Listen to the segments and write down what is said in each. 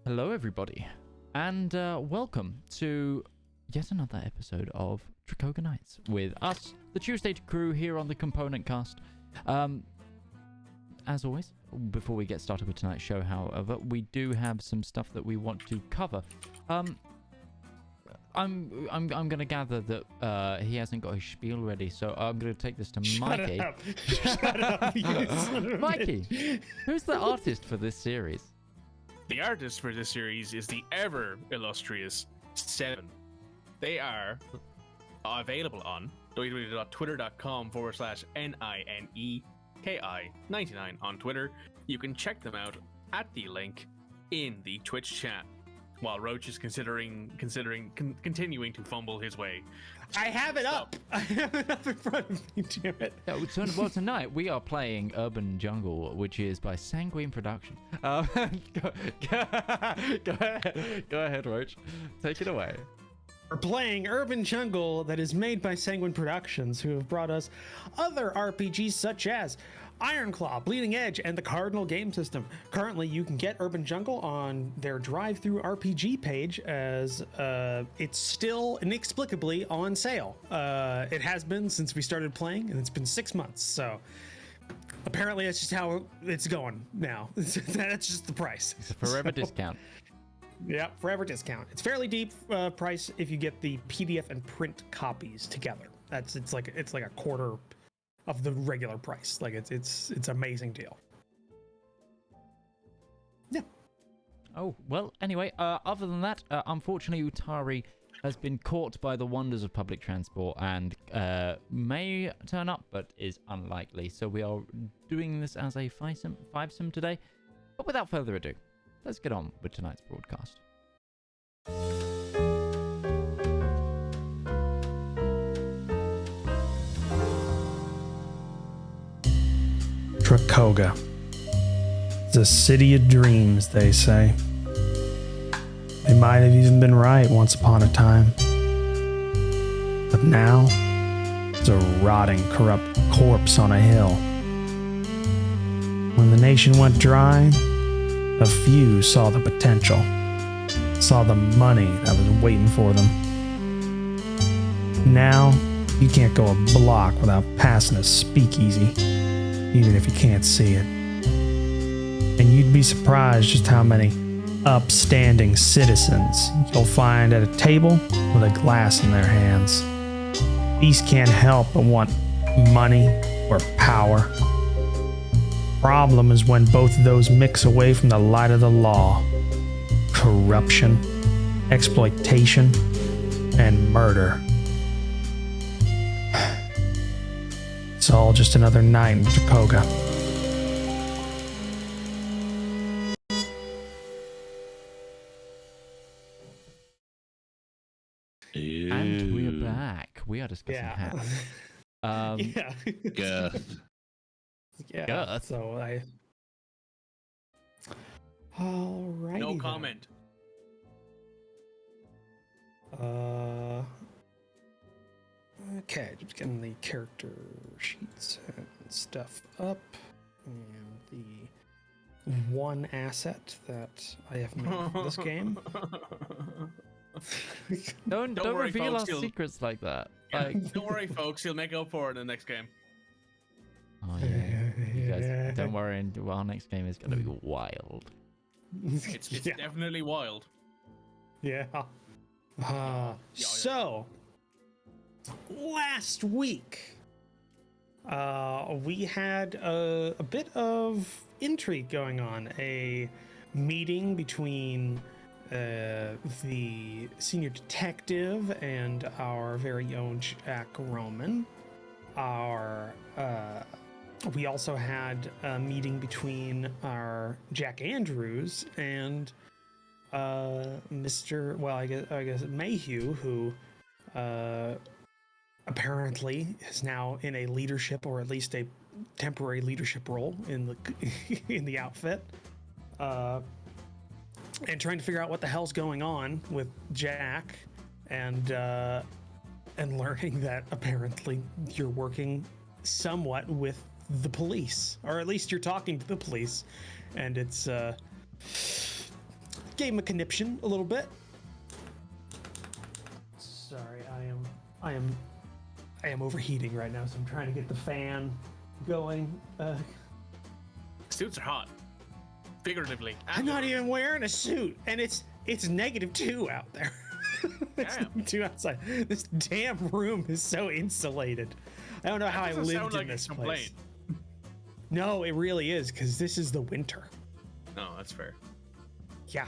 Hello, everybody, and welcome to yet another episode of Tricogha Nights with us, the Tuesday crew here on the Component Cast. As always, before we get started with tonight's show, however, we do have some stuff that we want to cover. I'm gonna gather that he hasn't got his spiel ready, so I'm gonna take this to Mikey. Shut up, you son of a Mikey, bitch. who's the artist for this series? The artist for this series is the ever illustrious Seven. They are available on www.twitter.com/NINEKI99 on Twitter. You can check them out at the link in the Twitch chat. While Roach is continuing to fumble his way. I have it up. I have it up in front of me, damn it. Well, tonight we are playing Urban Jungle, which is by Sanguine Productions. Go ahead, Roach. Take it away. We're playing Urban Jungle that is made by Sanguine Productions, who have brought us other RPGs such as Ironclaw, Bleeding Edge, and the Cardinal game system. Currently, you can get Urban Jungle on their drive-through RPG page as it's still inexplicably on sale. It has been since we started playing, and it's been 6 months, so apparently that's just how it's going now. That's just the price. It's a forever discount. Yeah, forever discount. It's fairly deep price if you get the PDF and print copies together. It's like a quarter of the regular price. Like it's amazing deal. Yeah. Oh, well, anyway, other than that, unfortunately, Utari has been caught by the wonders of public transport and may turn up, but is unlikely. So we are doing this as a fivesome today. But without further ado, let's get on with tonight's broadcast. Tricogha. It's a city of dreams, they say. They might have even been right once upon a time. But now, it's a rotting, corrupt corpse on a hill. When the nation went dry, a few saw the potential, saw the money that was waiting for them. Now, you can't go a block without passing a speakeasy, even if you can't see it. And you'd be surprised just how many upstanding citizens you'll find at a table with a glass in their hands. These can't help but want money or power. Problem is when both of those mix away from the light of the law. Corruption, exploitation, and murder. It's all just another night in Tricogha. And we are back. We are discussing hats. Yeah. Girth. Yeah. Girth. So alrighty. No then. comment. Okay, just getting the character sheets and stuff up, and the one asset that I have made for this game. Don't worry, reveal folks, our secrets like that. Yeah, Like, don't worry, folks. He'll make up for it in the next game. oh yeah, you guys, don't worry. Our next game is gonna be wild. It's definitely wild. Yeah. So, last week, we had a bit of intrigue going on. A meeting between the senior detective and our very own Jack Roman. We also had a meeting between our Jack Andrews and Mr. Well, I guess Mayhew, who apparently is now in a leadership, or at least a temporary leadership role in the outfit, and trying to figure out what the hell's going on with Jack, and learning that apparently you're working somewhat with the police, or at least you're talking to the police, and it's gave him a conniption a little bit. Sorry, I am overheating right now, so I'm trying to get the fan going. Suits are hot. Figuratively. I'm not even wearing a suit, and it's -2 out there. It's Damn. -2 outside. This damn room is so insulated. I don't know how I Doesn't lived sound in like a this place. complaint. No, it really is, because this is the winter. No, that's fair. Yeah.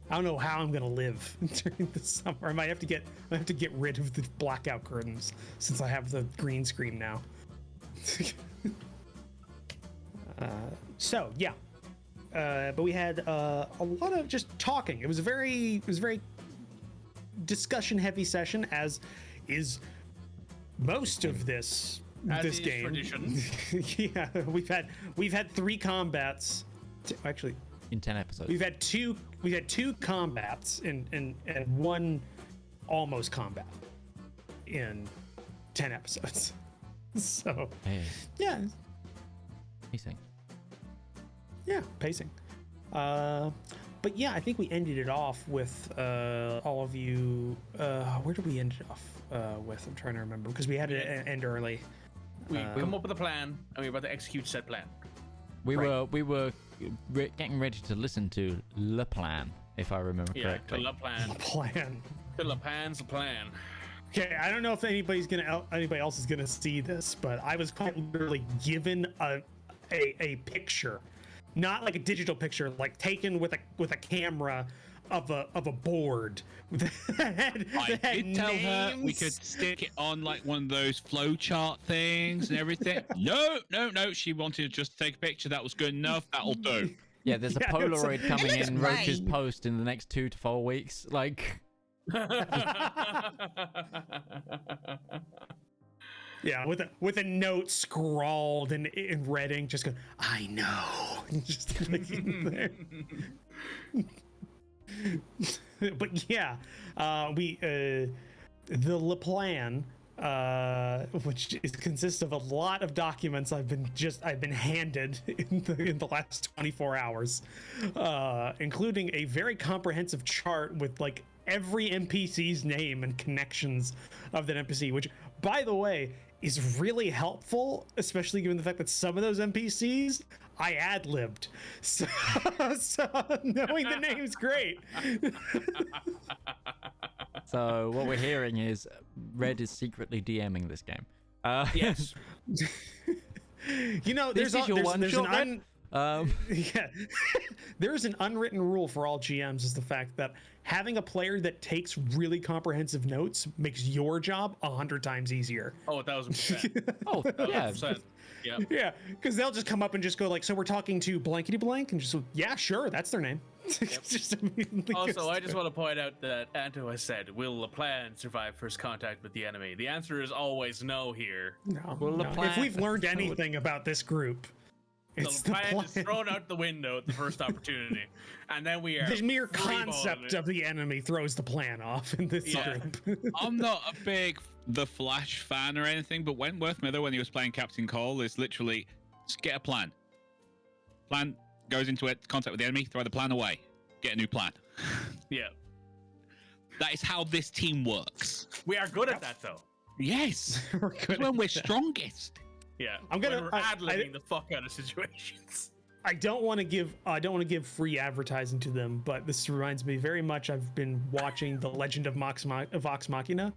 I don't know how I'm gonna live during the summer. I might have to get rid of the blackout curtains since I have the green screen now. So yeah. But we had a lot of just talking. It was a very discussion heavy session, as is most of this As is game. tradition. Yeah, we've had 3 combats. Actually, In 10 episodes. we've had two combats and 1 almost combat in 10 episodes. So Hey, yeah, pacing. yeah, pacing. But yeah, I think we ended it off with all of you. Where did we end it off with? I'm trying to remember, because we had to end early. We come up with a plan, and we're about to execute said plan. We Right. were getting ready to listen to La Plan, if I remember Yeah, correctly. to La Plan. Plan. To La Pan's plan. Okay, I don't know if anybody else is gonna see this, but I was quite literally given a picture, not like a digital picture, like taken with a camera of a board. I did tell her we could stick it on like one of those flow chart things and everything. No. She wanted to just take a picture. That was good enough. That'll do. Yeah, there's a Yeah, Polaroid coming looks in Roach's great. post in the next 2 to 4 weeks. Like, Yeah, with a note scrawled in redding, just go, I know. Just like in there. But yeah, the La Plan, which consists of a lot of documents I've been handed in the last 24 hours, including a very comprehensive chart with like every NPC's name and connections of that NPC, which, by the way, is really helpful, especially given the fact that some of those NPCs I ad-libbed. So knowing the name's great. so what we're hearing is Red is secretly DMing this game. Yes. You know, This is your one shot, Red. Yeah. There's an unwritten rule for all GMs, is the fact that having a player that takes really comprehensive notes makes your job 100 times easier. Oh, 1,000%. Oh, yeah. 1,000%. Yeah. Yeah, because they'll just come up and just go like, so we're talking to blankety blank, and just, yeah, sure, that's their name. Just immediately Also, goes I to just want to point out that Anto has said, will La Plan survive first contact with the enemy? The answer is always no here. No, Well, the no. If plan- we've learned anything about this group, it's The plan is thrown out the window at the first opportunity. And then we are the mere freeballing concept it. of the enemy throws the plan off in this Yeah. group. I'm not a big The Flash fan or anything, but Wentworth Miller, when he was playing Captain Cole, is literally just get a plan. Plan goes into it, contact with the enemy, throw the plan away, get a new plan. Yeah. That is how this team works. We are good at that, though. Yes, We're it's good when at we're that. strongest. Yeah. I'm gonna- When we're I- ad-libbing the fuck out of situations. I don't want to give free advertising to them, but this reminds me very much. I've been watching The Legend of Vox Machina,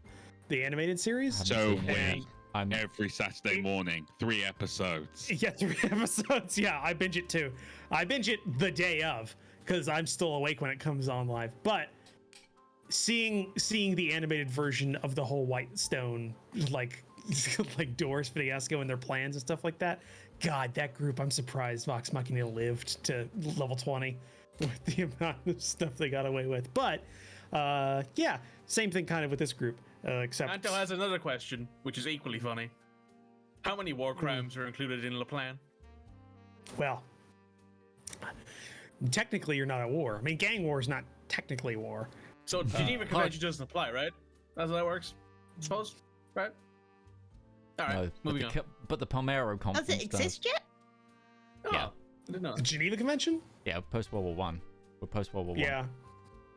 the animated series. So seen it. we I'm every Saturday morning, 3 episodes. Yeah, 3 episodes. Yeah, I binge it too. I binge it the day of, because I'm still awake when it comes on live. But seeing the animated version of the whole Whitestone, like Doris Fiasco and their plans and stuff like that. God, that group, I'm surprised Vox Machina lived to level 20 with the amount of stuff they got away with. But yeah, same thing kind of with this group, except Anto has another question, which is equally funny. How many war crimes are included in La Plan? well, technically you're not at war. I mean, gang war is not technically war. So Geneva Convention doesn't apply, right? That's how that works, I suppose, right? All right, no, moving on. but the Palmero conference Does it exist yet? Oh, yeah. I didn't know The that. Geneva Convention? Yeah, post World War One. We're post World War One. Yeah.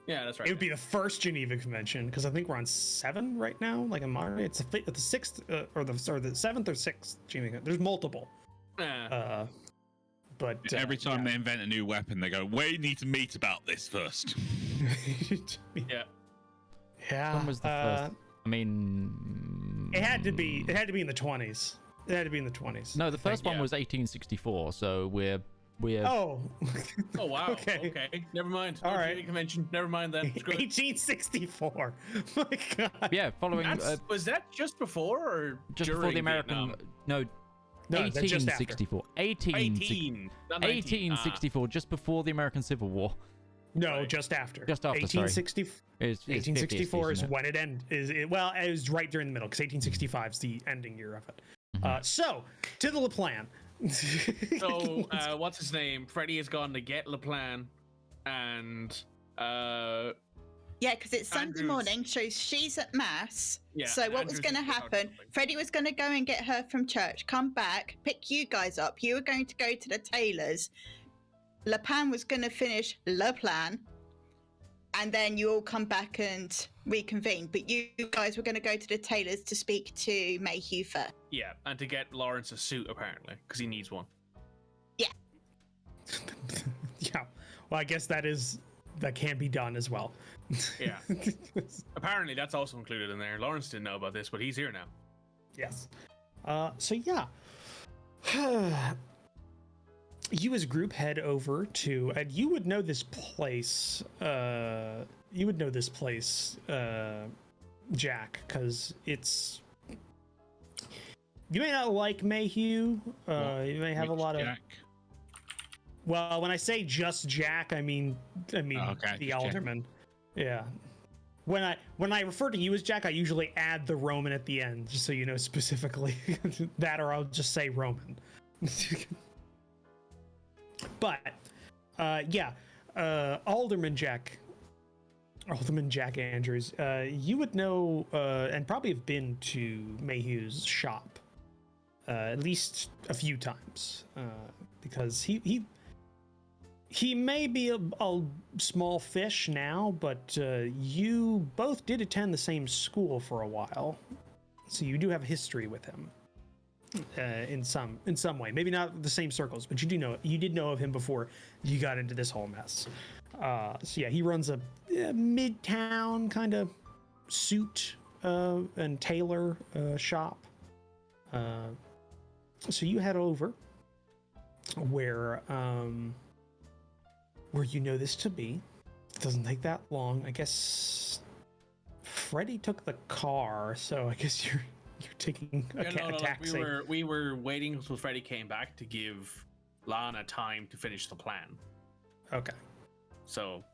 Yeah, that's right. It would be the first Geneva Convention because I think we're on 7 right now. Like in modern, it's the 6th or the 7th or 6th Geneva. There's multiple. But every time they invent a new weapon, they go, "We need to meet about this first." Yeah. Yeah. When was the first? I mean, It had to be in the 20s. It had to be in the 20s. No, the first one was 1864. So we're. Oh. Oh wow. Okay. Never mind. All right. Convention. Never mind then. 1864. My God. Yeah, following. Was that just before or just during before the American? Vietnam? No. No, that's just after. 1864. 1864, just before the American Civil War. No, Right. just after. Just after, 1860, It's 1864 50s, is isn't it? when it ended. Well, it was right during the middle because 1865 is the ending year of it. Mm-hmm. So, to the La Plan. So, what's his name? Freddie has gone to get La Pan, and Yeah, because it's Sunday Andrew's- morning, so she's at mass. Yeah, So what was Andrew's going to at the happen? something. Freddie was going to go and get her from church, come back, pick you guys up. You were going to go to the tailor's. La Pan was going to finish La Plan, and then you all come back and reconvene. But you guys were going to go to the tailor's to speak to Mayhew first. yeah, and to get Larence a suit apparently because he needs one. Yeah. Well, I guess that can be done as well. Yeah. Apparently, that's also included in there. Larence didn't know about this, but he's here now. Yes. So yeah. You as a group head over to, and you would know this place. Jack, because it's. You may not like Mayhew. You may have a lot of. Jack? Well, when I say just Jack, I mean okay, the just Alderman. Yeah. When I refer to you as Jack, I usually add the Roman at the end, just so you know specifically that, or I'll just say Roman. But Alderman Jack Andrews, you would know and probably have been to Mayhew's shop at least a few times because he may be a small fish now, but you both did attend the same school for a while, so you do have a history with him in some way. Maybe not the same circles, but you did know of him before you got into this whole mess. So yeah, he runs a midtown kind of suit and tailor shop. So you head over where you know this to be. It doesn't take that long. I guess Freddie took the car, so I guess you're taking a taxi. We were waiting until Freddie came back to give Lana time to finish the plan. Okay. So,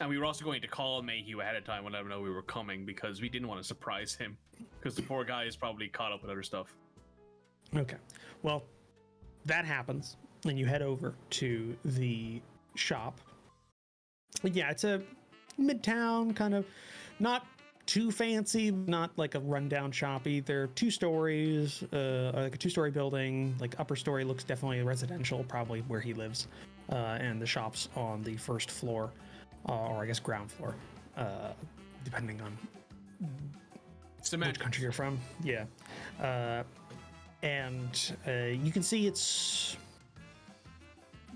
and we were also going to call Mayhew ahead of time and let him know we were coming because we didn't want to surprise him because the poor guy is probably caught up with other stuff. Okay. Well, that happens, and you head over to the shop. Yeah, it's a midtown kind of, not too fancy, not like a rundown shop either. 2 stories, like a 2-story building. Like upper story looks definitely residential, probably where he lives, and the shop's on the first floor, or I guess ground floor, depending on which country you're from. Yeah. And you can see it's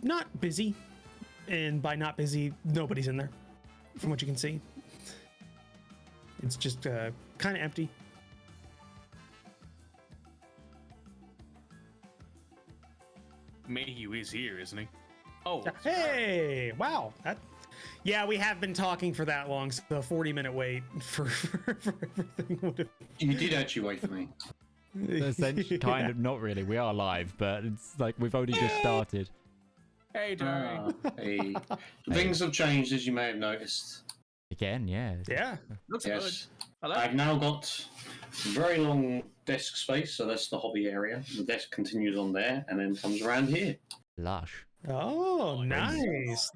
not busy, and by not busy, nobody's in there, from what you can see. It's just kind of empty. Mayhew is here, isn't he? Oh, Hey! Wow! Yeah, we have been talking for that long, so a 40-minute wait for everything would have... You did actually wait for me. Essentially, kind of, not really. We are live, but it's like we've only just started. hey, Dari. Hey. Things have changed, as you may have noticed. Again, yeah. Yeah. Looks Yes. good. I like I've now got very long desk space, so that's the hobby area. The desk continues on there and then comes around here. Lush. Oh, nice.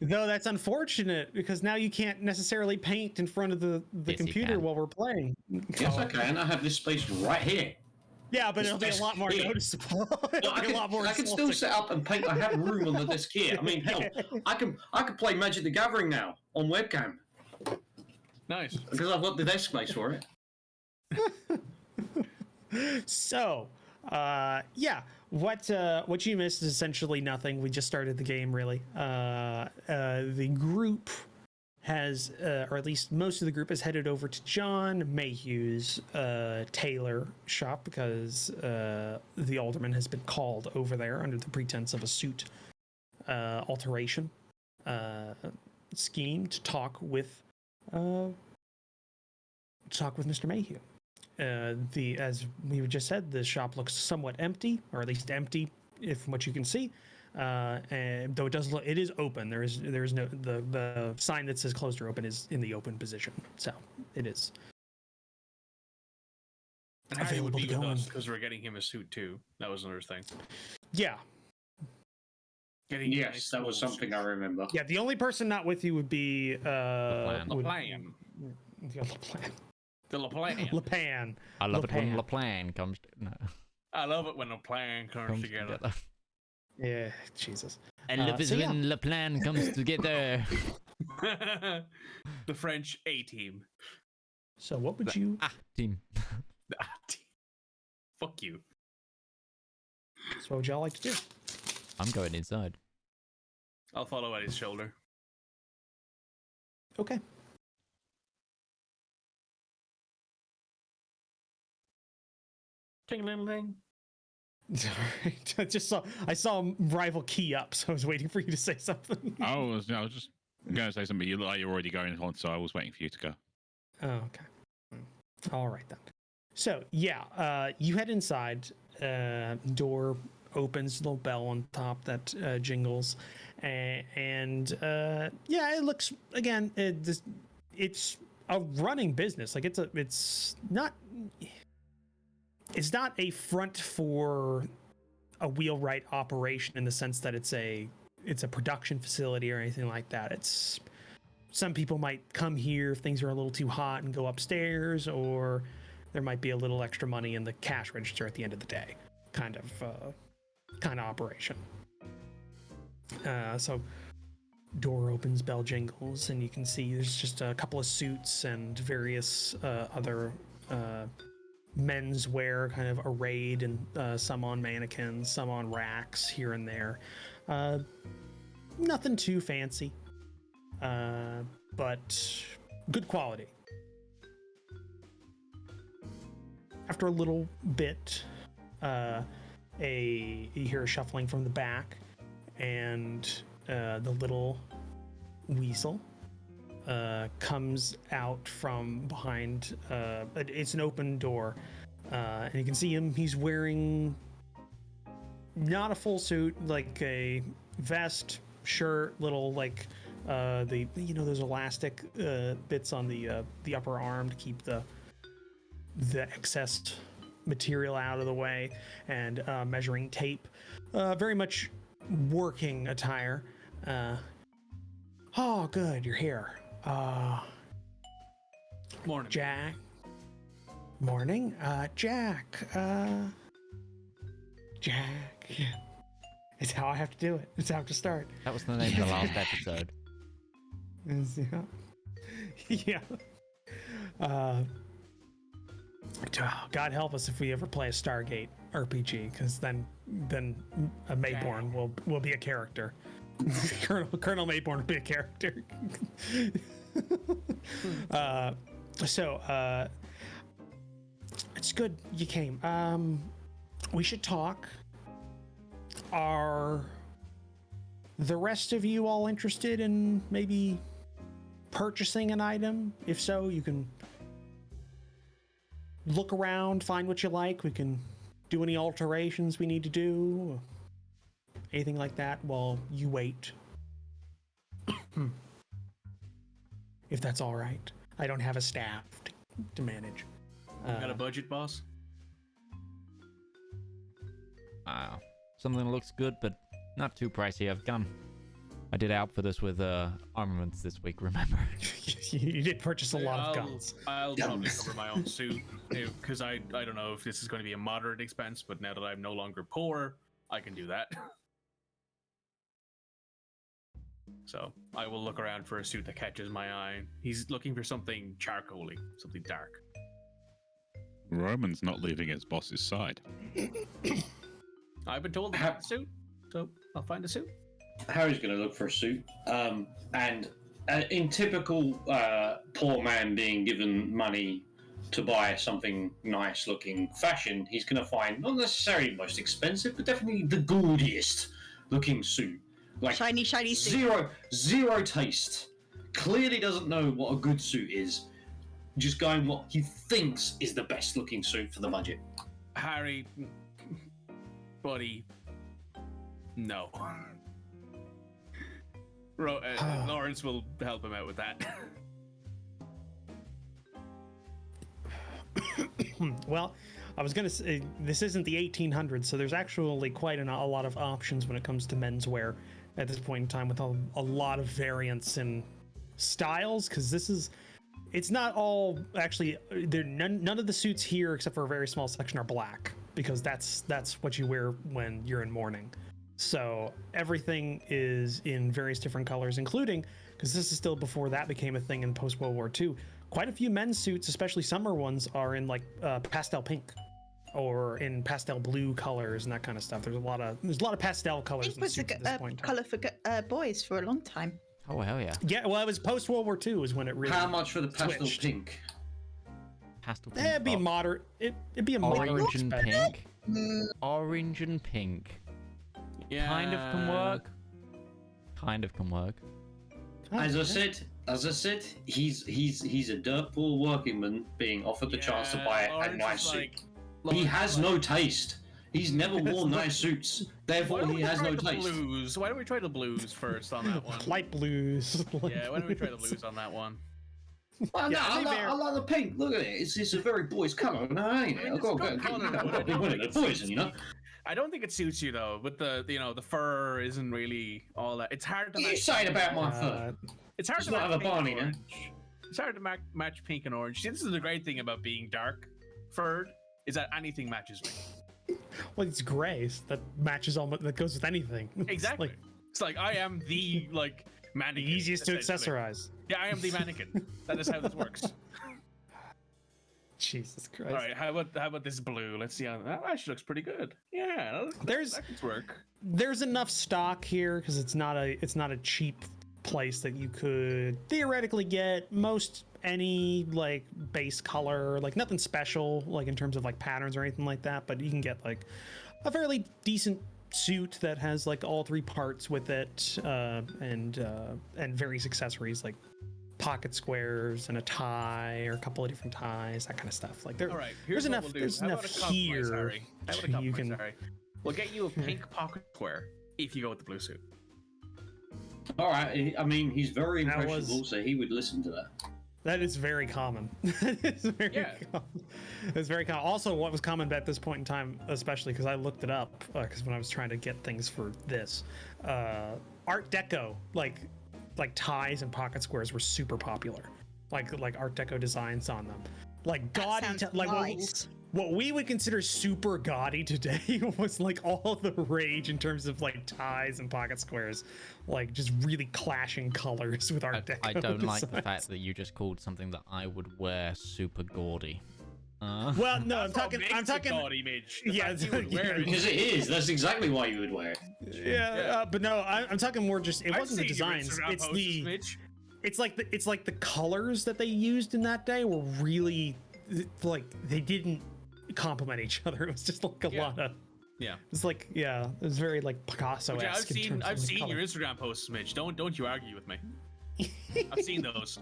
Though that's unfortunate because now you can't necessarily paint in front of the Yes, you computer can. while we're playing. Yes, I can. I have this space right here. Yeah, but it'll be a lot more noticeable. It'll be a lot more I can still set up and paint. I have room on the desk here. I mean, hell, I can play Magic the Gathering now on webcam. Nice. Because I've got the desk space for it. So, yeah, what you missed is essentially nothing. We just started the game, really. The group has, or at least most of the group has headed over to John Mayhew's tailor shop because the Alderman has been called over there under the pretense of a suit alteration scheme to talk with Mr. Mayhew. As we just said, the shop looks somewhat empty, or at least empty, from what you can see. And though it is open. There is no the sign that says closed or open is in the open position, so it is And Harry would available be to go with in. us because we're getting him a suit too. That was another thing. Yeah, Getting him a Yes, nice that was cool something suit. I remember. yeah. The only person not with you would be LaPlan. The would- plan. Yeah, LaPlan. The La Plan. LaPan. I love it when LaPan. La Plan comes. No, I love it when a plan comes comes together. together. Yeah, Jesus. I love it so when La Plan comes together. The French A team. So what would you? Team. The A team. Fuck you. So what would y'all like to do? I'm going inside. I'll follow at his shoulder. Okay. Ting ling ling. Alright. I saw rival key up, so I was waiting for you to say something. I was just going to say something. You're already going on, so I was waiting for you to go. Oh, okay. All right then. So yeah, you head inside. Door opens, little bell on top that jingles, and yeah, it looks again. It's a running business. Like it's not a front for a wheelwright operation in the sense that it's a production facility or anything like that. It's some people might come here if things are a little too hot and go upstairs, or there might be a little extra money in the cash register at the end of the day, kind of operation. So door opens, bell jingles, and you can see there's just a couple of suits and various other menswear kind of arrayed, and some on mannequins, some on racks here and there. Nothing too fancy, but good quality. After a little bit, you hear a shuffling from the back, and the little weasel comes out from behind. It's an open door, and you can see him. He's wearing not a full suit, like a vest, shirt, little like those elastic bits on the upper arm to keep the excess material out of the way, and measuring tape. Very much working attire. Oh, good, you're here. Morning. Jack. Morning. Jack. Jack. It's how I have to do it. It's how to start. That was the name of the last episode. Yeah. God help us if we ever play a Stargate RPG, because then a Mayborn will be a character. Colonel Mayborn will be a character. So it's good you came. We should talk. Are the rest of you all interested in maybe purchasing an item? If so, you can look around, find what you like. We can do any alterations we need to do, anything like that while you wait. If that's all right. I don't have a staff to manage. Got a budget, boss? Wow. Something that looks good, but not too pricey. I did outfit us with armaments this week, remember? You did purchase a lot of guns. I'll probably cover my own suit because I don't know if this is going to be a moderate expense, but now that I'm no longer poor, I can do that. So I will look around for a suit that catches my eye. He's looking for something charcoaly, something dark. Roman's not leaving his boss's side. I've been told to find a suit, so I'll find a suit. Harry's going to look for a suit, and in typical poor man being given money to buy something nice looking fashion, he's going to find not necessarily the most expensive, but definitely the gaudiest looking suit. Like Shiny suit. Zero taste. Clearly doesn't know what a good suit is. Just going what he thinks is the best looking suit for the budget. Harry, buddy, no. Larence will help him out with that. Well, I was going to say, this isn't the 1800s, so there's actually quite a lot of options when it comes to menswear at this point in time, with a lot of variants in styles, because it's not all, actually, none of the suits here, except for a very small section, are black, because that's what you wear when you're in mourning. So everything is in various different colors, including, because this is still before that became a thing in post-World War II, quite a few men's suits, especially summer ones, are in like pastel pink or in pastel blue colors and that kind of stuff. There's a lot of pastel colors. Pink was the color for boys for a long time. Oh, hell yeah. Yeah, well, it was post-World War II is when it really How much for the pastel switched. pink? Pastel pink. It'd be moderate. It'd be a moderate Orange and spec. pink. Orange and pink. Yeah. Kind of can work. Kind of can work. As I said, he's a dirt poor working man being offered the chance to buy a nice suit. He has no taste. He's never worn nice suits. Therefore, he has no taste. Blues? Why don't we try the blues first on that one? Light blues. Yeah, why don't we try the blues on that one? Well, Yeah, no, I like the pink. Look at it. It's a very boys' colour. No, ain't it? I've got to be one of the boys, you know. I don't think it suits you though. But the fur isn't really all that. It's hard to. What are you saying about my fur? It's hard It's to not match have a pink and Barney, orange. It's hard to match pink and orange. See, this is the great thing about being dark furred is that anything matches me. Well, it's gray. That matches that goes with anything. Exactly. It's like I am the mannequin. The easiest to essentially. accessorize. Yeah, I am the mannequin. That is how this works. Jesus Christ. All right, how about this blue? Let's see. That actually looks pretty good. Yeah, that could work. There's enough stock here because it's not a cheap place that you could theoretically get most any base color, nothing special in terms of patterns or anything like that, but you can get a fairly decent suit that has all three parts with it, and various accessories like pocket squares and a tie or a couple of different ties, that kind of stuff. All right, there's enough here. Harry? How about a compromise, Harry? We'll get you a pink pocket square if you go with the blue suit. All right. I mean, he's very impressionable, so he would listen to that. That is very common. It's very common. Also, what was common at this point in time, especially because I looked it up, because when I was trying to get things for this, Art Deco, ties and pocket squares were super popular. Like Art Deco designs on them. Gaudy, nice. what we would consider super gaudy today was all the rage in terms of ties and pocket squares, just really clashing colors with Art Deco. I don't designs. like the fact that you just called something that I would wear super gaudy. Well, no, I'm talking. Gaudy, Midge. Yeah, Because it is. That's exactly why you would wear it. Yeah. But no, I'm talking more just. It I've wasn't the seen your designs. Instagram It's posts, the. Midge. It's like the colors that they used in that day were really they didn't complement each other. It was just a lot of. Yeah. It's it was very Picasso-esque. I've seen your Instagram posts, Midge. Don't you argue with me. I've seen those.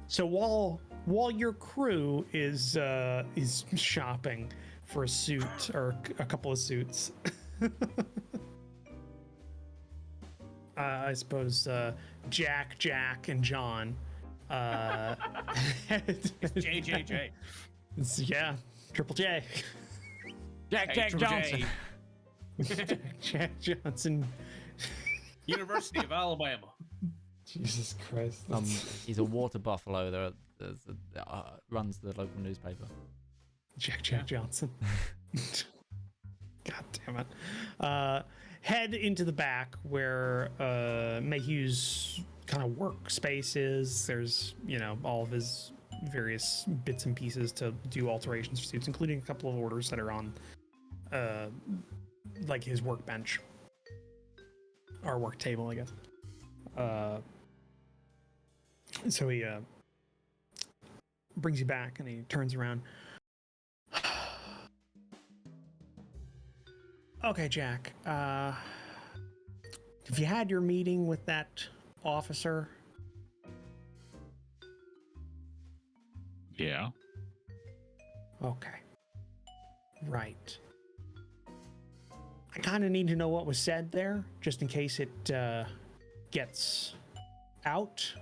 So while your crew is shopping for a suit or a couple of suits, I suppose Jack, and John. It's JJJ. Yeah, Triple J. Jack Triple Johnson. J. Jack Johnson. University of Alabama. Jesus Christ. He's a water buffalo that runs the local newspaper. Jack Johnson. God damn it. Head into the back where Mayhew's kind of workspace is. There's, all of his various bits and pieces to do alterations for suits, including a couple of orders that are on like his workbench. Or work table, I guess. So he brings you back and he turns around. Okay, Jack. Have you had your meeting with that officer? Yeah. Okay. Right. I kind of need to know what was said there, just in case it gets out.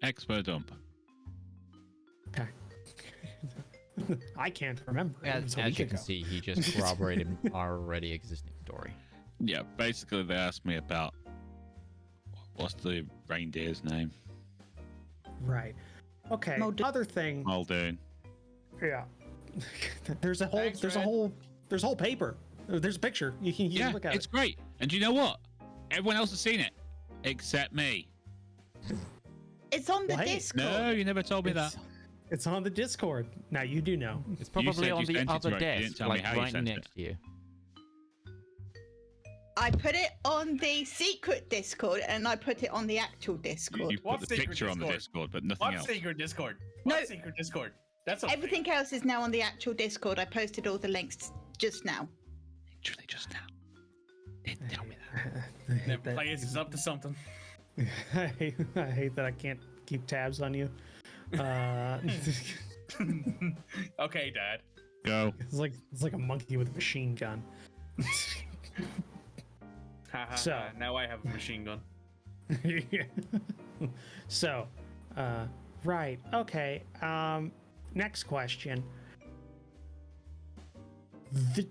Expert dump. Okay. I can't remember. As you can see, he just corroborated our already existing story. Yeah, basically they asked me about what's the reindeer's name? Right. Okay. Muldoon. Other thing. Muldoon. Yeah. There's a whole paper. There's a picture. You can look at it's it. great. And you know what? Everyone else has seen it except me. It's on the Well, hey, Discord. No, you never told me that. It's on the Discord. Now you do know. It's probably said on you the sent it other to her. You didn't desk, tell me like how you right sent next it. to you. I put it on the secret Discord and I put it on the actual Discord. You put What the secret picture on the Discord? Discord, but nothing What else. secret Discord? No. What secret Discord? That's okay. Everything else is now on the actual Discord. I posted all the links just now. Literally just now. Didn't tell me Never players is up to something. I hate that I can't keep tabs on you. Okay, Dad. that. Go. It's like a monkey with a machine gun. So- Now I have a machine gun. So, right. Okay. Next question. The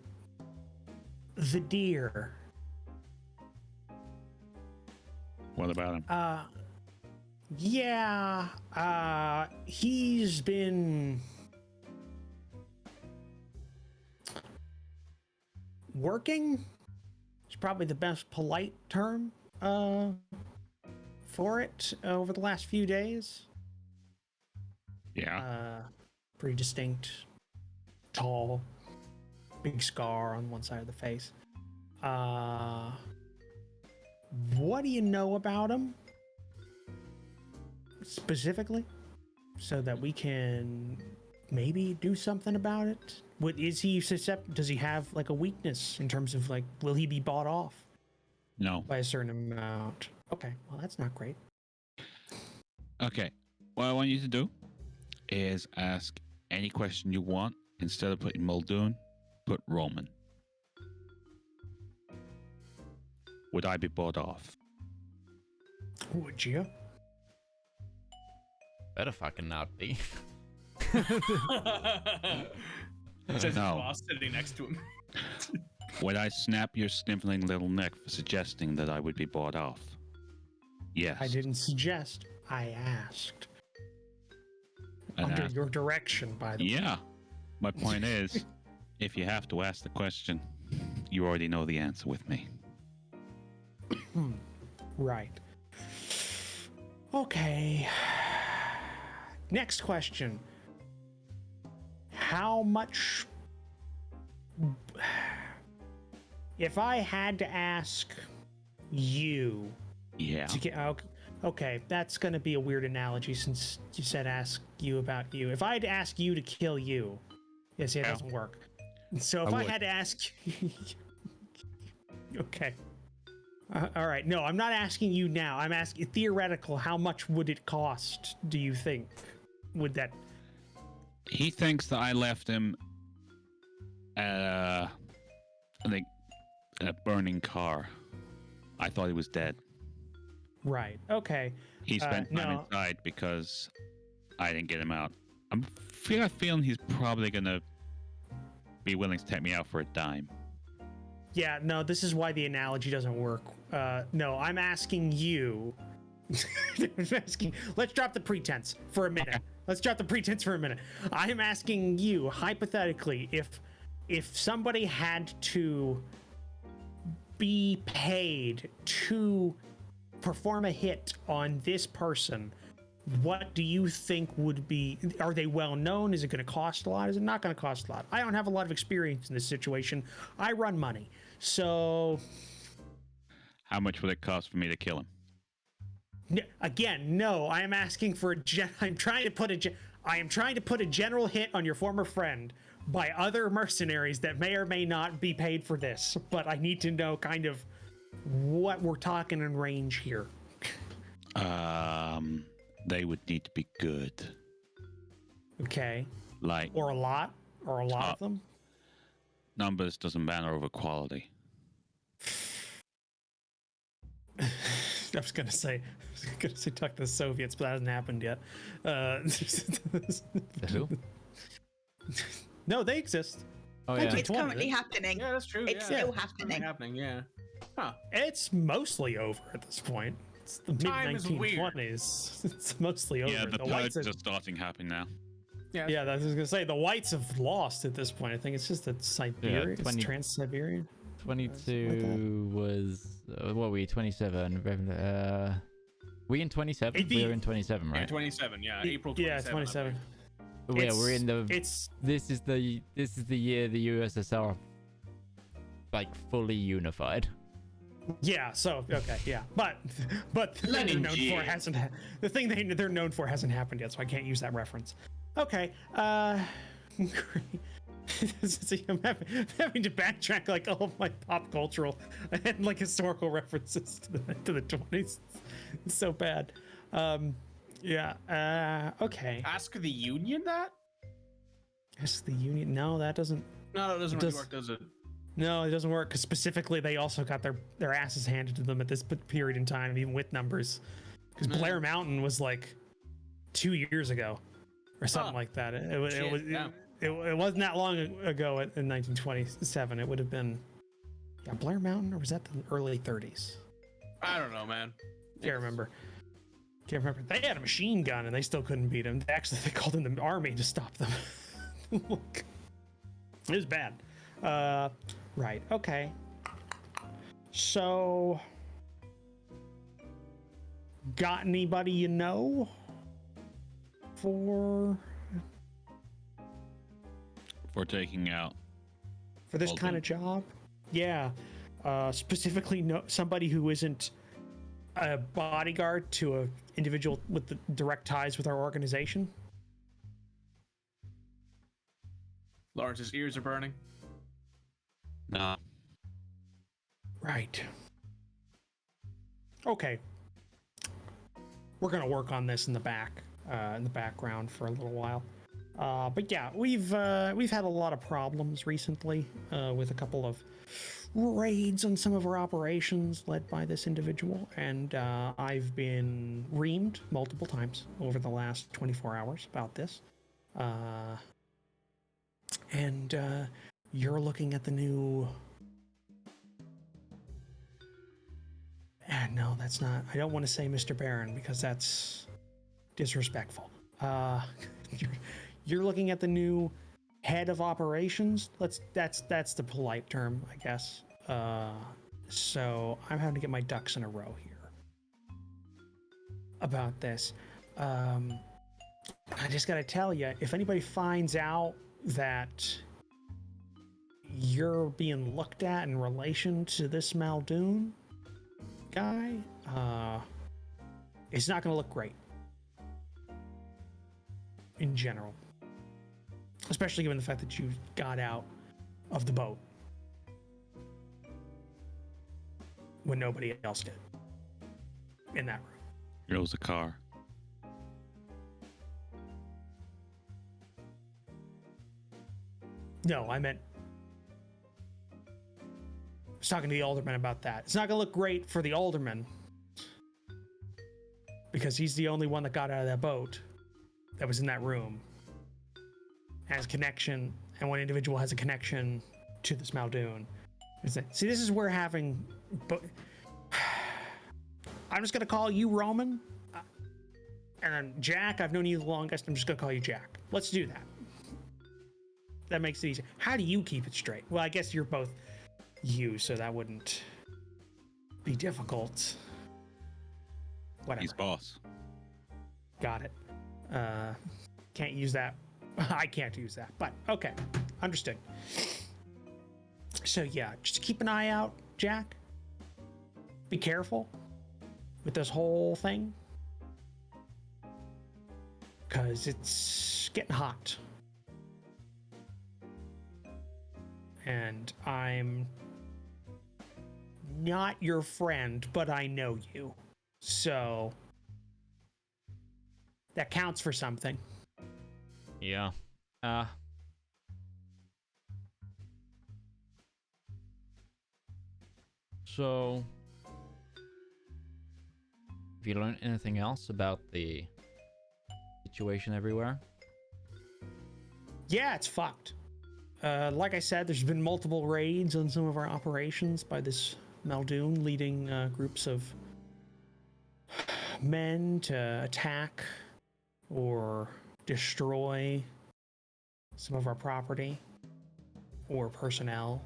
deer. What about him? Yeah. He's been working. It's probably the best polite term for it over the last few days. Yeah. Pretty distinct, tall, big scar on one side of the face. What do you know about him specifically, so that we can maybe do something about it? What is he susceptible? Does he have like a weakness in terms of like, will he be bought off No. by a certain amount? Okay, well that's not great. Okay. What I want you to do is ask any question you want. Instead of putting Muldoon, put Roman. Would I be bought off? Would you? Better fucking not be. Says his No. boss sitting next to him. Would I snap your sniveling little neck for suggesting that I would be bought off? Yes. I didn't suggest. I asked. And Under ask- your direction, by the way. Yeah. My point is, if you have to ask the question, you already know the answer with me. Right. Okay. Next question. How much... If I had to ask you Yeah. to get... Okay, that's going to be a weird analogy since you said ask you about you. If I had to ask you to kill you... Yes, it Yeah. doesn't work. So if I I would. had to ask... Okay. All right. No, I'm not asking you now. I'm asking theoretical. How much would it cost? Do you think? Would that? He thinks that I left him I think in a burning car. I thought he was dead. Right. Okay. He spent time no. inside because I didn't get him out. I'm feeling he's probably gonna be willing to take me out for a dime. Yeah, no, this is why the analogy doesn't work. No, I'm asking you. Let's drop the pretense for a minute. Okay. Let's drop the pretense for a minute. I am asking you, hypothetically, if somebody had to be paid to perform a hit on this person, what do you think would be? Are they well known? Is it going to cost a lot? Is it not going to cost a lot? I don't have a lot of experience in this situation. I run money, so How much would it cost for me to kill him? again, no. I am asking for I'm trying to put a general hit on your former friend by other mercenaries that may or may not be paid for this. But I need to know kind of what we're talking in range here. They would need to be good. Okay. Like Or a lot of them. numbers doesn't matter over quality. I was gonna say talk to the Soviets, but that hasn't happened yet. Who? No, they exist. Oh yeah. It's currently happening. Yeah, that's true. It's yeah. still It's happening. happening, yeah. Huh. It's mostly over at this point. It's the mid Time is weird. 1920s. It's mostly over. Yeah, the whites purges are, are starting happening now. yeah, I was gonna say the whites have lost at this point. I think it's just that Siberia, it's 20 Trans-Siberian. 22 was what were we? 27. We in 27. It'd be- We're in 27, Yeah, right? 27, yeah. April 27. Yeah, 27. Yeah, we're in the. It's This is the year the USSR like fully unified. yeah. So okay, yeah, but the thing they're Lenin known G. for hasn't. The thing they're known for hasn't happened yet, so I can't use that reference. Okay. Great. I'm having to backtrack like all of my pop cultural and like historical references to the 20s. It's so bad. Yeah. Okay. Ask the Union that? That's the Union. No, that doesn't. No, it doesn't It really does- work, does it? No, it doesn't work because specifically they also got their asses handed to them at this period in time, even with numbers. Because Blair Mountain was like 2 years ago, or something Huh. like that. Shit, yeah. It wasn't that long ago in 1927. It would have been, yeah, Blair Mountain, or was that the early 30s? I don't know, man. Can't remember. They had a machine gun and they still couldn't beat him. They called in the army to stop them. Look, it was bad. Right. Okay. So, got anybody you know for taking out. for this Alderman. kind of job? Yeah. Specifically, somebody who isn't a bodyguard to a individual with the direct ties with our organization. Lawrence's ears are burning. Nah. Right. Okay. We're gonna work on this in the background for a little while. But yeah, we've had a lot of problems recently with a couple of raids on some of our operations led by this individual, and I've been reamed multiple times over the last 24 hours about this. And you're looking at the new. No, that's not. I don't want to say Mr. Baron because that's disrespectful. You're looking at the new head of operations. That's the polite term, I guess. So I'm having to get my ducks in a row here about this. I just gotta tell you, if anybody finds out that you're being looked at in relation to this Muldoon guy, it's not gonna look great in general, especially given the fact that you got out of the boat when nobody else did in that room. Here was a car. No, I meant I was talking to the Alderman about that. It's not gonna look great for the Alderman because he's the only one that got out of that boat that was in that room, has connection, and one individual has a connection to this Muldoon. See, this is where having... But I'm just going to call you Roman. And then Jack, I've known you the longest. I'm just going to call you Jack. Let's do that. That makes it easy. How do you keep it straight? Well, I guess you're both you, so that wouldn't be difficult. Whatever. He's boss. Got it. Can't use that. I can't use that, but okay. Understood. So yeah, just keep an eye out, Jack. Be careful with this whole thing, because it's getting hot. And I'm not your friend, but I know you. So that counts for something. Yeah. So, have you learned anything else about the situation everywhere? Yeah, it's fucked. Like I said, there's been multiple raids on some of our operations by this Muldoon, leading groups of men to attack or destroy some of our property or personnel,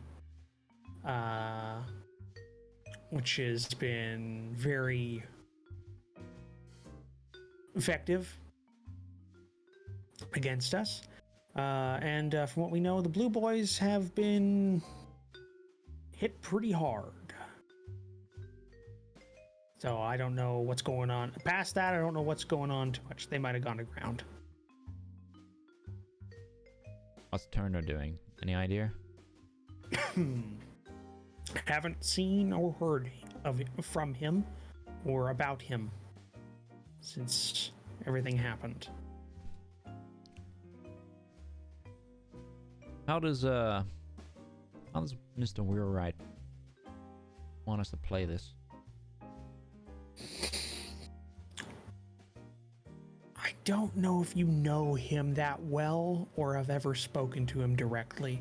which has been very effective against us. And from what we know, the Blue Boys have been hit pretty hard. So I don't know what's going on. Past that, I don't know what's going on too much. They might have gone to ground. What's Turner doing? Any idea? Haven't seen or heard from him or about him since everything happened. How does Mr. Wheelwright want us to play this? I don't know if you know him that well or have ever spoken to him directly.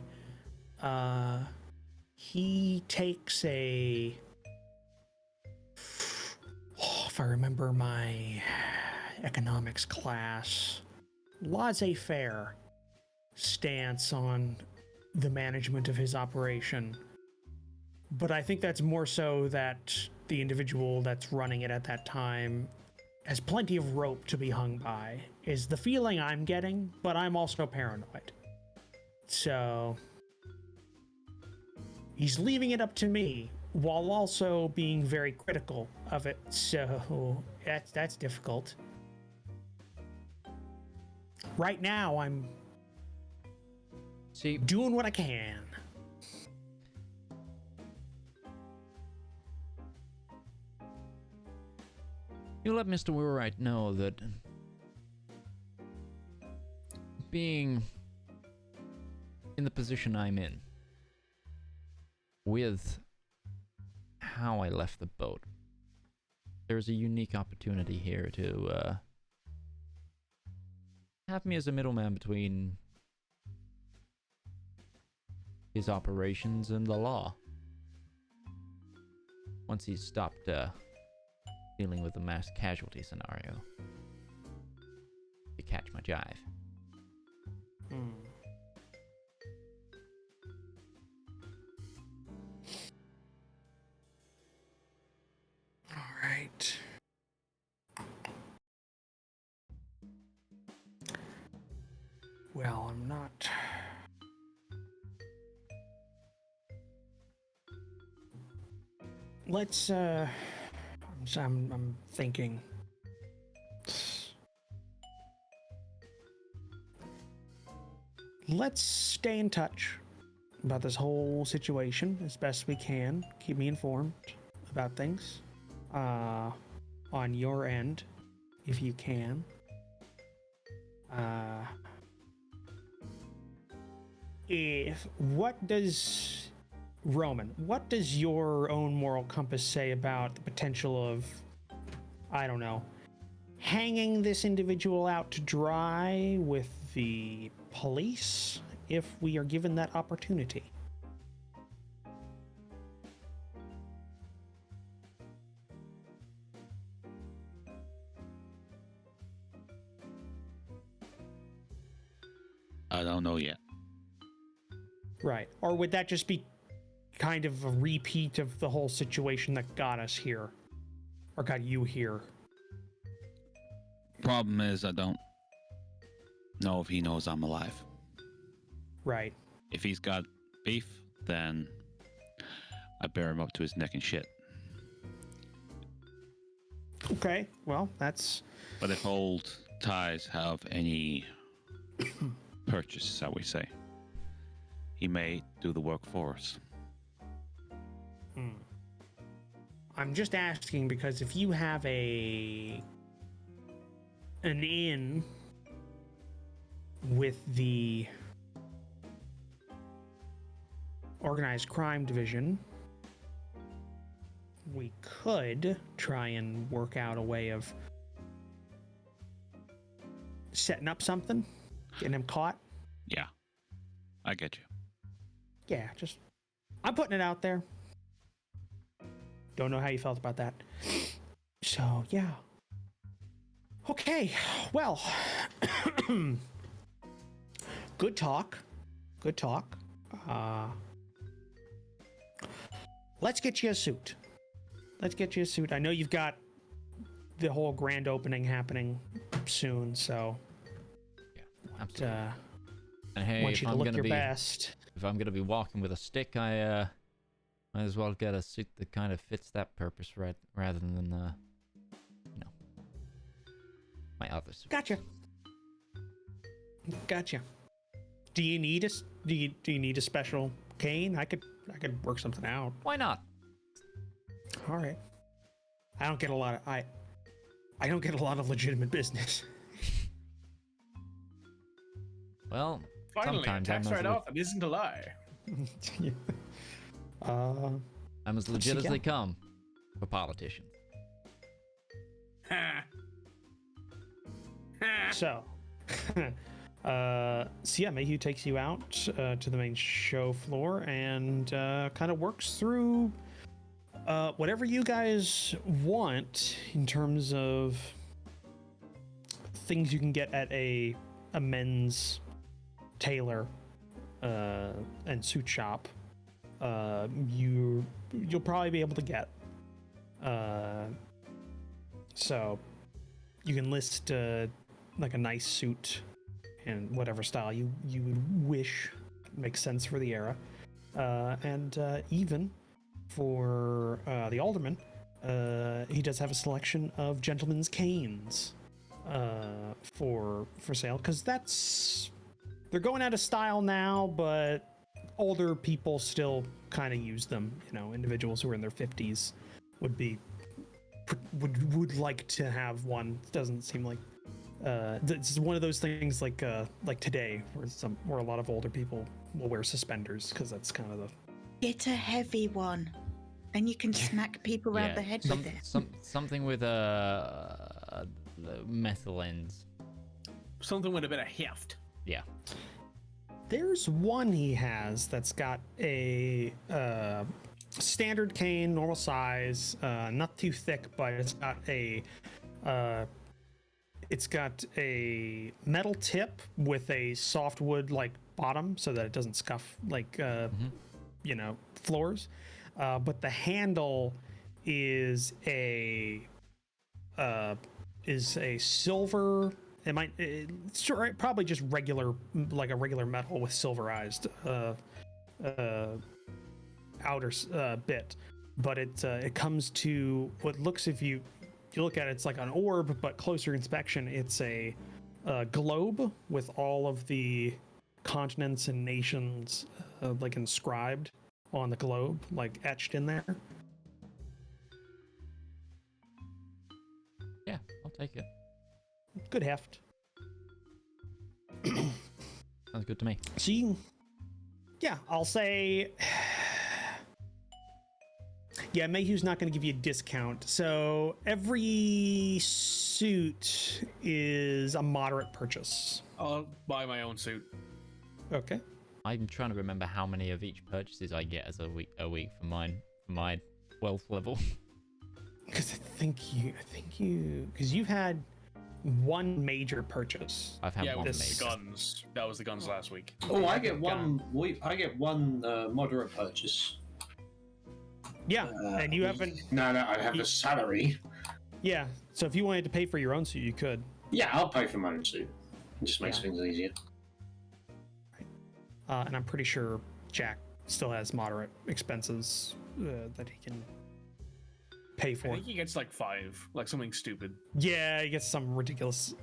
He takes if I remember my economics class, laissez-faire stance on the management of his operation. But I think that's more so that the individual that's running it at that time has plenty of rope to be hung by, is the feeling I'm getting, but I'm also paranoid. So he's leaving it up to me while also being very critical of it. So that's difficult. Right now, I'm doing what I can. You let Mr. Wheelwright know that being in the position I'm in, with how I left the boat, there's a unique opportunity here to have me as a middleman between his operations and the law. Once he's stopped dealing with the mass casualty scenario. You catch my jive. All right. Well, I'm not. Let's I'm thinking. Let's stay in touch about this whole situation as best we can. Keep me informed about things on your end, if you can. What does your own moral compass say about the potential of, I don't know, hanging this individual out to dry with the police if we are given that opportunity? I don't know yet. Right. Or would that just be kind of a repeat of the whole situation that got us here? Or got you here? Problem is, I don't know if he knows I'm alive. Right. If he's got beef, then I bear him up to his neck and shit. Okay. Well, that's... But if old ties have any purchase, shall we say, he may do the work for us. I'm just asking because if you have an in with the organized crime division, we could try and work out a way of setting up something, getting him caught. Yeah, I get you. Yeah, just I'm putting it out there. Don't know how you felt about that. So, yeah. Okay, well. Good talk. Good talk. Let's get you a suit. Let's get you a suit. I know you've got the whole grand opening happening soon, so Yeah, absolutely. And I hey, want you to look your best. if I'm gonna be walking with a stick, I might as well get a suit that kind of fits that purpose, right? Rather than my other suit. Gotcha. Do you need do you need a special cane? I could work something out. Why not? All right. I don't get a lot of I don't get a lot of legitimate business. Well, Finally, a sometimes tax write-off that isn't a lie. Yeah. I'm as legit as they come for politicians. Ha. Ha. So, yeah, Mayhew takes you out to the main show floor and kind of works through whatever you guys want in terms of things you can get at a men's tailor and suit shop. You'll probably be able to get. So you can list like a nice suit and whatever style you would wish makes sense for the era, and even for the Alderman, he does have a selection of gentlemen's canes for sale, because they're going out of style now, but older people still kind of use them. You know, individuals who are in their 50s would like to have one. It doesn't seem like it's one of those things like today where a lot of older people will wear suspenders, because that's kind of the... Get a heavy one, and you can smack people around the head with it. Something with metal ends. Something with a bit of heft. Yeah. There's one he has that's got a standard cane, normal size, not too thick, but it's got a metal tip with a softwood like bottom, so that it doesn't scuff like floors. But the handle is a silver. It's probably just regular, like a regular metal with silverized outer bit, but it comes to what looks, if you look at it, it's like an orb, but closer inspection, it's a globe with all of the continents and nations like inscribed on the globe, like etched in there. Yeah, I'll take it. Good heft. Sounds good to me. So I'll say, yeah, Mayhew's not going to give you a discount. So every suit is a moderate purchase. I'll buy my own suit. Okay. I'm trying to remember how many of each purchases I get as a week for my wealth level. Because I think you, because you've had one major purchase. I've had Yeah, one with this- the major. guns. That was the guns last week. Oh, I get one. I get one moderate purchase. Yeah, and you haven't. No, I have a salary. Yeah, so if you wanted to pay for your own suit, you could. Yeah, I'll pay for my own suit. It just makes things easier. And I'm pretty sure Jack still has moderate expenses that he can pay I for. think he gets like 5, like something stupid. Yeah, he gets some ridiculous,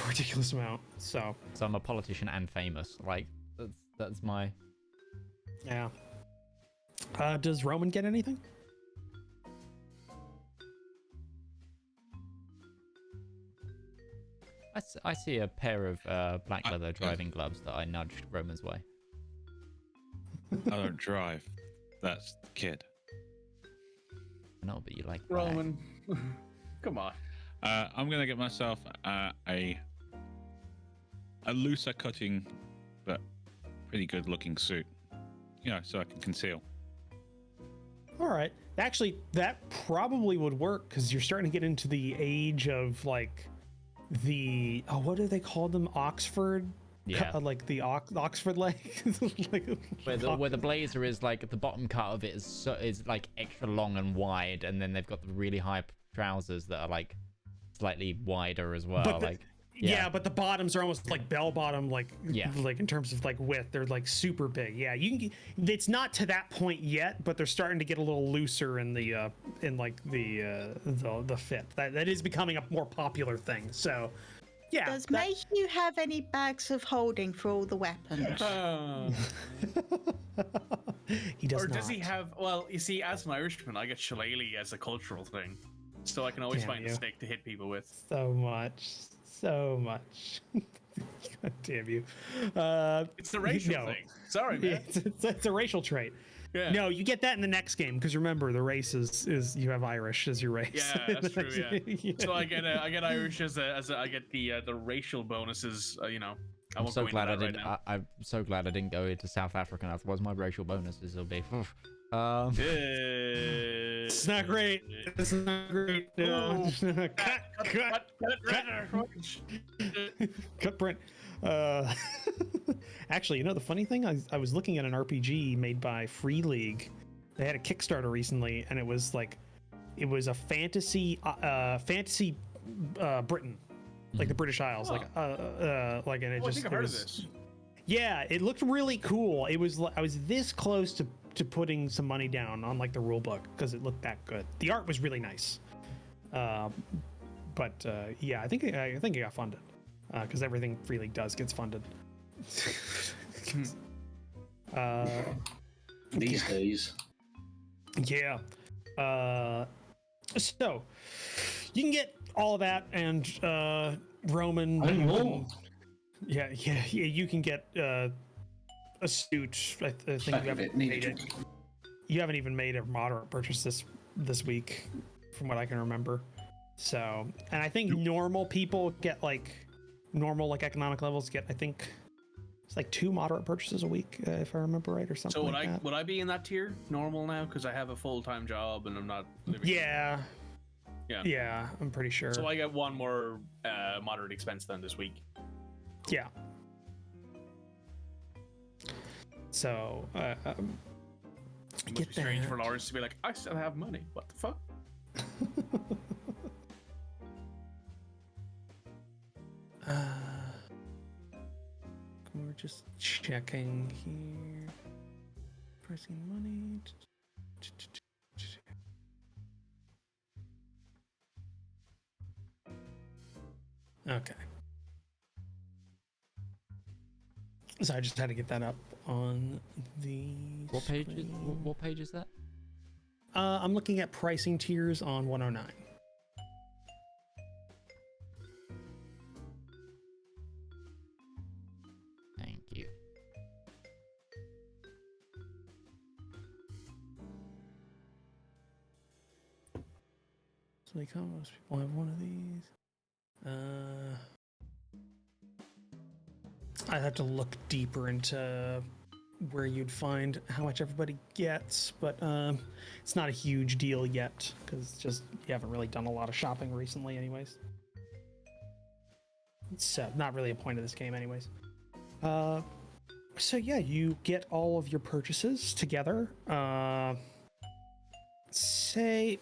ridiculous amount. So So I'm a politician and famous. Like that's my. yeah. Does Roman get anything? I see a pair of black leather driving gloves that I nudged Roman's way. I don't drive. That's the kid. I know, but you like black. Roman, come on. I'm gonna get myself a looser cutting, but pretty good looking suit. You know, so I can conceal. All right. Actually, that probably would work because you're starting to get into the age of like the what do they call them? Oxford. Yeah. Like the Oxford leg. Like, Where the blazer is like the bottom cut of it is like extra long and wide, and then they've got the really high trousers that are like slightly wider as well. But like yeah, but the bottoms are almost like bell bottom, like Yeah. like in terms of like width, they're like super big. Yeah, you can. It's not to that point yet, but they're starting to get a little looser in the the fit. That is becoming a more popular thing. So, yeah. Does Mayhew have any bags of holding for all the weapons? He does Or not. does he have? Well, you see, as an Irishman, I get shillelagh as a cultural thing, so I can always Damn find you. a stick to hit people with. So much. God damn you. It's the racial no. thing. Sorry, man. It's a racial trait. Yeah. No, you get that in the next game because remember the race is you have Irish as your race. Yeah, that's true. Yeah. Yeah. So I get Irish as I get the racial bonuses. You know, I I'm won't so go into glad I that right didn't. now. I'm so glad I didn't go into South Africa. Otherwise, my racial bonuses will be. It's not great. It's not great. No. Cut print. Actually, you know the funny thing? I was looking at an RPG made by Free League. They had a Kickstarter recently, and it was a fantasy Britain, like the British Isles, and it I think I've heard of this. Yeah, it looked really cool. I was this close to putting some money down on like the rule book because it looked that good. The art was really nice. But yeah, I think it got funded because everything Free League does gets funded. These days. Yeah. So you can get all of that and Roman. And more. Yeah. You can get a suit. I think you haven't made it. You haven't even made a moderate purchase this week, from what I can remember. So, and I think normal people get like economic levels get, I think it's like 2 moderate purchases a week, if I remember right, or something. So like that. would I be in that tier normal now because I have a full-time job and I'm not living? Yeah. Yeah. Yeah, I'm pretty sure. So I get one more moderate expense then this week. Yeah. So, It get must be strange that. for Larence to be like, I still have money. What the fuck? We're just checking here. Pressing money. Okay. So I just had to get that up on the. What page? screen. What page is that? I'm looking at pricing tiers on 109. Thank you. So they come. Most people have one of these. I'd have to look deeper into where you'd find how much everybody gets, but it's not a huge deal yet because just you haven't really done a lot of shopping recently, anyways. It's not really a point of this game, anyways. So yeah, you get all of your purchases together. Say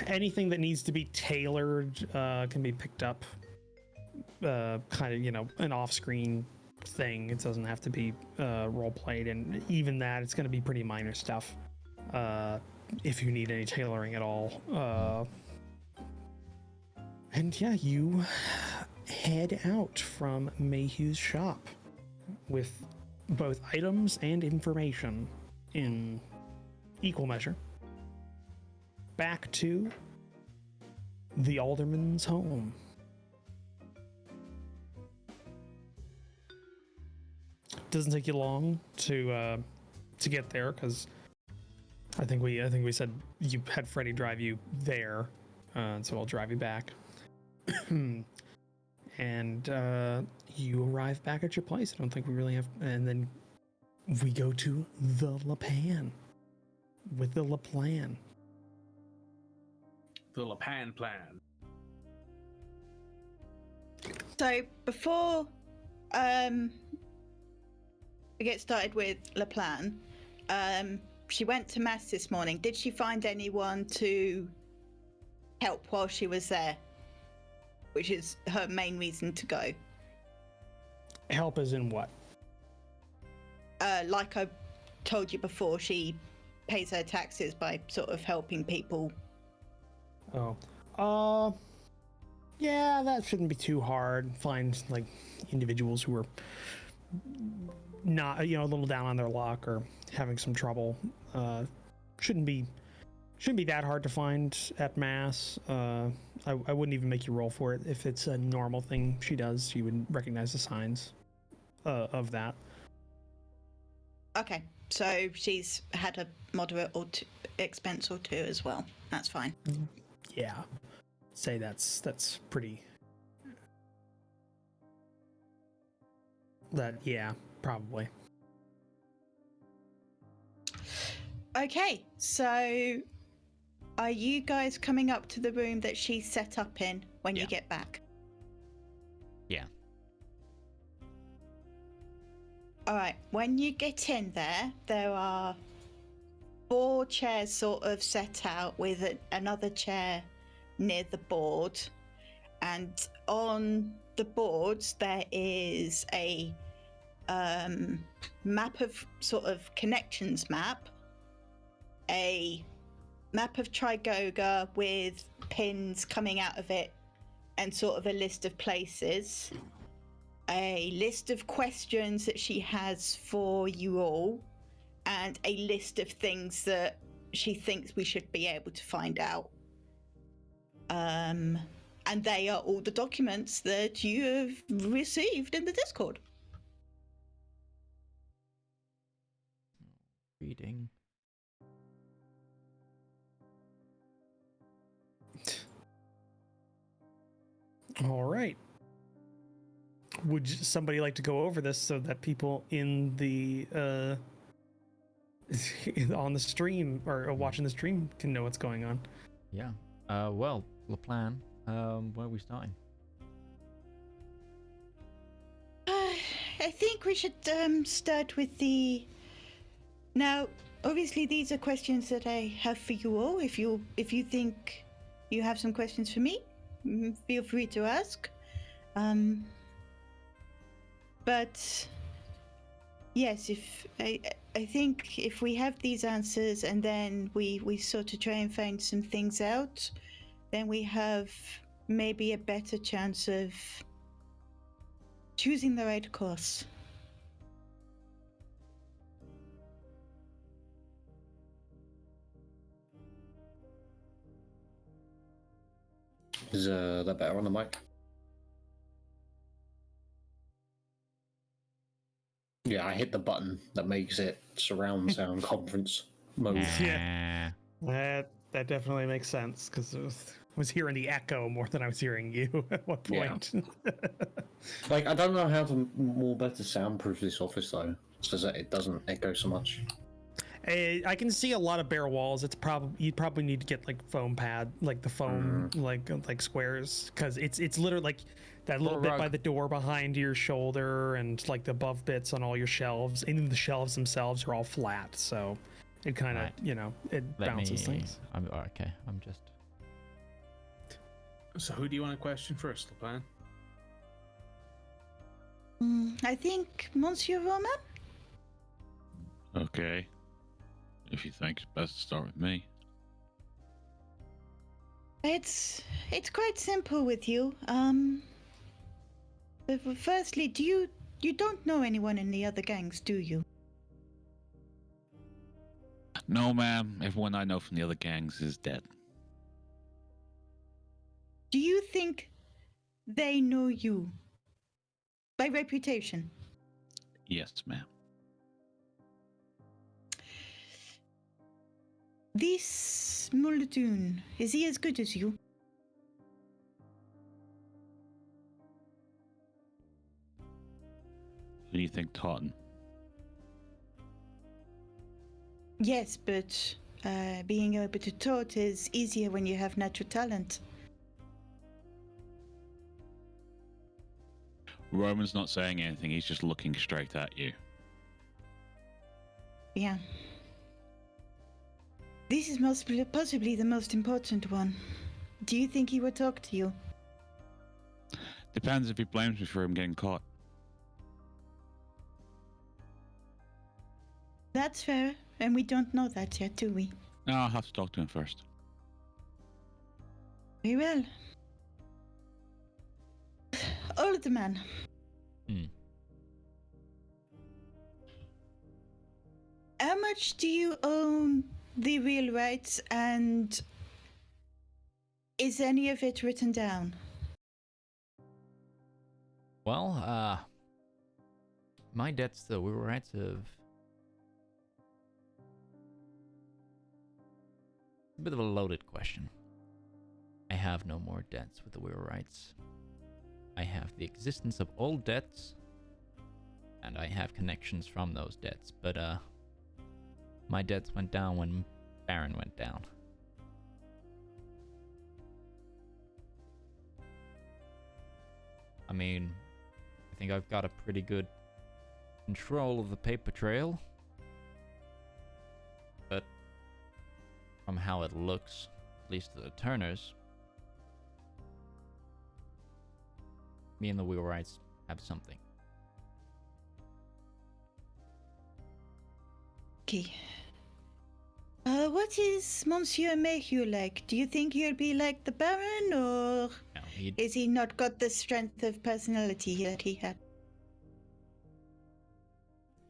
anything that needs to be tailored can be picked up. Kind of, you know, an off-screen thing. It doesn't have to be role played, and even that, it's going to be pretty minor stuff. If you need any tailoring at all. And yeah, you head out from Mayhew's shop with both items and information in equal measure back to the Alderman's home. Doesn't take you long to get there, because I think we said you had Freddy drive you there, so I'll drive you back. And you arrive back at your place. I don't think we really have, and then we go to the La Pan with the La Plan. The La Pan plan. So before we get started with La Plan, she went to mass this morning. Did she find anyone to help while she was there? Which is her main reason to go. Help as in what? Like I told you before, she pays her taxes by sort of helping people. Oh. Yeah, that shouldn't be too hard. Find, like, individuals who are not, you know, a little down on their luck or having some trouble. Shouldn't be that hard to find at mass. I wouldn't even make you roll for it. If it's a normal thing she does, you would recognize the signs of that. Okay, so she's had a moderate or expense or two as well. That's fine. Yeah, say that's pretty. That, yeah, probably. Okay, so are you guys coming up to the room that she set up in when you get back? Yeah. All right, when you get in there, there are 4 chairs sort of set out with another chair near the board. And on the boards, there is a map of sort of connections map, a map of Tricogha with pins coming out of it, and sort of a list of places, a list of questions that she has for you all, and a list of things that she thinks we should be able to find out. And they are all the documents that you have received in the Discord. Reading. All right. Would somebody like to go over this so that people in the on the stream or watching the stream can know what's going on? Yeah. Well, La Plan. Where are we starting? I think we should start with the. Now, obviously, these are questions that I have for you all. If you think you have some questions for me, feel free to ask. But yes, if I think if we have these answers and then we sort of try and find some things out, then we have maybe a better chance of choosing the right course. Is that better on the mic? Yeah, I hit the button that makes it surround sound conference mode. Yeah. That definitely makes sense, because I was hearing the echo more than I was hearing you at one point. Yeah. Like, I don't know how to more better soundproof this office though, so that it doesn't echo so much. I can see a lot of bare walls. It's probably you'd probably need to get like foam pad, like the foam like squares, because it's literally like that little bit by the door behind your shoulder and like the above bits on all your shelves. And even the shelves themselves are all flat, so it kind of it bounces things. Okay. I'm just. So who do you want to question first, La Pan? I think Monsieur Roman. Okay. If you think it's best to start with me. It's quite simple with you. Firstly, you don't know anyone in the other gangs, do you? No, ma'am. Everyone I know from the other gangs is dead. Do you think they know you? By reputation? Yes, ma'am. This Muldoon, is he as good as you? Who do you think taught him? Yes, but being able to taught is easier when you have natural talent. Roman's not saying anything. He's just looking straight at you. Yeah. This is possibly the most important one. Do you think he would talk to you? Depends if he blames me for him getting caught. That's fair, and we don't know that yet, do we? No, I'll have to talk to him first. Very well. Alderman. How much do you own the real rights, and is any of it written down? Well, my debts, though, we were rights of. A bit of a loaded question. I have no more debts with the Weir rights. I have the existence of old debts, and I have connections from those debts, but my debts went down when Baron went down. I mean, I think I've got a pretty good control of the paper trail, but from how it looks, at least to the Turners, me and the Wheelwrights have something. Okay. What is Monsieur Mayhew like? Do you think he'll be like the Baron, or No, is he not got the strength of personality that he had?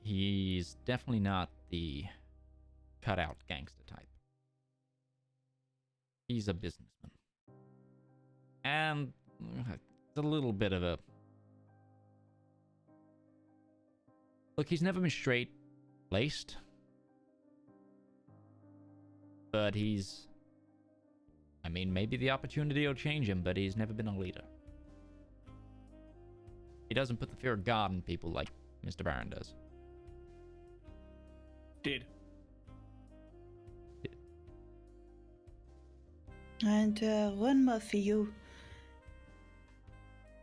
he's definitely not the cut-out gangster type. He's a businessman. And it's a little bit of a... Look, he's never been straight-laced. But he's... I mean, maybe the opportunity will change him, but he's never been a leader. He doesn't put the fear of God in people like Mr. Baron does. Did. And one more for you.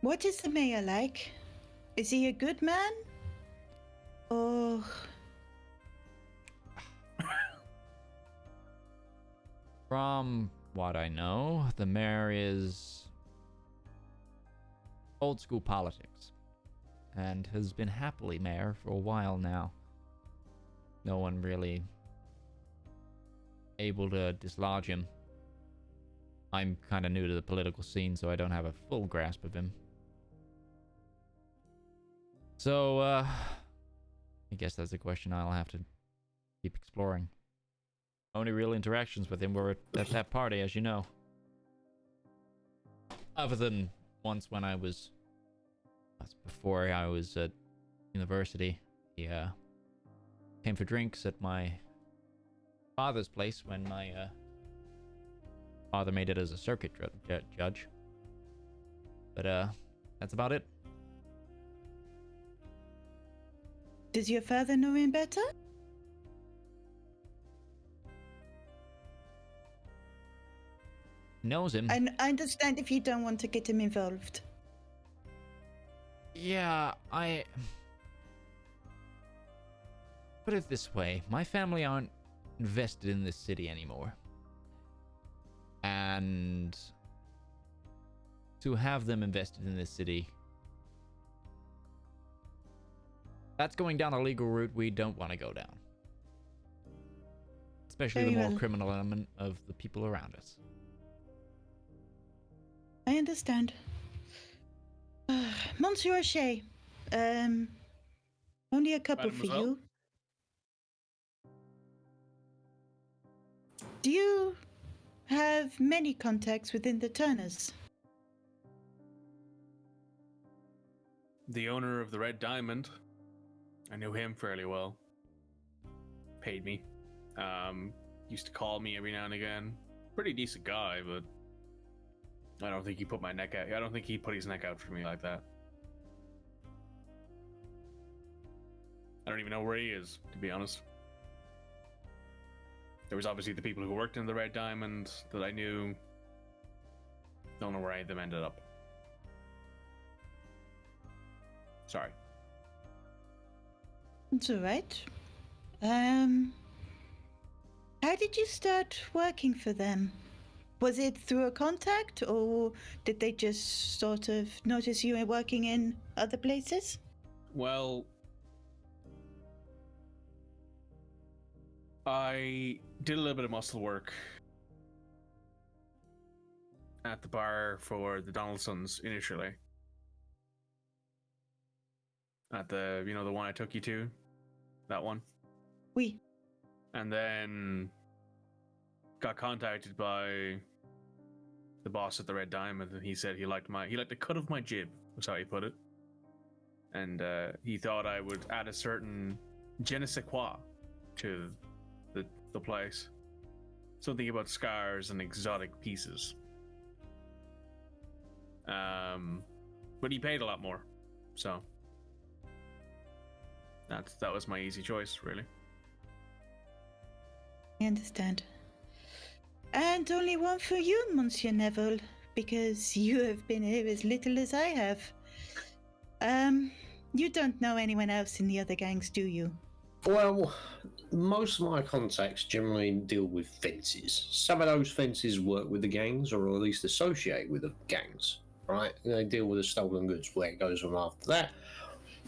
What is the mayor like? Is he a good man? Or... From what I know, the mayor is old school politics and has been happily mayor for a while now. No one really able to dislodge him. I'm kind of new to the political scene, so I don't have a full grasp of him. So, I guess that's a question I'll have to keep exploring. Only real interactions with him were at that party, as you know. Other than once when that's before I was at university. He came for drinks at my father's place when my father made it as a circuit judge. But that's about it. Does your father know him better? knows him. And I understand if you don't want to get him involved. Yeah, I... Put it this way, my family aren't invested in this city anymore. And to have them invested in this city, that's going down a legal route we don't want to go down. Especially the Very more well. criminal element of the people around us. I understand. Monsieur O'Shea, only a couple for Mademoiselle? you. Do you have many contacts within the Turners? The owner of the Red Diamond, I knew him fairly well. Paid me. Used to call me every now and again. Pretty decent guy, but I don't think he put my neck out. I don't think he put his neck out for me like that. I don't even know where he is, to be honest. There was obviously the people who worked in the Red Diamond that I knew. Don't know where any of them ended up. Sorry. It's all right. How did you start working for them? Was it through a contact, or did they just sort of notice you were working in other places? Well, I did a little bit of muscle work at the bar for the Donaldsons initially. At the, you know, the one I took you to? That one. Oui. And then got contacted by the boss at the Red Diamond, and he said he liked the cut of my jib, was how he put it. And he thought I would add a certain je ne sais quoi to the place. Something about scars and exotic pieces. But he paid a lot more, so that was my easy choice, really. I understand. And only one for you, Monsieur Neville, because you have been here as little as I have. You don't know anyone else in the other gangs, do you? Well, most of my contacts generally deal with fences. Some of those fences work with the gangs, or at least associate with the gangs, right? They deal with the stolen goods. Where it goes from after that,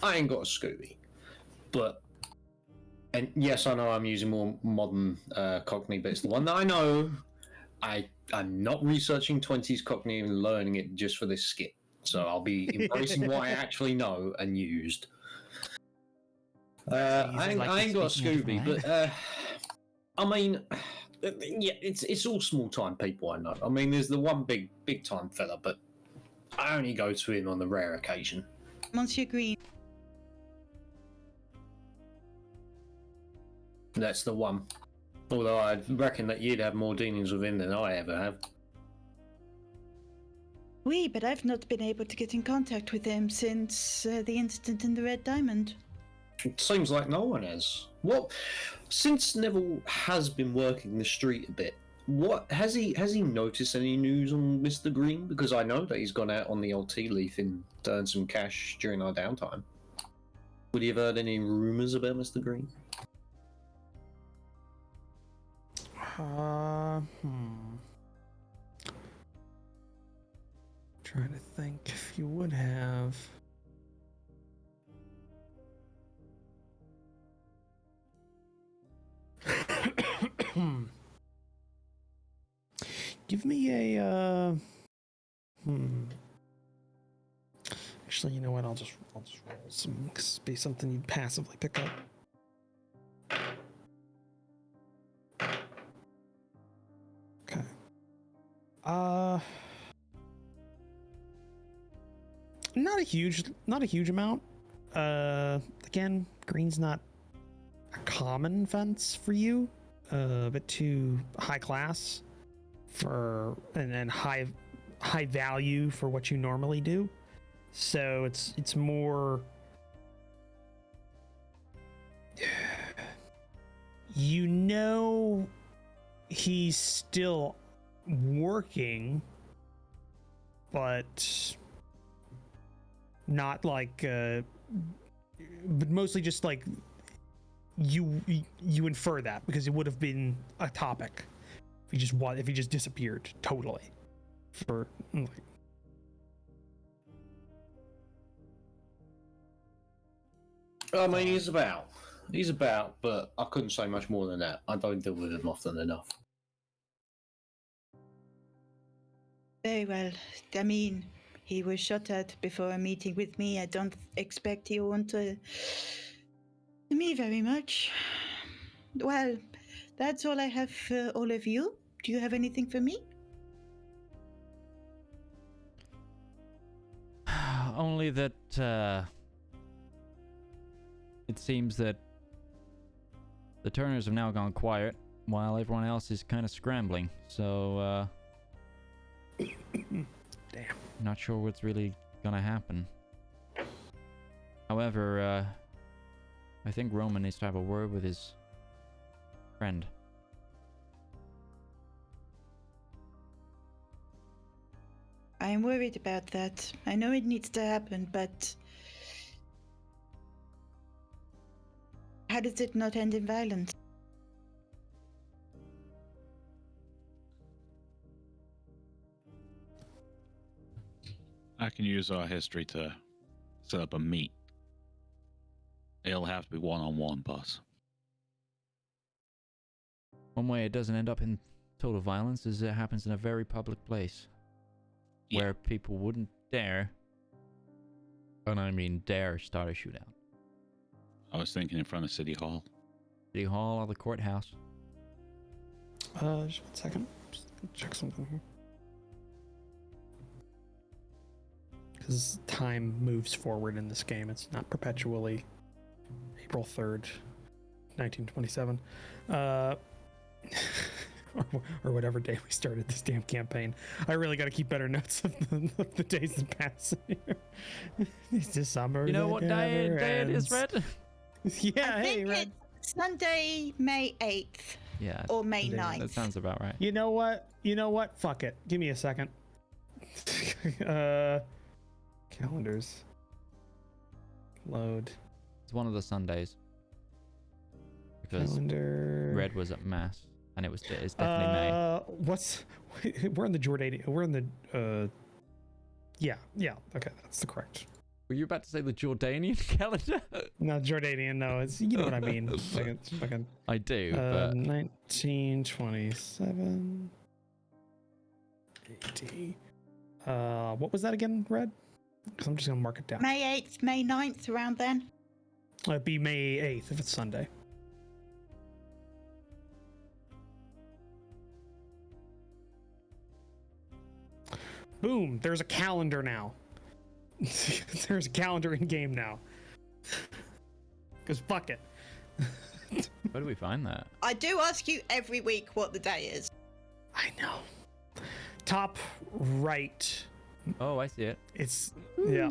I ain't got a Scooby. But, and yes, I know I'm using more modern Cockney, but it's the one that I know. I'm not researching 20s Cockney and learning it just for this skit. So I'll be embracing what I actually know and used. I ain't got a Scooby, but I mean, yeah, it's all small time people I know. I mean, there's the one big time fella, but I only go to him on the rare occasion. Monsieur Green. That's the one. Although I reckon that you'd have more dealings with him than I ever have. Oui, but I've not been able to get in contact with him since the incident in the Red Diamond. It seems like no one has. What? Since Neville has been working the street a bit, what has he noticed any news on Mr. Green? Because I know that he's gone out on the old tea leaf and earned some cash during our downtime. Would he have heard any rumours about Mr. Green? Trying to think if you would have. Give me a Actually, you know what? I'll just roll some, 'cause it'd be something you'd passively pick up. Okay. Not a huge amount. Again, green's not a common fence for you, but too high class for and high value for what you normally do. So it's more, you know, he's still working, but not like, but mostly just like you infer that because it would have been a topic if he just disappeared totally for like, I mean, he's about, but I couldn't say much more than that. I don't deal with him often enough. Very well. I mean, he was shot at before a meeting with me. I don't expect he want to me very much. Well, that's all I have for all of you. Do you have anything for me? Only that it seems that the Turners have now gone quiet while everyone else is kind of scrambling. So, damn. Not sure what's really gonna happen. However, I think Roman needs to have a word with his friend. I'm worried about that. I know it needs to happen, but how does it not end in violence? I can use our history to set up a meet. It'll have to be one-on-one, boss. One way it doesn't end up in total violence is it happens in a very public place. Yeah. Where people wouldn't dare, and I mean dare, start a shootout. I was thinking in front of City Hall. City Hall or the courthouse. Just 1 second. Just check something here. Because time moves forward in this game. It's not perpetually April 3rd, 1927. Or whatever day we started this damn campaign. I really got to keep better notes of the days that pass. It's the summer. You know what day it is, Red? Yeah, I hey, think Red. it's Sunday, May 8th. Yeah. Or May 9th. That sounds about right. You know what? Fuck it. Give me a second. Calendars. Load. It's one of the Sundays. Because Calendar. Red was at mass, and it's definitely May. We're in the Jordanian. We're in the. Yeah. Okay, that's the correct. Were you about to say the Jordanian calendar? No, Jordanian. No, it's you know what I mean. Fucking. I do, but 1927. 80. What was that again, Red? Because I'm just gonna mark it down. May 8th, May 9th, around then. It'd be May 8th if it's Sunday. Boom! There's a calendar now. There's a calendar in game now. Because fuck it. where do we find that? I do ask you every week what the day is. I know. Top right. Oh, I see it. It's yeah.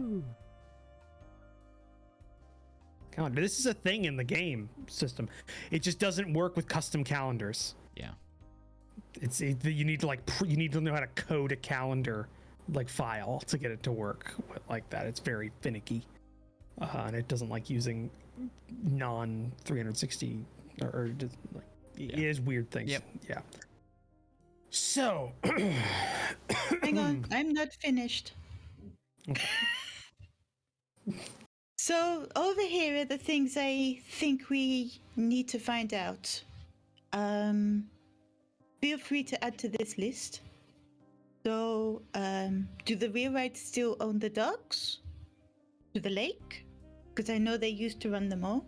Calendar. This is a thing in the game system. It just doesn't work with custom calendars. Yeah. You need to you need to know how to code a calendar file to get it to work like that. It's very finicky, and it doesn't like using non 360 or just it is weird things. Yep. Yeah. So, Hang on, I'm not finished. Okay. So, over here are the things I think we need to find out. Feel free to add to this list. So, do the Wheelwrights still own the docks? To the lake? Because I know they used to run them all.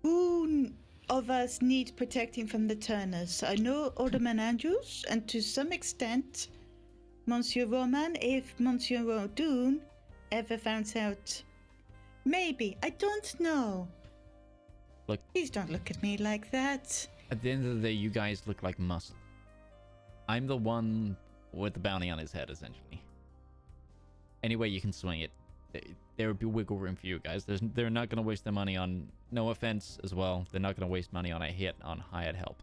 Who of us need protecting from the Turners? I know Alderman Andrews, and to some extent, Monsieur Roman, if Monsieur Rodoon ever finds out. Maybe. I don't know. Look. Please don't look at me like that. At the end of the day, you guys look like muscle. I'm the one with the bounty on his head, essentially. Any way you can swing it, there would be wiggle room for you guys. They're not going to waste their money on, no offense as well, they're not going to waste money on a hit on hired help.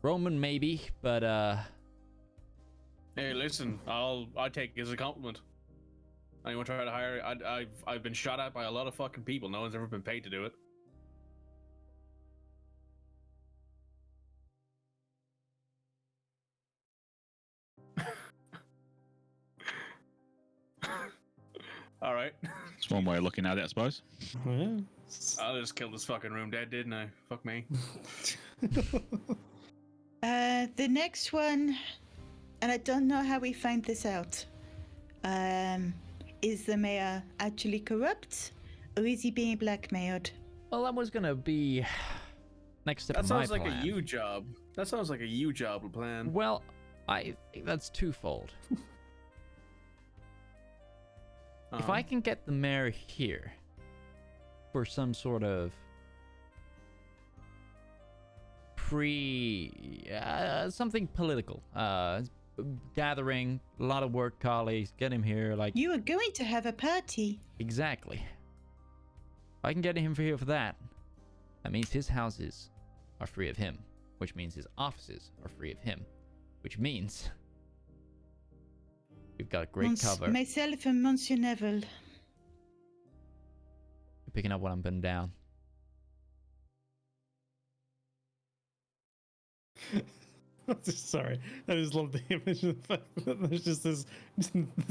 Roman maybe, but Hey, listen, I take it as a compliment. Anyone try to hire? I've been shot at by a lot of fucking people. No one's ever been paid to do it. All right. It's one way of looking at it, I suppose. Yeah. I just killed this fucking room dead, didn't I? Fuck me. The next one, and I don't know how we find this out. Is the mayor actually corrupt, or is he being blackmailed? well, that was gonna be next step That in my sounds like plan. a you job. That sounds like a you job plan. Well, I think that's twofold. If I can get the mayor here for some sort of something political, gathering, a lot of work colleagues, get him here, like You are going to have a party. exactly. If I can get him here for that, that means his houses are free of him, which means his offices are free of him, which means we've got great cover. Myself and Monsieur Neville. You're picking up what I'm putting down. Sorry, I just love the image of the fact that there's just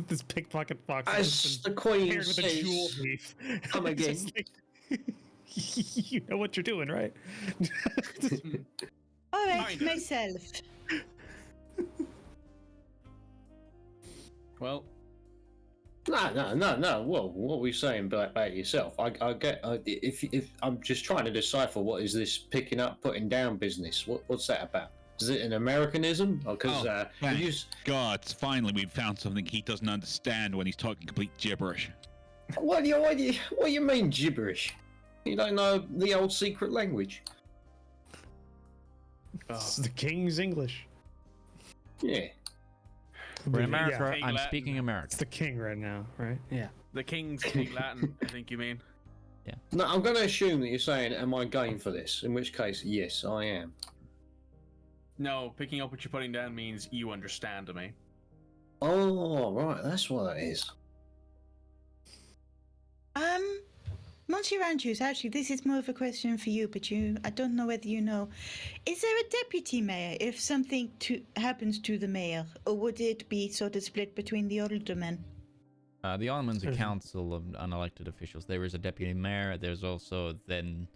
this pickpocket fox As the paired Queen with a jewel says, thief. come It's again. just like, you know what you're doing, right? All right, Kinda. myself. Well, No. Well, what were you saying about yourself? I get. If I'm just trying to decipher what is this picking up, putting down business? What's that about? Is it an Americanism? Because Thank God, finally we found something he doesn't understand when he's talking complete gibberish. what do you mean gibberish? You don't know the old secret language? It's the King's English. Yeah. For America, King I'm Latin. speaking American. It's the king right now, right? Yeah. the king's speak Latin, I think you mean. No, I'm going to assume that you're saying, "Am I game for this?" In which case, yes, I am. No, picking up what you're putting down means you understand me. Oh, right, that's what that is. Monsieur Andrews, actually, this is more of a question for you, but I don't know whether you know. Is there a deputy mayor if something happens to the mayor, or would it be sort of split between the aldermen? The Alderman's a council of unelected officials. There is a deputy mayor. There's also then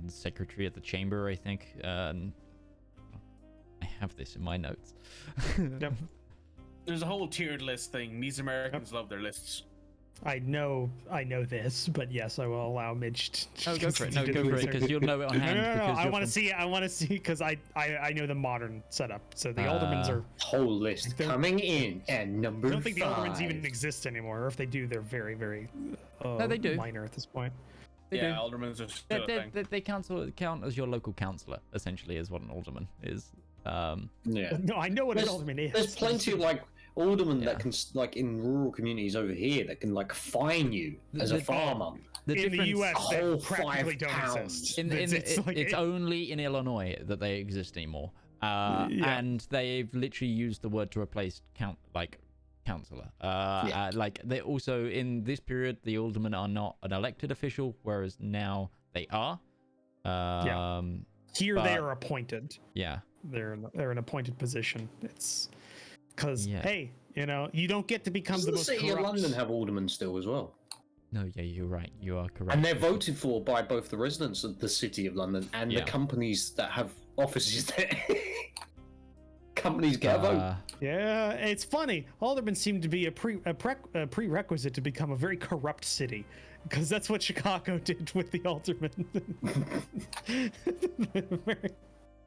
secretary at the chamber, I think. I have this in my notes. Yep. There's a whole tiered list thing. These Americans love their lists. I know this, but yes, I will allow Midge to. Oh, go for it. No, go for it, because you'll know it on hand. No. because I you're want to from- see. I want to see because I know the modern setup. So the aldermans are. Whole list They're- coming in, and number I don't think the aldermans 5. even exist anymore. Or if they do, they're very, very No, they do. minor at this point. They Yeah, do. aldermen are still a thing. They count as your local councillor, essentially, is what an alderman is. Yeah. No, I know what an alderman is. There's plenty of like aldermen Yeah. that can like in rural communities over here that can like fine you as a The- farmer. The in the difference- U.S. A they whole practically don't £5. exist. It's only in Illinois that they exist anymore. Yeah. And they've literally used the word to replace councillor. Like they also in this period, the aldermen are not an elected official, whereas now they are. Here but- they are appointed. Yeah. They're an appointed position. It's because Yeah. hey, you don't get to become Doesn't the the most city of corrupt. London have aldermen still as well? No, yeah, you're right. You are correct. And they're voted for by both the residents of the city of London and Yeah. the companies that have offices there. Companies get a vote. Yeah, it's funny. Aldermen seem to be a prerequisite to become a very corrupt city, because that's what Chicago did with the aldermen.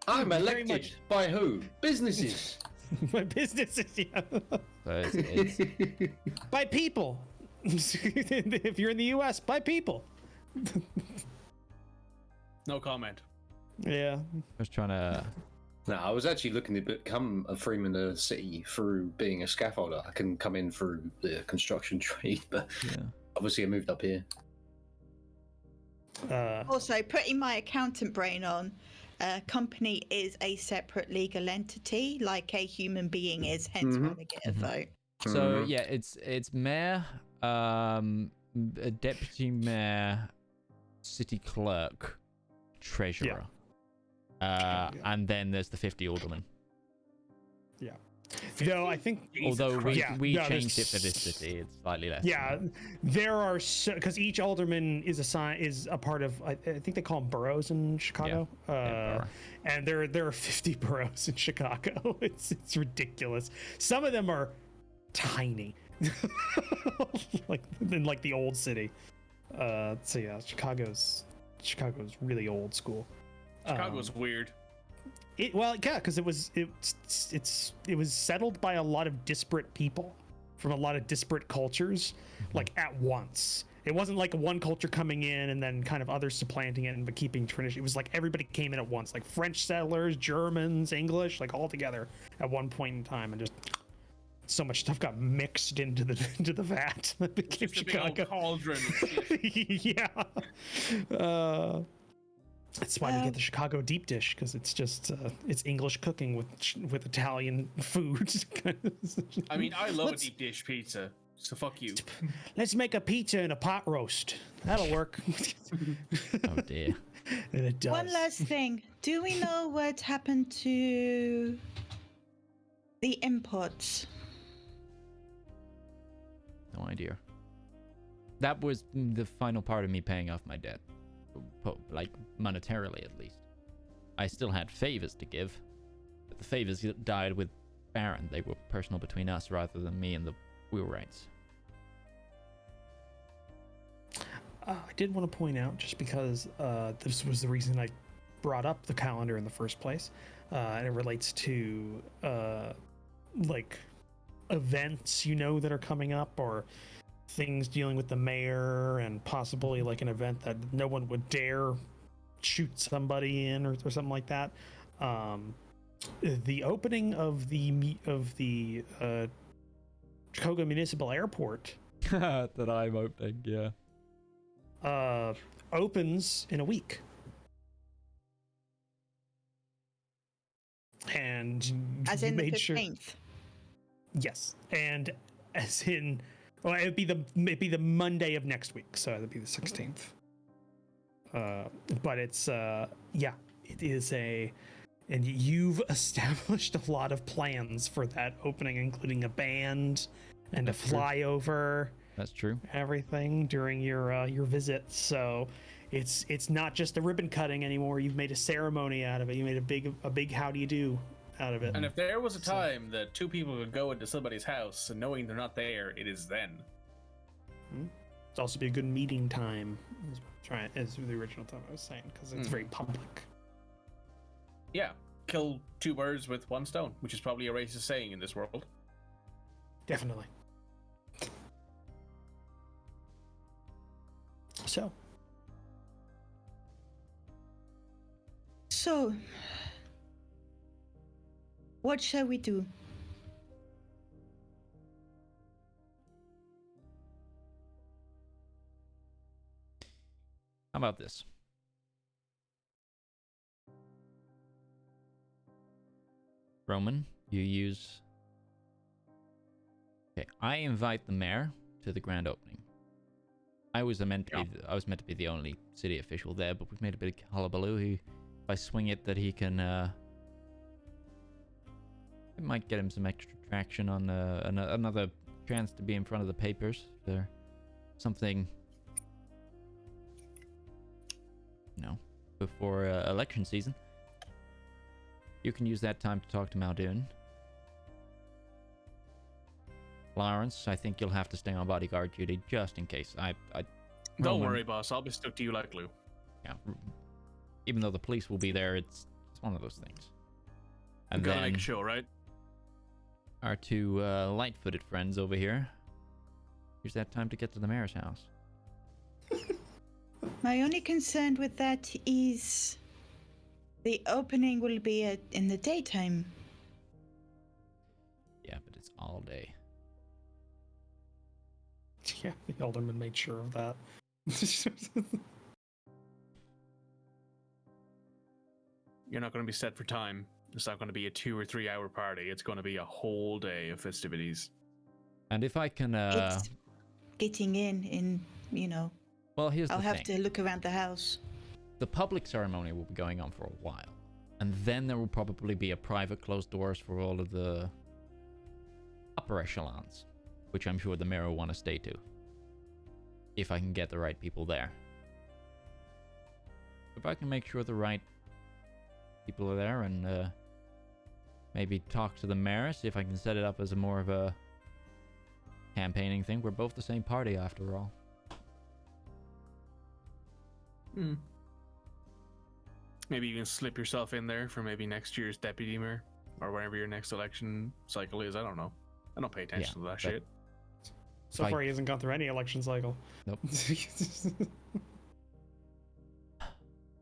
I'm very elected much- by who? Businesses. My businesses, yeah. So it's By people. If you're in the U.S., by people. No comment. Yeah. I was trying to. No, I was actually looking to become a freeman of the city through being a scaffolder. I can come in through the construction trade, but Yeah. obviously I moved up here. Also, putting my accountant brain on, a company is a separate legal entity, like a human being is. Hence why they get a vote. So yeah, it's mayor, a deputy mayor, city clerk, treasurer, and then there's the 50 aldermen. Yeah. No, I think. Although we no, changed it for this city, it's slightly less. Yeah, there are because each alderman is a part of. I think they call them boroughs in Chicago. And there are 50 boroughs in Chicago. It's ridiculous. Some of them are tiny, like the old city. So yeah, Chicago's really old school. Chicago's weird. Because it was settled by a lot of disparate people from a lot of disparate cultures, like at once. It wasn't like one culture coming in and then kind of others supplanting it and but keeping tradition. It was like everybody came in at once, like French settlers, Germans, English, like all together at one point in time, and just so much stuff got mixed into the vat that became Chicago. Big old cauldron. Yeah. That's why we get the Chicago deep dish, because it's just it's English cooking with Italian food. I mean, I love a deep dish pizza, so fuck you. Let's make a pizza and a pot roast. That'll work. Oh dear. And it does. One last thing. Do we know what happened to the imports? No idea. That was the final part of me paying off my debt. Like, monetarily at least. I still had favors to give, but the favors died with Baron. They were personal between us rather than me and the wheelwrights. I did want to point out, just because this was the reason I brought up the calendar in the first place, and it relates to like events that are coming up, or things dealing with the mayor, and possibly like an event that no one would dare shoot somebody in or something like that. The opening of the Tricogha Municipal Airport that I'm opening, yeah. Opens in a week. And as in the 15th. Yes, and as in, well, it'd be the Monday of next week, so it'd be the 16th. But it's it is and you've established a lot of plans for that opening, including a band and That's a flyover. That's true. Everything during your visit, so it's not just a ribbon cutting anymore. You've made a ceremony out of it. You made a big how do you do out of it. And if there was a time that two people could go into somebody's house and knowing they're not there, it is then. It's also be a good meeting time. Is the original time I was saying, because it's very public. Yeah, kill two birds with one stone, which is probably a racist saying in this world. Definitely. So, what shall we do? How about this? Roman, you use... Okay, I invite the mayor to the grand opening. I was meant to be the only city official there, but we've made a big hullabaloo. If I swing it that he can, it might get him some extra traction on another chance to be in front of the papers. There, something, before election season. You can use that time to talk to Muldoon. Larence, I think you'll have to stay on bodyguard duty just in case. Don't worry, boss. I'll be stuck to you like glue. Yeah. Even though the police will be there, it's one of those things. And gotta then make sure, right? our two light-footed friends over here. Use that time to get to the mayor's house. My only concern with that is the opening will be in the daytime. Yeah, but it's all day. Yeah, the Alderman made sure of that. you're not going to be set for time. It's not going to be a 2 or 3 hour party. It's going to be a whole day of festivities. And if I can, It's getting in, you know. well, here's the I'll have thing. to look around the house. The public ceremony will be going on for a while. And then there will probably be a private closed doors for all of the upper echelons, which I'm sure the mayor will want to stay to. If I can get the right people there. If I can make sure the right people are there and maybe talk to the mayor, see if I can set it up as a more of a campaigning thing. We're both the same party after all. Maybe you can slip yourself in there for maybe next year's deputy mayor or whenever your next election cycle is. I don't know. I don't pay attention to that shit. So far, he hasn't gone through any election cycle. Nope.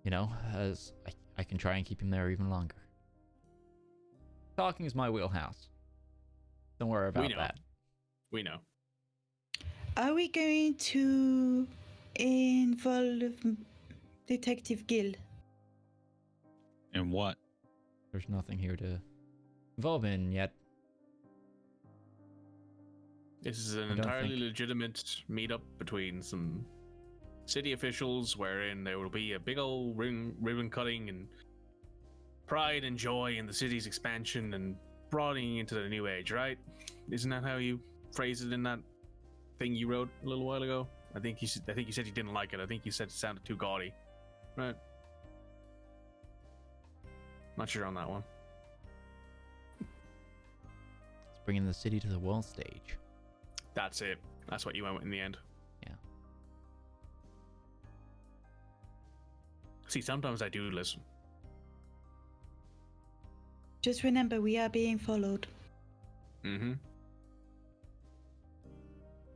You know, as I can try and keep him there even longer. Talking is my wheelhouse. Don't worry about that. We know. Are we going to involve Detective Gill? And what? There's nothing here to involve in yet. This is an I don't entirely think- legitimate meetup between some city officials wherein there will be a big old ribbon cutting and pride and joy in the city's expansion and broadening into the new age, right? Isn't that how you phrased it in that thing you wrote a little while ago? I think you said you didn't like it. I think you said it sounded too gaudy. Right. Not sure on that one. It's bringing the city to the world stage. That's it. That's what you went with in the end. Yeah. See, sometimes I do listen. Just remember, we are being followed. Mm-hmm.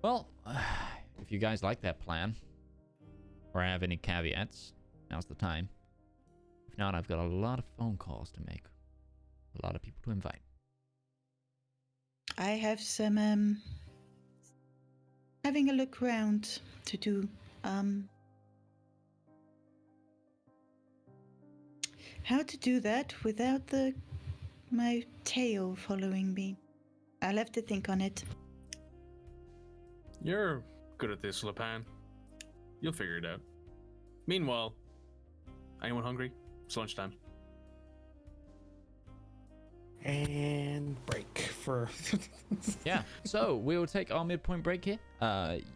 Well, if you guys like that plan, or have any caveats, now's the time. If not, I've got a lot of phone calls to make. A lot of people to invite. I have some having a look around to do. How to do that without my tail following me? I'll have to think on it. You're good at this, La Pan. You'll figure it out. Meanwhile, anyone hungry? It's lunchtime. And break for. Yeah, so we'll take our midpoint break here.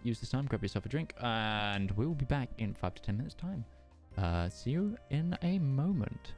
Use this time, grab yourself a drink, and we'll be back in 5 to 10 minutes' time. See you in a moment.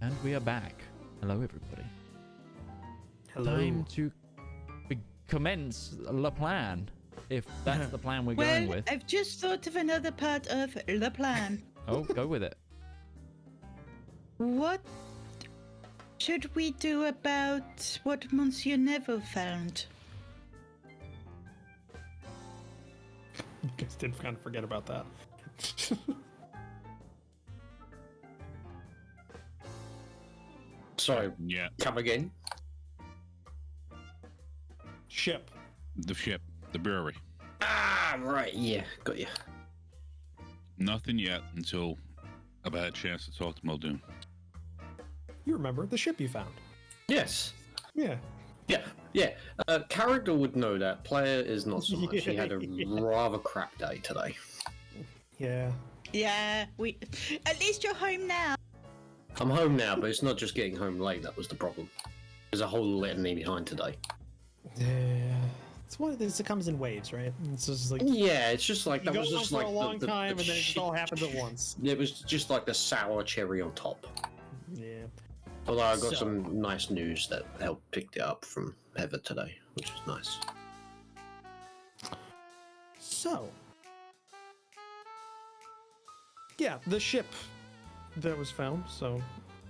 And we are back. Hello, everybody. Hello. Time to commence La Plan, if that's the plan we're going Well, with. I've just thought of another part of La Plan. Oh, go with it. What should we do about what Monsieur Neville found? Guess did kind of forget about that. Sorry, Yeah, come again. Ship. the ship, the brewery. Ah, right, yeah, got you. Nothing yet until I've had a chance to talk to Muldoon. You remember the ship you found? Yes. Yeah. Yeah. Character would know that. Player is not so much. He had a rather crap day today. Yeah. Yeah, at least you're home now. I'm home now, but it's not just getting home late that was the problem. There's a whole litany behind today. Yeah. It's one of these. It comes in waves, right? It's just like Yeah, it's just like you that go was on just for like a long the time, and then it just shit- all happens at once. It was just like the sour cherry on top. Yeah. Although I got So- some nice news that helped pick it up from Heather today, which is nice. So. Yeah, the ship that was found. So,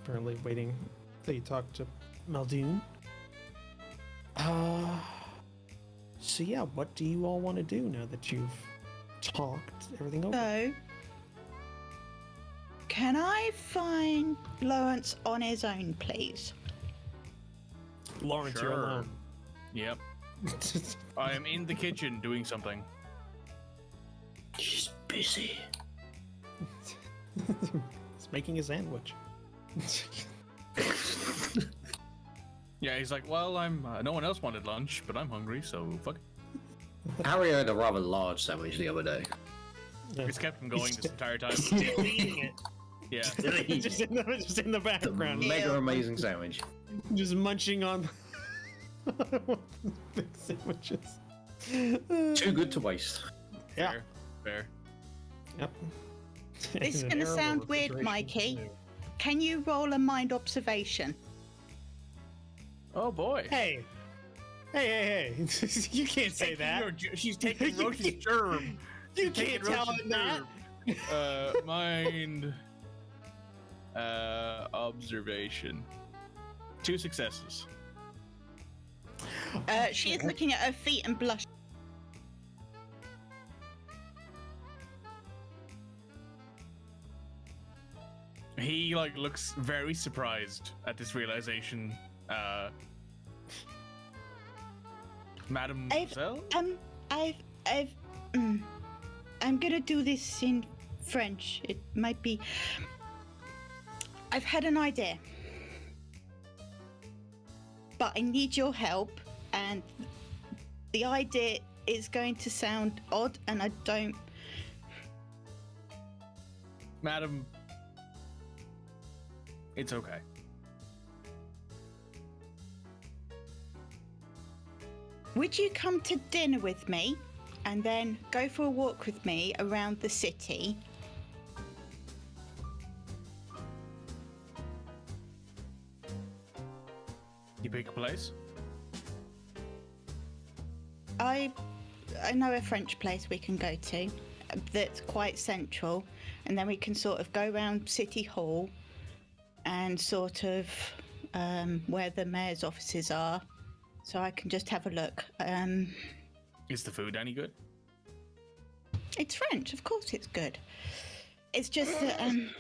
apparently waiting till you talk to Muldoon. So yeah, what do you all want to do now that you've talked everything over? So, can I find Larence on his own, please? Larence, you're Sure. alone. Yep. I am in the kitchen doing something. She's busy. He's making a sandwich. Yeah, he's like, well, I'm. No one else wanted lunch, but I'm hungry, so fuck it. Harry had a rather large sandwich the other day. It's kept him going this entire time. Still eating it. Yeah. just in the background. Mega amazing sandwich. Just munching on big sandwiches. Too good to waste. Yeah. Fair. Yep. This is An going to terrible sound weird, refrigeration Mikey. scenario. Can you roll a mind observation? Oh boy. Hey. Hey. You can't say that. She's taking Roach's germ. You can't tell him that. Mind. Observation. 2 successes. She is looking at her feet and blushing. He like looks very surprised at this realization. Madam Giselle? I'm gonna do this in French. It might be. I've had an idea, but I need your help, and the idea is going to sound odd, and I don't. Madam, it's okay. Would you come to dinner with me and then go for a walk with me around the city? You pick a place? I know a French place we can go to that's quite central, and then we can sort of go around City Hall and sort of where the mayor's offices are, so I can just have a look. Is the food any good? It's French, of course it's good. It's just that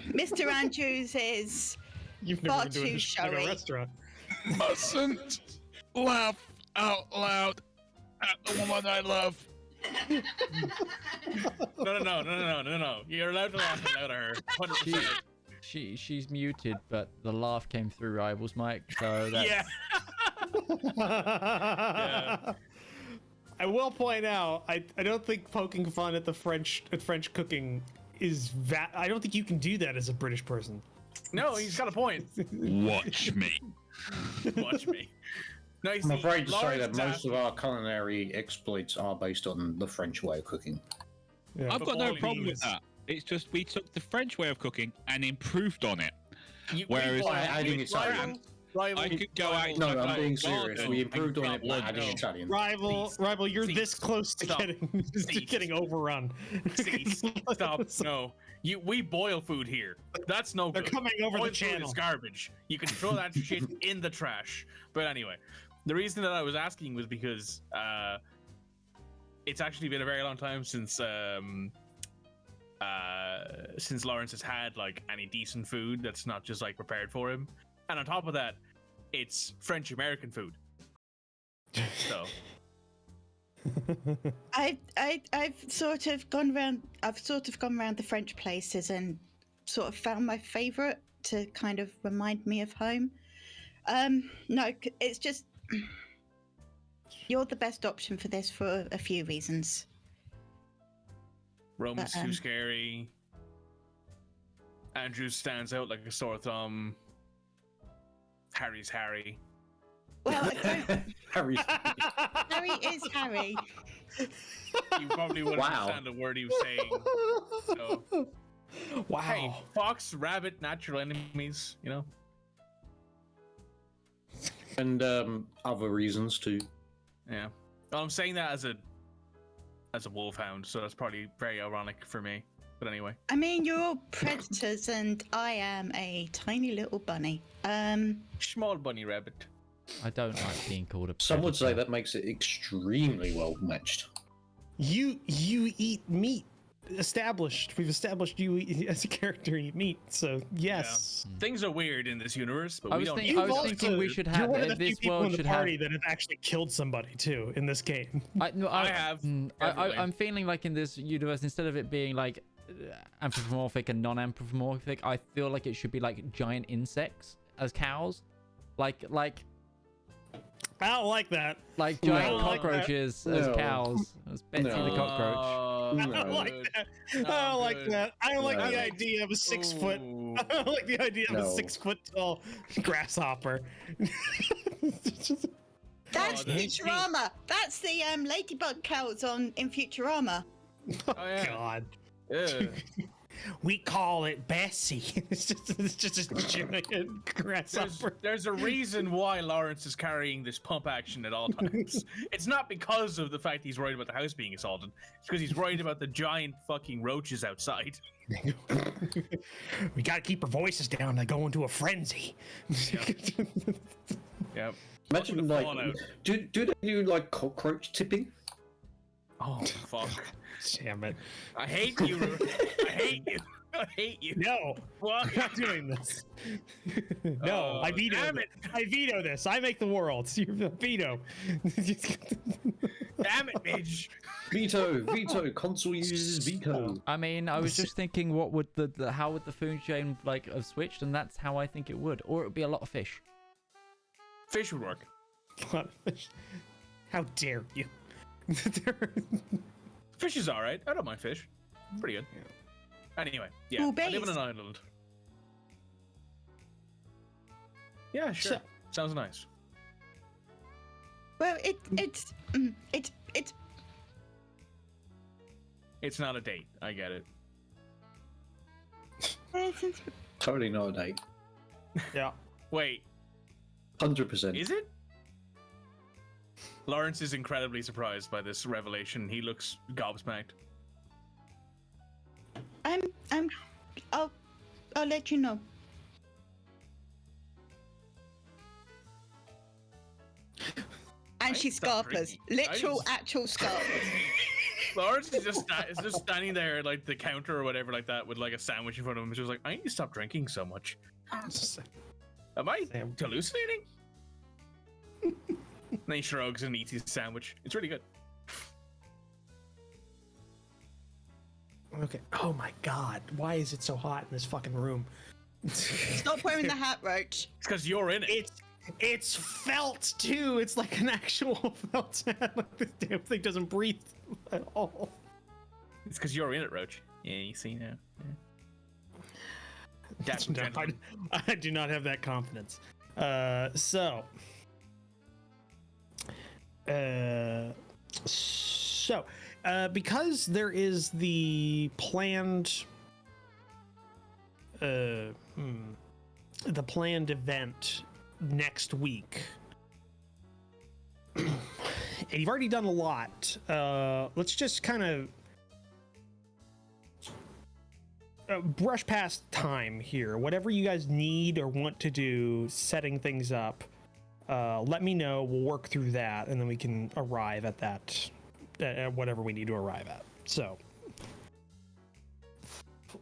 Mr. Andrews is You've far never been to too a Chicago showy. restaurant. Mustn't laugh out loud at the woman I love. No. You're allowed to laugh out at her. 100%. She's muted, but the laugh came through Rival's mic, so that's... Yeah. I will point out, I don't think poking fun at French cooking is I don't think you can do that as a British person. No, he's got a point. Watch me. Watch me. No, you I'm see, afraid to say Lawrence that most of our culinary exploits are based on the French way of cooking. Yeah. I've got no boiling problem with means- that. It's just we took the French way of cooking and improved on it. Whereas adding Italian. I could go out. No, to I'm a being serious. garden We improved and on it by grab adding one. Italian. Rival, you're Cease. this close to Stop. getting overrun. Cease. Stop. No. We boil food here. That's no They're good. coming over the Boiled food channel. is garbage. You can throw that shit in the trash. But anyway, the reason that I was asking was because it's actually been a very long time since Larence has had like any decent food that's not just like prepared for him. And on top of that, it's French American food. So I've sort of gone around the French places and sort of found my favorite to kind of remind me of home. No, it's just you're the best option for this for a few reasons. Roman's But, too scary. Andrew stands out like a sore thumb. Harry's Harry. Well, I don't, Harry's Harry is Harry. You probably wouldn't Wow. understand a word he was saying. So, Wow. hey, fox, rabbit, natural enemies, you know? and other reasons too. Yeah. Well, I'm saying that as a wolfhound, so that's probably very ironic for me. But anyway. I mean, you're all predators, and I am a tiny little bunny. Small bunny rabbit. I don't like being called a Some would say predator. that makes it extremely well matched. You eat meat. We've established you as a character eat meat. So yes. Things are weird in this universe, but I we was don't. thinking- You've thinking we should have You're one of the this few people world in the should party have- that have actually killed somebody too in this game. I have everything. I'm feeling like in this universe, instead of it being like anthropomorphic and non-anthropomorphic, I feel like it should be like giant insects as cows, like I don't like that. Like giant No. cockroaches No. as cows. As Betsy the No. cockroach. I don't like that. I don't like that. I don't like No. the idea of a 6 foot. I don't like the idea of a No. 6 foot tall grasshopper. It's just- That's the- Futurama. That's the ladybug cows in Futurama. oh yeah. God. Yeah. We call it Bessie. It's just a giant grasshopper. There's a reason why Larence is carrying this pump action at all times. It's not because of the fact he's worried about the house being assaulted. It's because he's worried about the giant fucking roaches outside. We gotta keep our voices down. They go into a frenzy. Yep. Imagine Welcome to like, Fallout. do they do like cockroach tipping? Oh fuck! Damn it. I hate you. I hate you. I hate you. No, What? I'm not doing this. No, I veto damn it. I veto this. I make the world. You're the veto. Damn it, Midge. Veto. Console uses veto. I mean, I was just thinking, what would how would the food chain like have switched, and that's how I think it would, or it would be a lot of fish. Fish would work. How dare you? Fish is all right. I don't mind fish. Pretty good. Anyway, yeah. Well, I live on based- an island. Yeah, sure. So- Sounds nice. Well, it's It's not a date. I get it. Totally not a date. Yeah. Wait, 100%. is it? Larence is incredibly surprised by this revelation. He looks gobsmacked. I'll let you know. And she's stop scarpers. drinking. Literal, actual scarpers. Lawrence is just standing there at like the counter or whatever like that with like a sandwich in front of him. She was like, I need to stop drinking so much. Am I Sam. hallucinating? And then he shrugs and eats his sandwich. It's really good. Okay. Oh my God. Why is it so hot in this fucking room? Stop wearing the hat, Roach. It's because you're in it. It's felt too. It's like an actual felt hat. Like this damn thing doesn't breathe at all. It's because you're in it, Roach. Yeah, you see now. Yeah. No, I do not have that confidence. So, because there is the planned, the planned event next week, and you've already done a lot. Let's just kind of brush past time here. Whatever you guys need or want to do, setting things up, let me know. We'll work through that, and then we can arrive at that, at whatever we need to arrive at. So,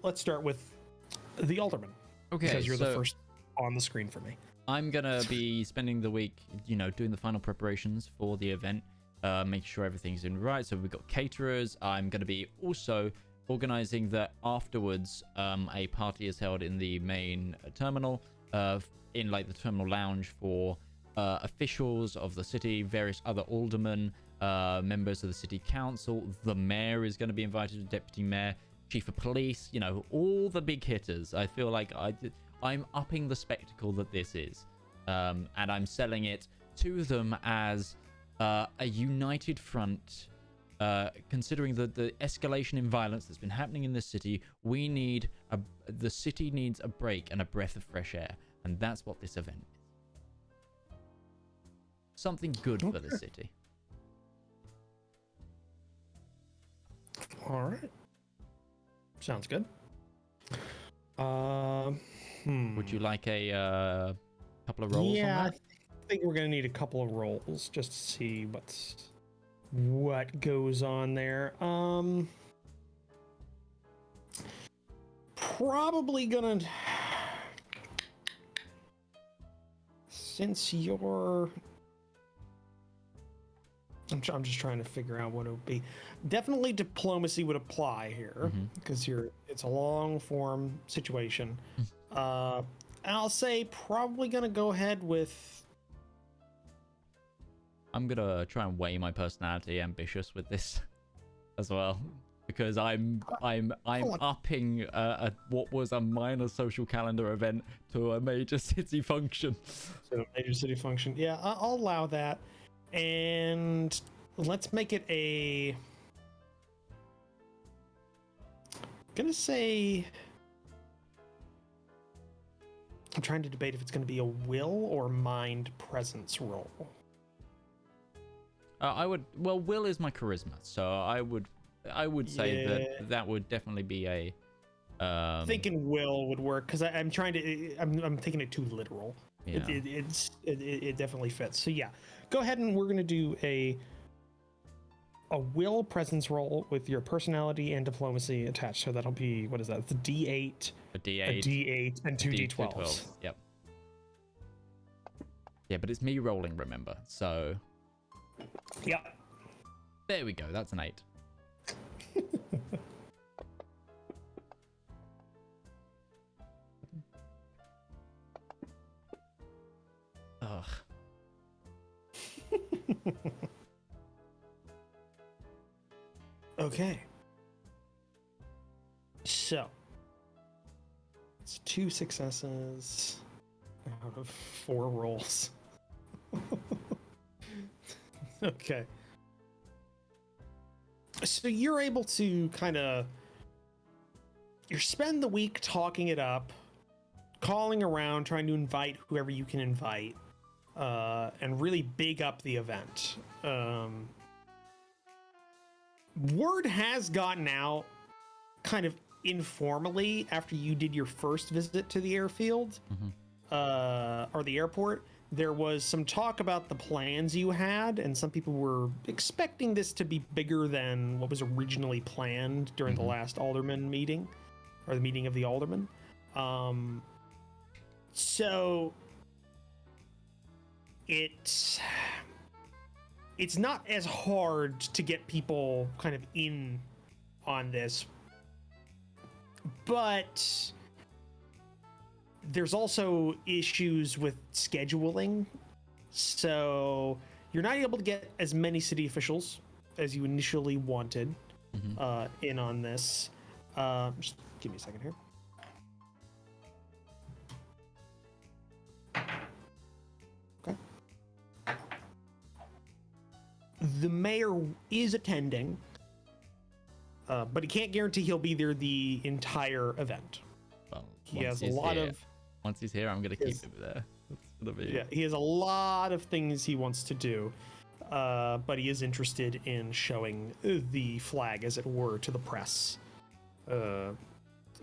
let's start with the Alderman. Okay, Because you're the so first on the screen for me. I'm gonna be spending the week, doing the final preparations for the event, making sure everything's in right. So we've got caterers. I'm gonna be also organizing that afterwards. A party is held in the main terminal, in like the terminal lounge for officials of the city, various other aldermen, members of the city council. The mayor is going to be invited, the deputy mayor, chief of police. All the big hitters. I feel like I'm upping the spectacle that this is, and I'm selling it to them as a united front. Considering the escalation in violence that's been happening in this city, the city needs a break and a breath of fresh air, and that's what this event is. Something good for the city. All right. Sounds good. Would you like a couple of rolls? Yeah, on I that? think we're gonna need a couple of rolls just to see what goes on there. Probably gonna, since you're, I'm just trying to figure out what it would be. Definitely diplomacy would apply here because it's a long form situation. And I'll say probably gonna go ahead with I'm gonna try and weigh my personality ambitious with this as well, because I'm upping what was a minor social calendar event to a major city function. So major city function. Yeah, I'll allow that. And let's make it a... gonna say... I'm trying to debate if it's gonna be a will or mind presence roll. Well, will is my charisma, so I would say that would definitely be a... Thinking will would work, because I'm trying to... I'm taking it too literal. Yeah. It definitely fits. So yeah, go ahead and we're gonna do a will presence roll with your personality and diplomacy attached. So that'll be, what is that? It's a D8, a D8, a D8, and two D12s. Yep. Yeah, but it's me rolling, remember? So. Yep. There we go. That's an 8. Ugh. Okay. So it's 2 successes out of 4 rolls. Okay. So you're able to you spend the week talking it up, calling around, trying to invite whoever you can invite, and really big up the event. Word has gotten out kind of informally after you did your first visit to the airfield, or the airport. There was some talk about the plans you had, and some people were expecting this to be bigger than what was originally planned during the last Alderman meeting, or the meeting of the Alderman. So it's not as hard to get people kind of in on this, but there's also issues with scheduling. So you're not able to get as many city officials as you initially wanted in on this. Just give me a second here. Okay. The mayor is attending, but he can't guarantee he'll be there the entire event. Well, he has a lot of... Once he's here, I'm going to keep him there. That's gonna be... Yeah, he has a lot of things he wants to do, but he is interested in showing the flag, as it were, to the press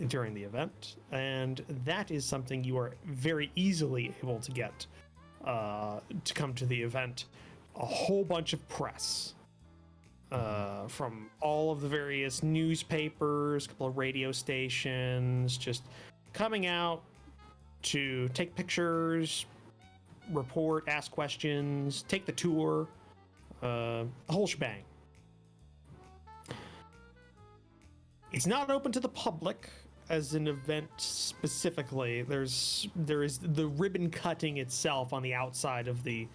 during the event. And that is something you are very easily able to get to come to the event. A whole bunch of press from all of the various newspapers, a couple of radio stations, just coming out to take pictures, report, ask questions, take the tour, a whole shebang. It's not open to the public as an event specifically. There is the ribbon cutting itself on the outside of the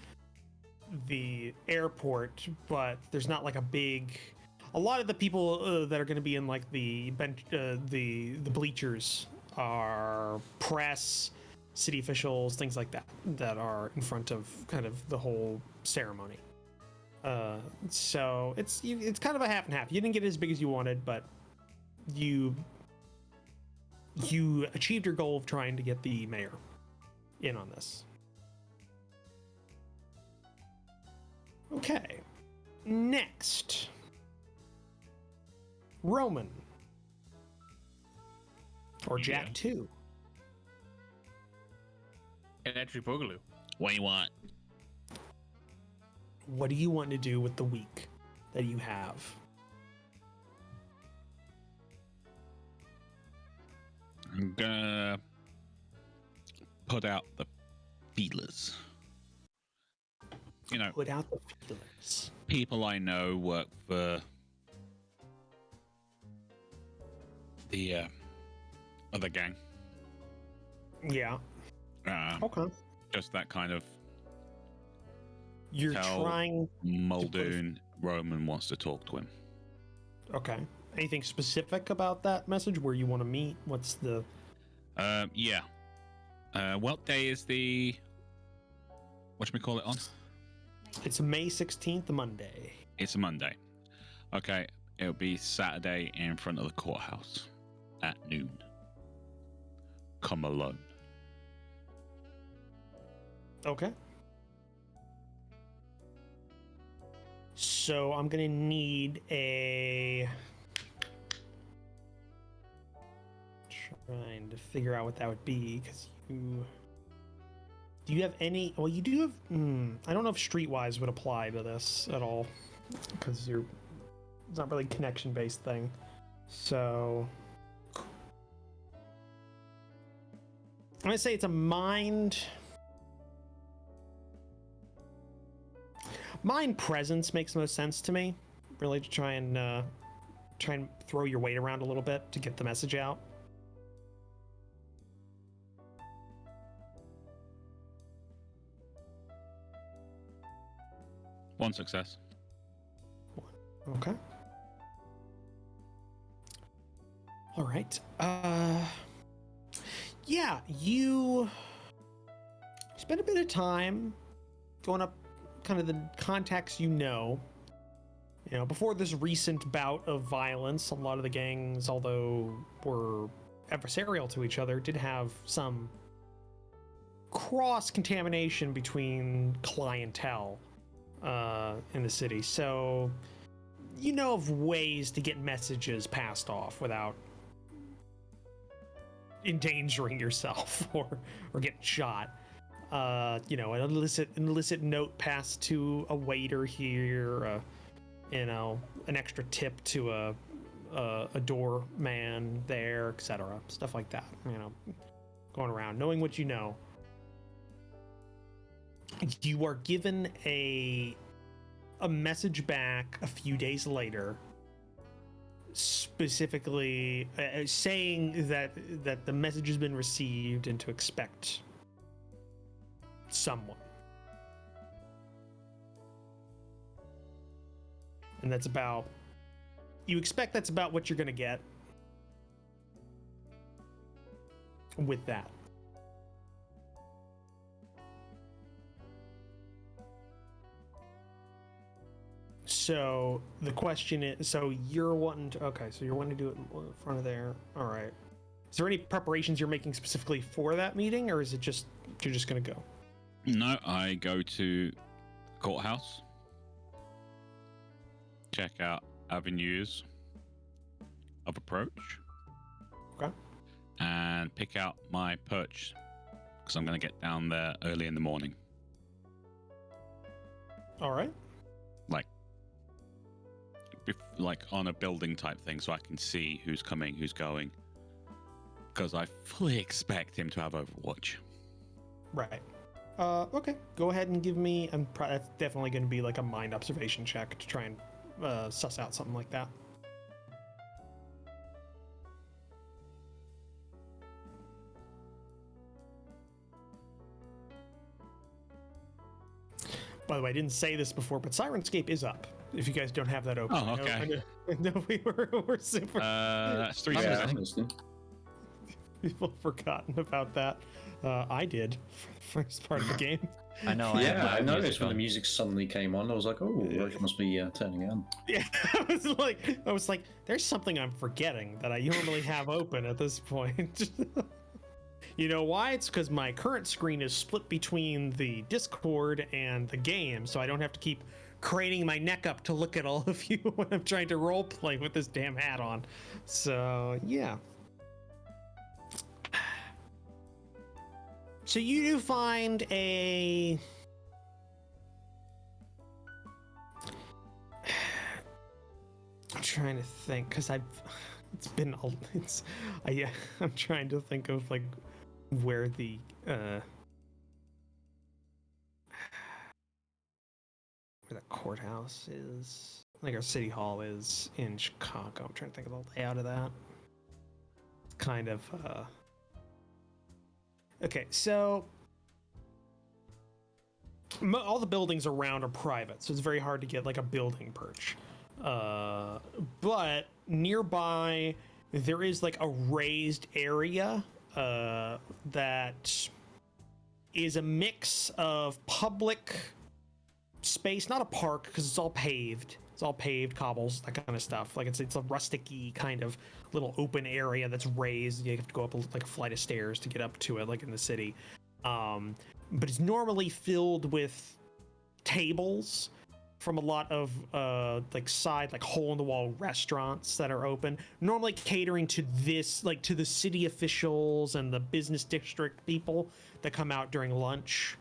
airport, but there's not like a lot of the people that are going to be in like the bench, the bleachers are press, city officials, things like that are in front of kind of the whole ceremony. So it's kind of a half and half. You didn't get it as big as you wanted, but you achieved your goal of trying to get the mayor in on this. Okay, next, Roman or Jack 2. And actually, Boogaloo. What do you want? What do you want to do with the week that you have? I'm gonna put out the feelers. You know, Put out the feelers. people I know work for the other gang. Yeah. Okay. Just that kind of You're Tell trying. Muldoon Roman wants to talk to him. Okay. Anything specific about that message? Where you want to meet? What's the? Yeah. What day is the? What should we call it on? It's May 16th, Monday. It's a Monday. Okay, it'll be Saturday in front of the courthouse at noon. Come alone. Okay. So I'm gonna need a. Trying to figure out what that would be, because you. Do you have any? Well, you do have. I don't know if Streetwise would apply to this at all, because you're. It's not really a connection-based thing. So. I'm gonna say it's a mind. Mind presence makes most sense to me. Really, to try and throw your weight around a little bit to get the message out. One success. Okay. All right. Yeah, you spend a bit of time going up kind of the contacts you know. You know, before this recent bout of violence, a lot of the gangs, although were adversarial to each other, did have some cross-contamination between clientele in the city. So you know of ways to get messages passed off without endangering yourself or getting shot. You know, an illicit note passed to a waiter here, you know, an extra tip to a doorman there, etc. Stuff like that. You know, going around, knowing what you know. You are given a message back a few days later, specifically saying that the message has been received and to expect someone. And that's about, you expect that's about what you're going to get with that. So the question is, so you're wanting to, okay, so you're wanting to do it in front of there. All right. Is there any preparations you're making specifically for that meeting, or is it just, you're just going to go? No, I go to courthouse, check out avenues of approach. Okay. And pick out my perch, because I'm going to get down there early in the morning. All right. Like on a building type thing, so I can see who's coming, who's going, because I fully expect him to have Overwatch. Right. Okay. Go ahead and give me. That's definitely going to be like a mind observation check to try and suss out something like that. By the way, I didn't say this before, but Sirenscape is up. If you guys don't have that open. Oh, okay. I know we were super. That's 3 Yeah, successes. People have forgotten about that. I did for the first part of the game. I know. Yeah, I have my noticed music when the on. music suddenly came on. I was like, "Oh, Rife must be turning on." Yeah, I was like, there's something I'm forgetting that I normally have open at this point. You know why? It's because my current screen is split between the Discord and the game, so I don't have to keep craning my neck up to look at all of you when I'm trying to role play with this damn hat on. So yeah. So you do find a I'm trying to think, because I'm trying to think of like where the courthouse is, like our city hall is in Chicago. I'm trying to think of the layout of that. It's kind of okay, so all the buildings around are private, so it's very hard to get like a building perch. But nearby, there is like a raised area that is a mix of public space, not a park because it's all paved. It's all paved, cobbles, that kind of stuff. Like it's a rustic-y kind of little open area that's raised. You have to go up like a flight of stairs to get up to it, like in the city. But it's normally filled with tables from a lot of like side, like hole-in-the-wall restaurants that are open, normally catering to this, like to the city officials and the business district people that come out during lunch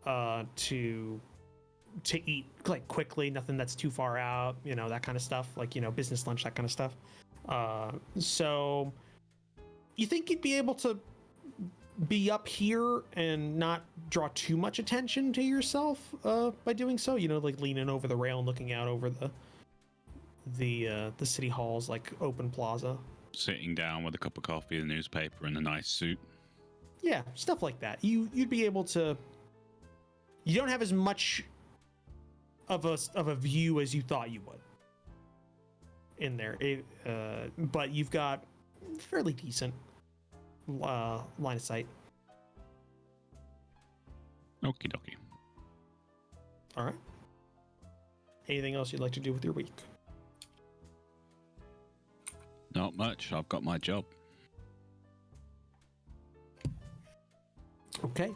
to eat like quickly, nothing that's too far out, you know, that kind of stuff, like, you know, business lunch, that kind of stuff. So you think you'd be able to be up here and not draw too much attention to yourself by doing so, you know, like leaning over the rail and looking out over the city hall's like open plaza, Sitting down with a cup of coffee, a newspaper, and a nice suit. yeah, stuff like that. You'd be able to. You don't have as much of a view as you thought you would in there, but you've got fairly decent line of sight. Okie dokie. All right. Anything else you'd like to do with your week? Not much. I've got my job. Okay.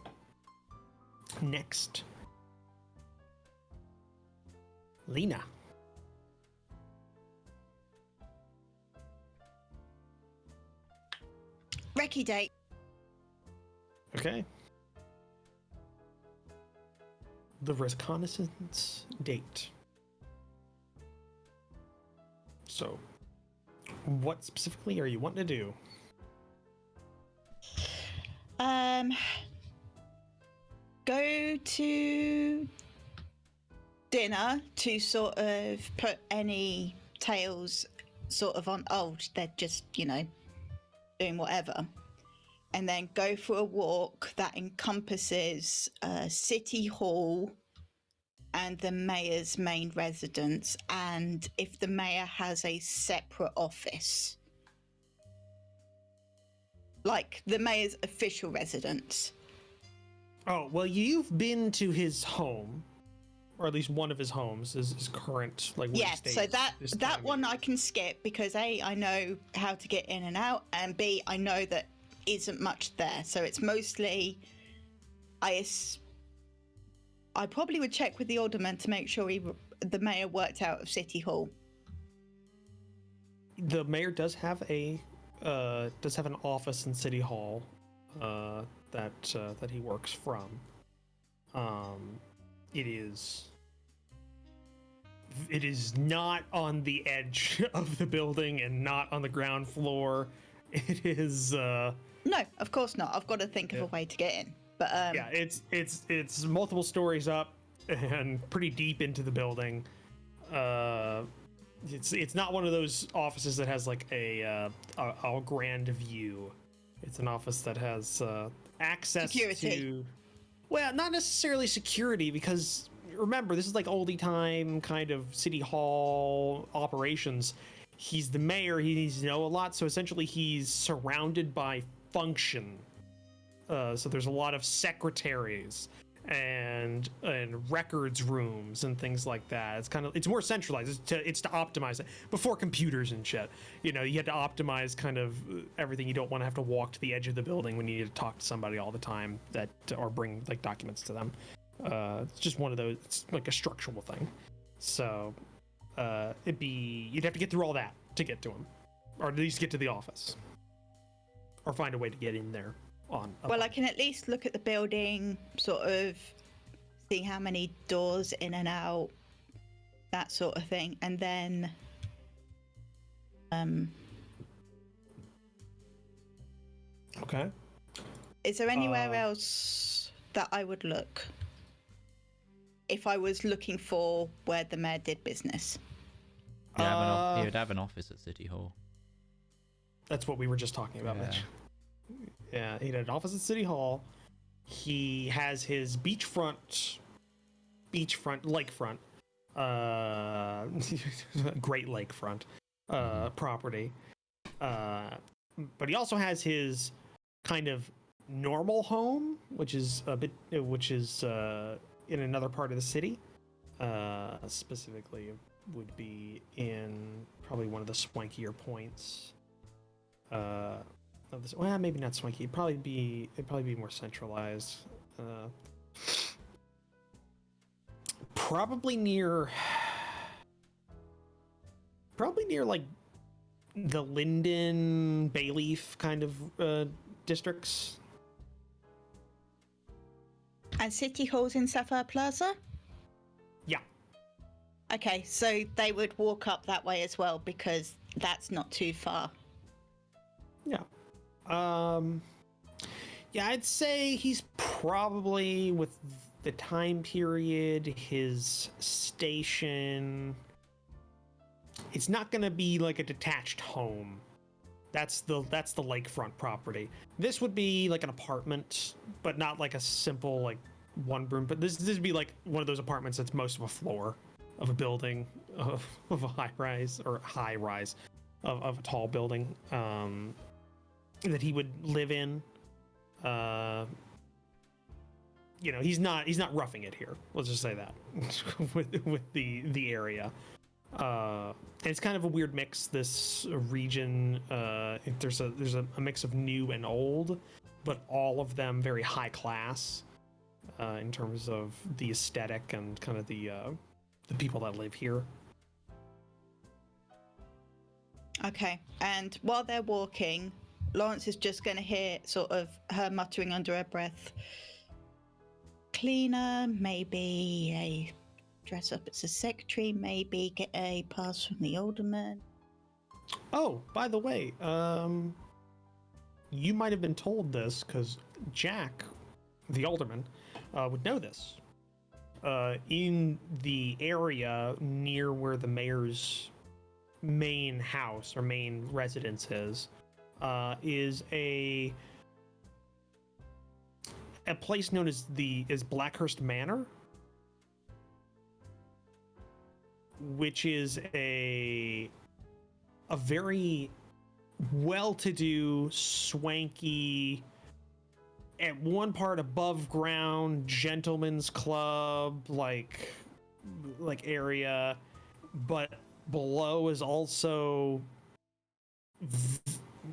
Next. Lena. Recce date. Okay. The reconnaissance date. So, what specifically are you wanting to do? Go to dinner to sort of put any tales sort of on hold. They're just, you know, doing whatever. And then go for a walk that encompasses City Hall and the mayor's main residence, and if the mayor has a separate office. Like the mayor's official residence. Oh, well, you've been to his home, or at least one of his homes, his current, like, where he Yeah, stays so that this time of one year. I can skip because A, I know how to get in and out, and B, I know that isn't much there. So it's mostly, I probably would check with the Alderman to make sure the mayor worked out of City Hall. The mayor does have an office in City Hall that he works from. It is not on the edge of the building and not on the ground floor. It is No, of course not. I've got to think of a way to get in. But yeah, it's multiple stories up and pretty deep into the building. It's not one of those offices that has like a grand view. It's an office that has access Security. to, well, not necessarily security, because remember, this is like oldie time kind of city hall operations. He's the mayor, he needs to know a lot, so essentially he's surrounded by function. So there's a lot of secretaries and records rooms and things like that. It's more centralized. It's to optimize it. Before computers and shit, you know, you had to optimize kind of everything. You don't want to have to walk to the edge of the building when you need to talk to somebody all the time or bring like documents to them. It's just one of those. It's like a structural thing. So you'd have to get through all that to get to him, or at least get to the office, or find a way to get in there. Well, I can at least look at the building, sort of see how many doors in and out, that sort of thing, and then okay. Is there anywhere else that I would look if I was looking for where the mayor did business? He would have an office at City Hall. That's what we were just talking about, Yeah. Mitch. Yeah, he had an office at City Hall. He has his beachfront beachfront, lakefront, Great Lakefront property. But he also has his kind of normal home, which is in another part of the city. Specifically, would be in probably one of the swankier points. Of this, well, maybe not swanky. It'd probably be more centralized. Probably near like the Linden, Bayleaf kind of districts. And City Hall's in Sapphire Plaza? Yeah. Okay, so they would walk up that way as well because that's not too far. Yeah. Yeah, I'd say he's probably, with the time period, his station, it's not going to be like a detached home. That's the lakefront property. This would be like an apartment, but not like a simple like one room. But this would be like one of those apartments that's most of a floor of a building of a high rise of a tall building that he would live in. You know, he's not roughing it here. Let's just say that with the area. And it's kind of a weird mix, this region. There's a mix of new and old, but all of them very high class in terms of the aesthetic and kind of the people that live here. Okay, and while they're walking, Larence is just going to hear sort of her muttering under her breath. Cleaner, maybe a dress up as a secretary, maybe get a pass from the Alderman. Oh, by the way, you might have been told this because Jack, the Alderman, would know this. In the area near where the mayor's main house or main residence is a place known as Blackhurst Manor, which is a very well-to-do, swanky, at one part above ground gentleman's club like area, but below is also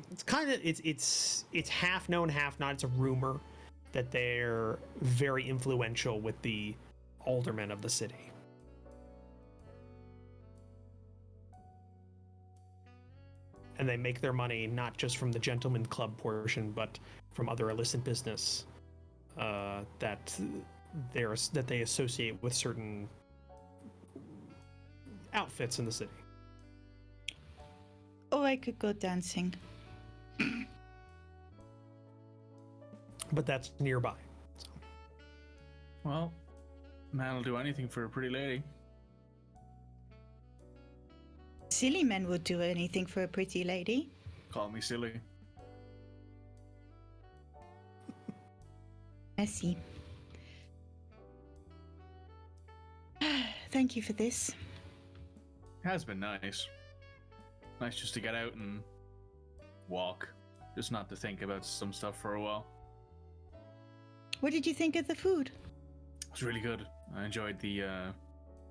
it's half known, half not. It's a rumor that they're very influential with the aldermen of the city. And they make their money not just from the gentleman club portion, but from other illicit business that they associate with certain outfits in the city. Or I could go dancing. But that's nearby. So. Well, man'll do anything for a pretty lady. Silly men would do anything for a pretty lady. Call me silly. Merci. Thank you for this. It has been nice. Nice just to get out and walk. Just not to think about some stuff for a while. What did you think of the food? It was really good. I enjoyed the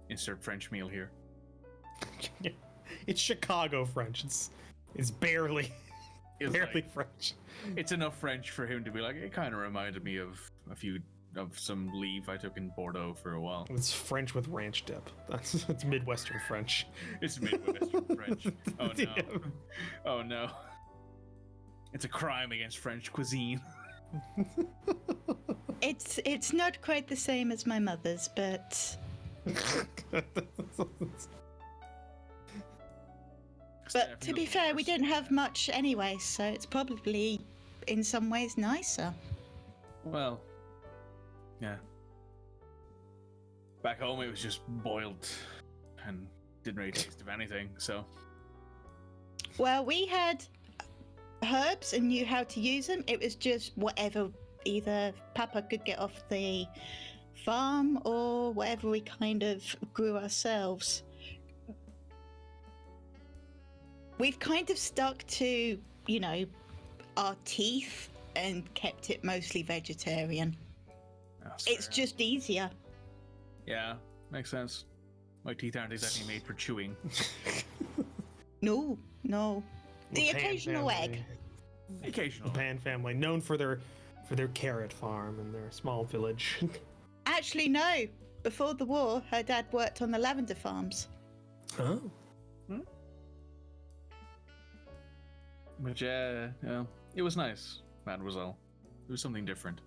insert French meal here. It's Chicago French. It's barely Like, French. It's enough French for him to be like, it kind of reminded me of some leave I took in Bordeaux for a while. It's French with ranch dip. It's Midwestern French. It's Midwestern French. Oh no. Yeah. Oh no. It's a crime against French cuisine. It's not quite the same as my mother's, but to be fair, we didn't have much anyway, so it's probably in some ways nicer. Well, yeah. Back home it was just boiled and didn't really taste of anything, so. Well, we had herbs and knew how to use them. It was just whatever either Papa could get off the farm or whatever we kind of grew ourselves. We've kind of stuck to, you know, our teeth and kept it mostly vegetarian. That's It's fair. just easier. Yeah, makes sense. My teeth aren't exactly made for chewing. No. The Pan occasional family. egg. Occasional. The Pan family, known for their carrot farm and their small village. Actually, no. Before the war, her dad worked on the lavender farms. Oh. But yeah, it was nice, Mademoiselle. It was something different.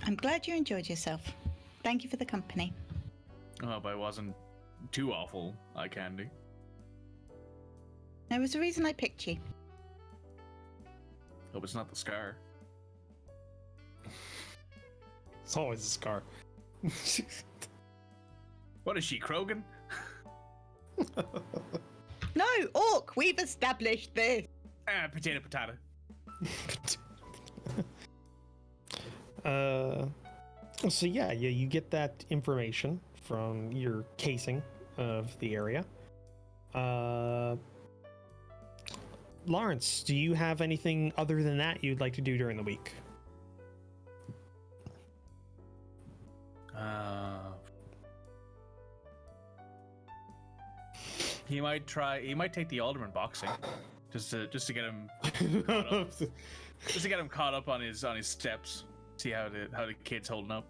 I'm glad you enjoyed yourself. Thank you for the company. I hope I wasn't too awful, eye candy. There was a reason I picked you. Hope it's not the scar. It's always a scar. What is she, Krogan? No, Orc, we've established this. Potato. So yeah, you get that information from your casing of the area. Larence, do you have anything other than that you'd like to do during the week? He might take the Alderman boxing, just to get him caught up on his steps. See how the kid's holding up.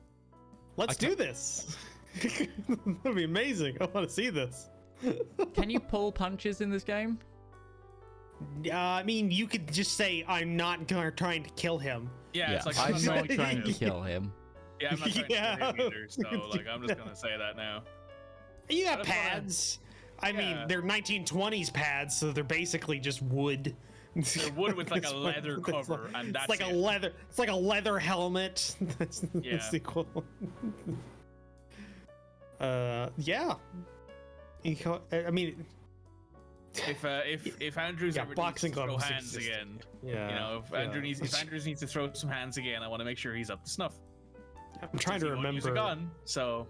Let's do this. That'd be amazing. I want to see this. Can you pull punches in this game? I mean, you could just say, "I'm not trying to kill him." Yeah, it's like I'm not trying to kill him. Yeah, I'm not trying Yeah. to kill him either. So like, I'm just gonna say that now. You got That's fine. pads. I mean, Yeah. they're 1920s pads, so they're basically just wood. They're wood with like a That's what- leather that's cover, like- and that's it's like it. a leather. It's like a leather helmet. That's Yeah. the equivalent. Yeah. I mean, If Andrews Yeah, ever boxing needs to throw clubs hands exist. again, yeah. you know, if Andrews needs to throw some hands again, I want to make sure he's up to snuff. I'm trying to He won't use a remember. gun, so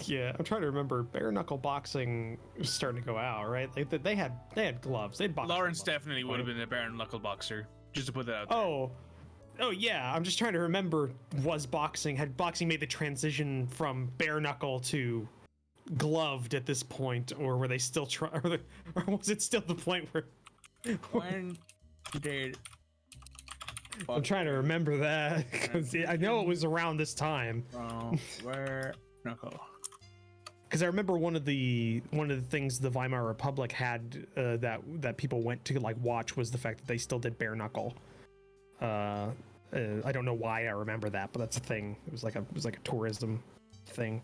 Yeah, I'm trying to remember. Bare knuckle boxing was starting to go out, right? Like they had gloves. They'd box. Lawrence definitely would have been a bare knuckle boxer. Just to put that out there. Oh yeah. I'm just trying to remember. Had boxing made the transition from bare knuckle to gloved at this point, or were they still or was it still the point where? When did I'm trying to remember that because I know it was around this time. bare knuckle? Because I remember one of the things the Weimar Republic had that people went to like watch was the fact that they still did bare knuckle. I don't know why I remember that, but that's a thing. It was like a tourism thing.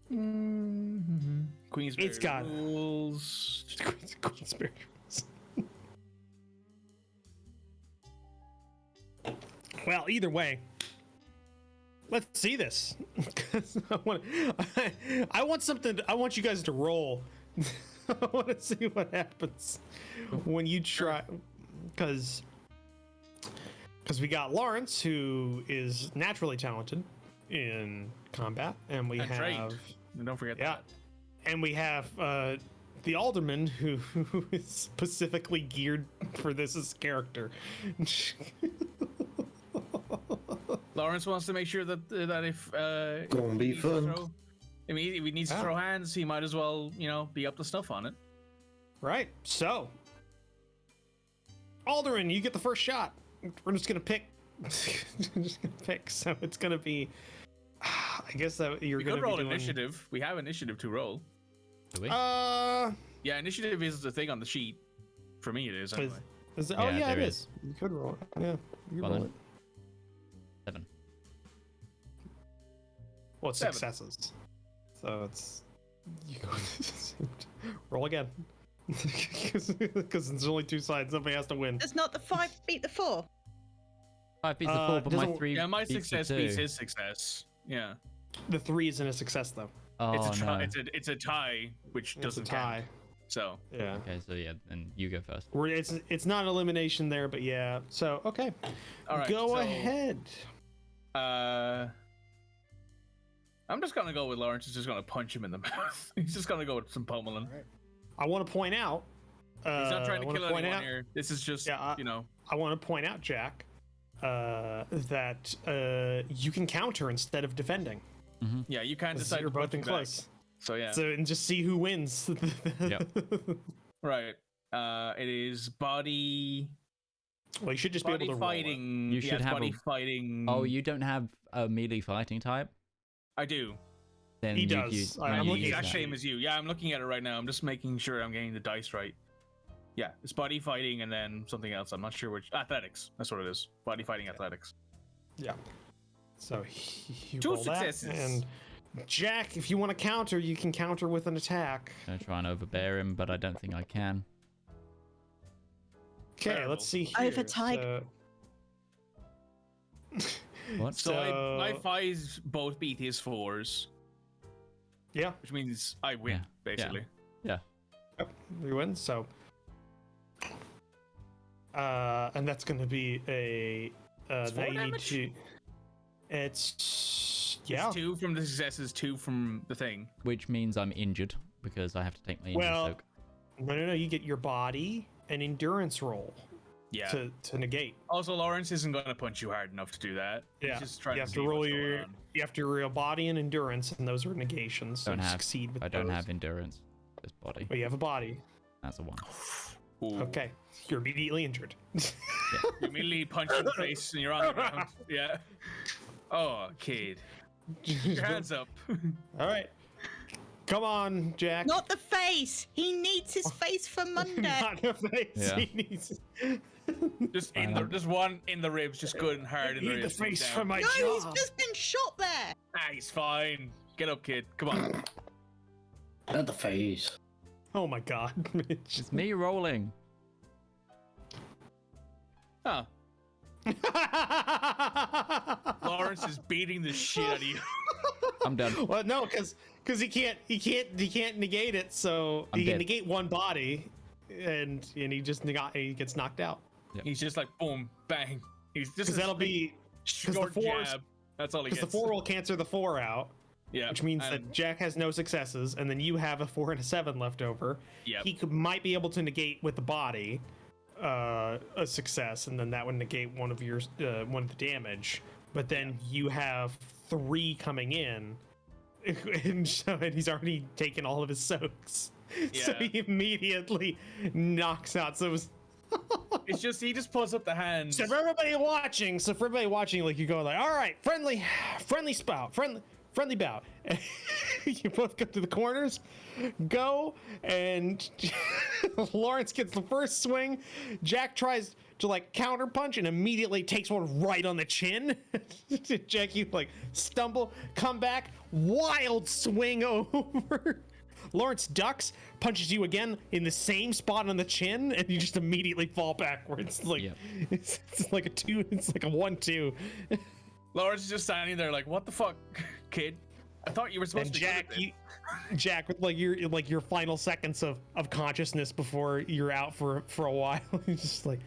Queensberry It's got- rules. Queensberry. Well, either way, let's see this. I want something. I want you guys to roll. I want to see what happens when you try, because we got Larence, who is naturally talented in combat, and we And have trained. Don't forget yeah, that. and we have the Alderman, who is specifically geared for this as character. Lawrence wants to make sure that if Gonna be he needs to fun. throw- I mean, if he needs to Yeah. throw hands, he might as well, be up to stuff on it. Right. So, Alderman, you get the first shot. We're just gonna pick. So it's gonna be. I guess that you're We gonna could roll be doing. initiative. We have initiative to roll. Do we? Yeah, initiative is the thing on the sheet. For me, it is anyway. Is it, Yeah, oh yeah, it there is. You could roll it. Yeah, you Well roll then. it. 7. Well, it's 7. successes. So it's you go roll again. Because there's only 2 sides. Somebody has to win. Does not the 5 beat the 4? 5 beats the 4, but my doesn't- 3 Yeah, my beats the success 2. beats his success. Yeah, The 3 isn't a success though. Oh, it's a tie. no. It's a tie, which It's a doesn't tie. count. So Yeah. Okay, so yeah, then you go first. It's not elimination there, but yeah. So okay. all right, Go so ahead. I'm just gonna go with Larence. Is just gonna punch him in the mouth. He's just gonna go with some pummeling. I want to point out. He's not trying to kill anyone out, here. This is just, you know. I want to point out, Jack, that you can counter instead of defending. Mm-hmm. Yeah, you can't decide. You're both in close. So yeah. So and just see who wins. Yep. Right. It is body. Well, you should just be able to fighting. You should have body fighting. Oh, you don't have a melee fighting type? I do. Then He you does. use- I'm you looking use at Exact that. same as you. Yeah, I'm looking at it right now. I'm just making sure I'm getting the dice right. Yeah, it's body fighting and then something else. I'm not sure which. Athletics. That's what it is. Body fighting athletics. Yeah. So you Two roll that, successes. and Jack, if you want to counter, you can counter with an attack. I'm gonna try and overbear him, but I don't think I can. Okay, Terrible. let's see here. Overtide. What? So my fives both beat his fours, Yeah, which means I win, Yeah. basically. Yeah. yep, we win. So, and that's going to be a It's four 92. It's It's 2 from the successes, 2 from the thing. Which means I'm injured because I have to take my injury Well, soak. No. You get your body an endurance roll Yeah. to negate. Also, Larence isn't going to punch you hard enough to do that. Yeah, He's just trying you to have see to roll what's going your on. you have to roll body and endurance, and those are negations. So Don't you have. succeed with I don't those. have endurance. This body. But you have a body. That's a 1. Ooh. Okay, you're immediately injured. You immediately punch you in the face and you're on the ground. Yeah. Oh, kid. Your hands up. All right, come on, Jack. Not the face. He needs his face for Monday. Not the face. Yeah. He needs. Just one in the ribs, just good and hard in the Need the ribs. face down. for my No, he's job. just been shot there. Ah, he's fine. Get up, kid. Come on. Not the face. Oh my God, Mitch. It's me rolling. Huh. Larence is beating the shit out of you. I'm done. Well, no, because he can't negate it. So I'm he dead. can negate one body, and he gets knocked out. He's just like boom, bang. He's just Because that'll be short the fours- jab. That's all he because gets. the 4 will cancel the 4 out. Yeah. Which means and- that Jack has no successes, and then you have a 4 and a 7 left over. Yep. He might be able to negate with the body a success, and then that would negate one of the damage. But then you have 3 coming in, and he's already taken all of his soaks. So Yeah. he immediately knocks out. So it was. It's just he just pulls up the hands. So for everybody watching, like you go like, all right, friendly bout. You both go to the corners, go, and Larence gets the first swing. Jack tries to like counter punch and immediately takes one right on the chin. Jack, you like stumble, come back, wild swing over. Larence ducks, punches you again in the same spot on the chin, and you just immediately fall backwards. Like Yep. it's like a 2. It's like a 1-2. Larence is just standing there like, what the fuck, kid? I thought you were supposed And to be Jack, good at this." Jack, with like your final seconds of consciousness before you're out for a while, you're just like,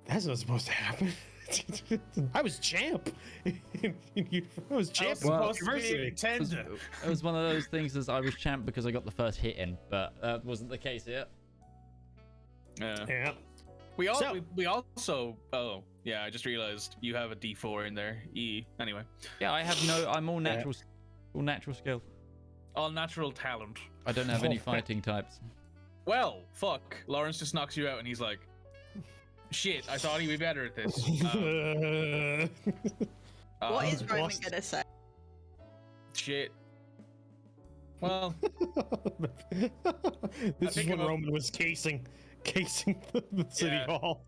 that's not supposed to happen. I was champ. I was champ. I Well, was supposed to be University. It was, tender. it was one of those things as I was champ because I got the first hit in, but that wasn't the case here. Yeah. Yeah. We So- also. Oh, yeah. I just realized you have a D4 in there. Anyway, Yeah, I have I'm all natural skill. all natural talent. I don't have any fighting types. Well, fuck. Larence just knocks you out, and he's like, "Shit, I thought he'd be better at this." What is Roman lost. gonna say? Shit. Well, This is pick when him up. Roman was casing the city Yeah. hall.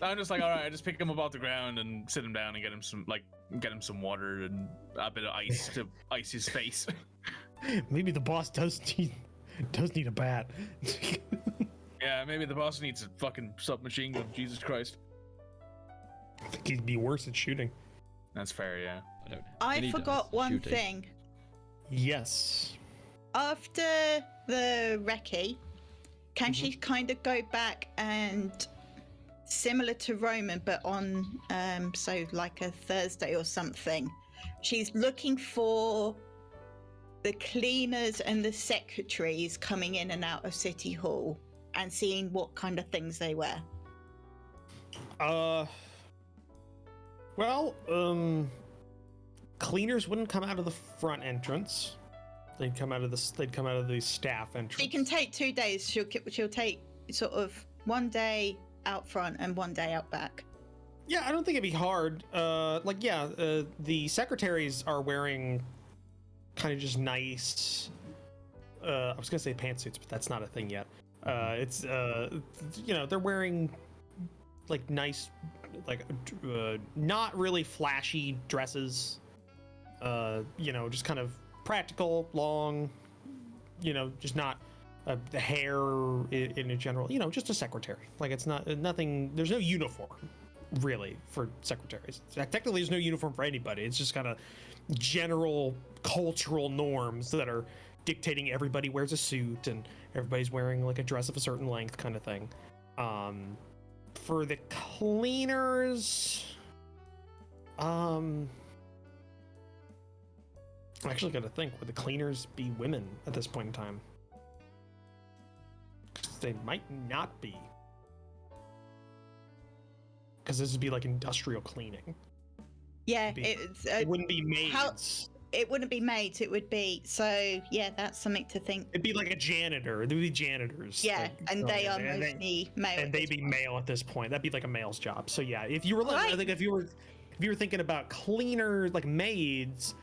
I'm just like, all right. I just pick him up off the ground and sit him down and get him some water and a bit of ice to ice his face. Maybe the boss does need a bat. Yeah, maybe the boss needs a fucking submachine gun. Jesus Christ. I think he'd be worse at shooting. That's fair, yeah. I don't. I He does forgot one shooting. thing. Yes. After the recce, can she kind of go back and similar to Roman, but on so like a Thursday or something. She's looking for the cleaners and the secretaries coming in and out of City Hall and seeing what kind of things they wear. Well, cleaners wouldn't come out of the front entrance. They'd come out of the staff entrance. She can take 2 days. She'll take sort of 1 day out front and 1 day out back. Yeah, I don't think it'd be hard. The secretaries are wearing kind of just nice. I was gonna say pantsuits, but that's not a thing yet. They're wearing like nice, like not really flashy dresses. Just kind of practical, long. Just not the hair in a general. Just a secretary. Like it's not nothing. There's no uniform really for secretaries. Technically, there's no uniform for anybody. It's just kind of general cultural norms that are dictating everybody wears a suit and everybody's wearing like a dress of a certain length kind of thing. For the cleaners, I'm actually got to think, would the cleaners be women at this point in time? They might not be, because this would be like industrial cleaning. Yeah, it wouldn't be maids. It wouldn't be maids. It would be, so yeah, that's something to think. It'd be like a janitor. There would be janitors. Yeah, and they are mostly male. And they'd be male at this point. That'd be like a male's job. So yeah, if you were, I think if you were thinking about cleaners, like maids,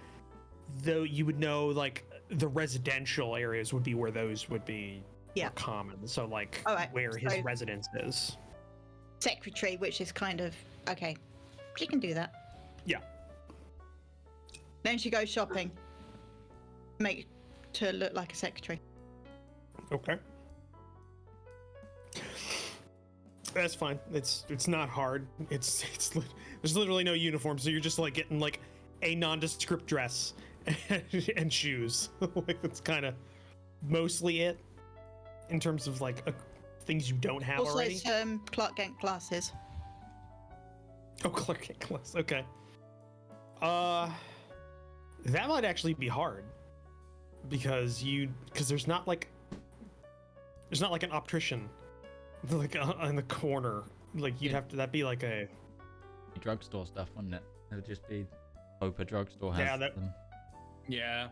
though, you would know like the residential areas would be where those would be more common. So like where his residence is. Secretary, which is kind of okay. She can do that. Yeah. Then she goes shopping. Make to look like a secretary. Okay. That's fine. It's not hard. There's literally no uniform, so you're just like getting like a nondescript dress and shoes. Like that's kind of mostly it in terms of like things you don't have also, already. Also, Clark Kent glasses. Oh, Clark Kent glasses. Okay. That might actually be hard because there's not like an optician like on the corner. Like you'd have to, that'd be like a drugstore stuff, wouldn't it? It would just be hope a drugstore has them. Yeah.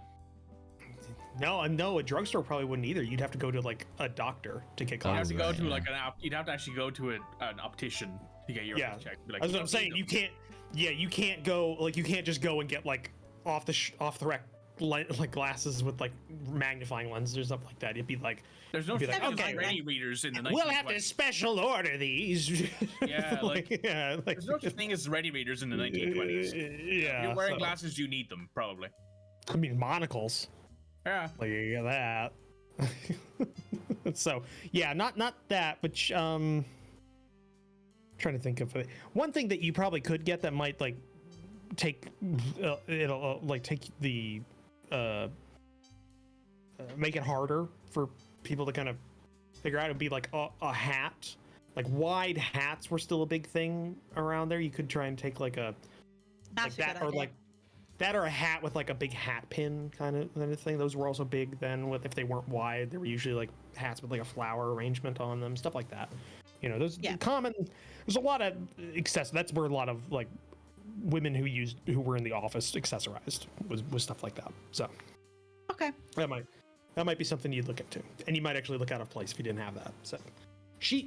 No, a drugstore probably wouldn't either. You'd have to go to like a doctor to get glasses. You'd have to go to like you'd have to actually go to an optician to get your eyes checked. Like, that's what I'm saying. You can't. Yeah, you can't go like you can't just go and get like off the rack like glasses with like magnifying lenses or stuff like that. It'd be like there's no ready readers in the 1920s. We'll have to special order these. Yeah, there's no such thing as ready readers in the 1920s. Yeah, if you're wearing glasses, you need them probably. I mean monocles. Yeah, like you get that. So yeah, not that, but trying to think of it. One thing that you probably could get that might like take it'll like take the make it harder for people to kind of figure out. It'd be like a hat. Like wide hats were still a big thing around there. You could try and take like a like that or like that or a hat with like a big hat pin kind of thing. Those were also big then. With if they weren't wide, they were usually like hats with like a flower arrangement on them, stuff like that. Those common. There's a lot of that's where a lot of like women who were in the office accessorized was stuff like that. So okay, that might be something you'd look into, and you might actually look out of place if you didn't have that. So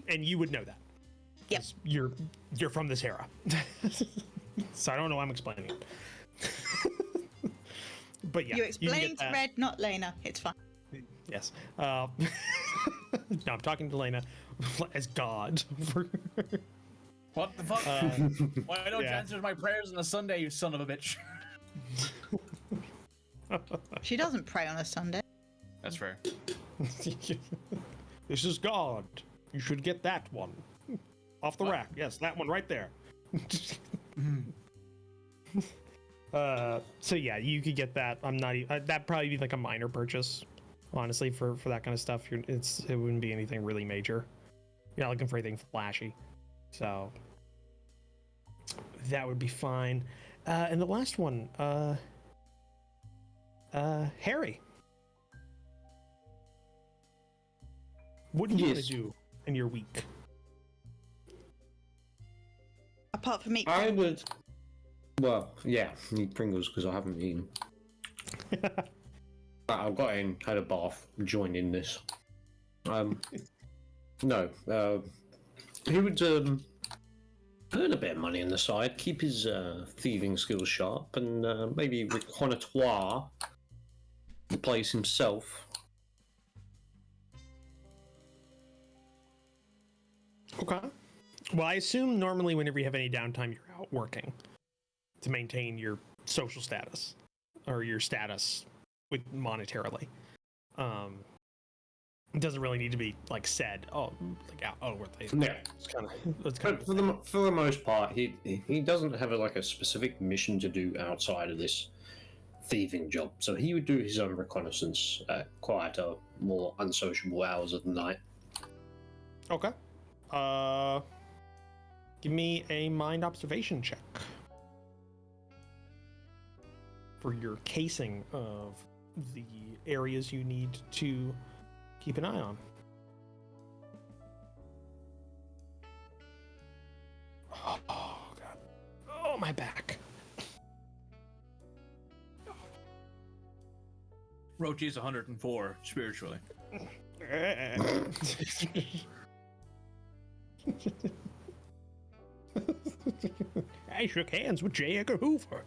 and you would know that. Yes, you're from this era. So I don't know why I'm explaining it. But yeah, you explained to Red, not Lena. It's fine. Yes. No, I'm talking to Lena as God. What the fuck? Why don't you answer my prayers on a Sunday, you son of a bitch? She doesn't pray on a Sunday. That's fair. This is God. You should get that one. Off the rack. Yes, that one right there. So yeah, you could get that. I'm not even, that'd probably be like a minor purchase, honestly, for that kind of stuff. It wouldn't be anything really major. You're not looking for anything flashy. So that would be fine. And the last one, Harry. What do you want to do in your week? Apart from eat. I would. Well, yeah, need Pringles because I haven't eaten. I got in, had a bath, joined in this. No, he would earn a bit of money on the side, keep his thieving skills sharp, and maybe reconnoitre the place himself. Okay. Well, I assume normally whenever you have any downtime, you're out working to maintain your social status or your status with monetarily. It doesn't really need to be like said. Oh, like Yeah. It's kind of For the most part, he doesn't have a specific mission to do outside of this thieving job. So he would do his own reconnaissance at quieter, more unsociable hours of the night. okay. Give me a mind observation check for your casing of the areas you need to keep an eye on. Oh god. Oh, my back. Rochi's 104 spiritually. I shook hands with J. Edgar Hoover.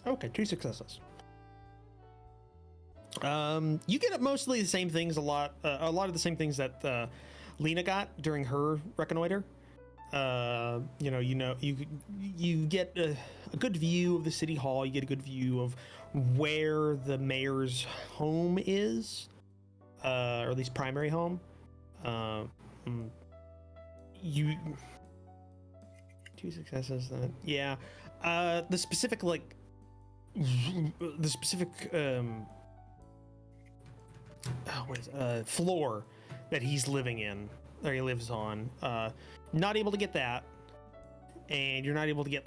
Okay, 2 successes. You get mostly the same things. A lot of the same things that Lena got during her reconnoiter. You get a good view of the city hall. You get a good view of where the mayor's home is, or at least primary home. You 2 successes. Yeah. The specific floor that he's living in, or he lives on. Not able to get that, and you're not able to get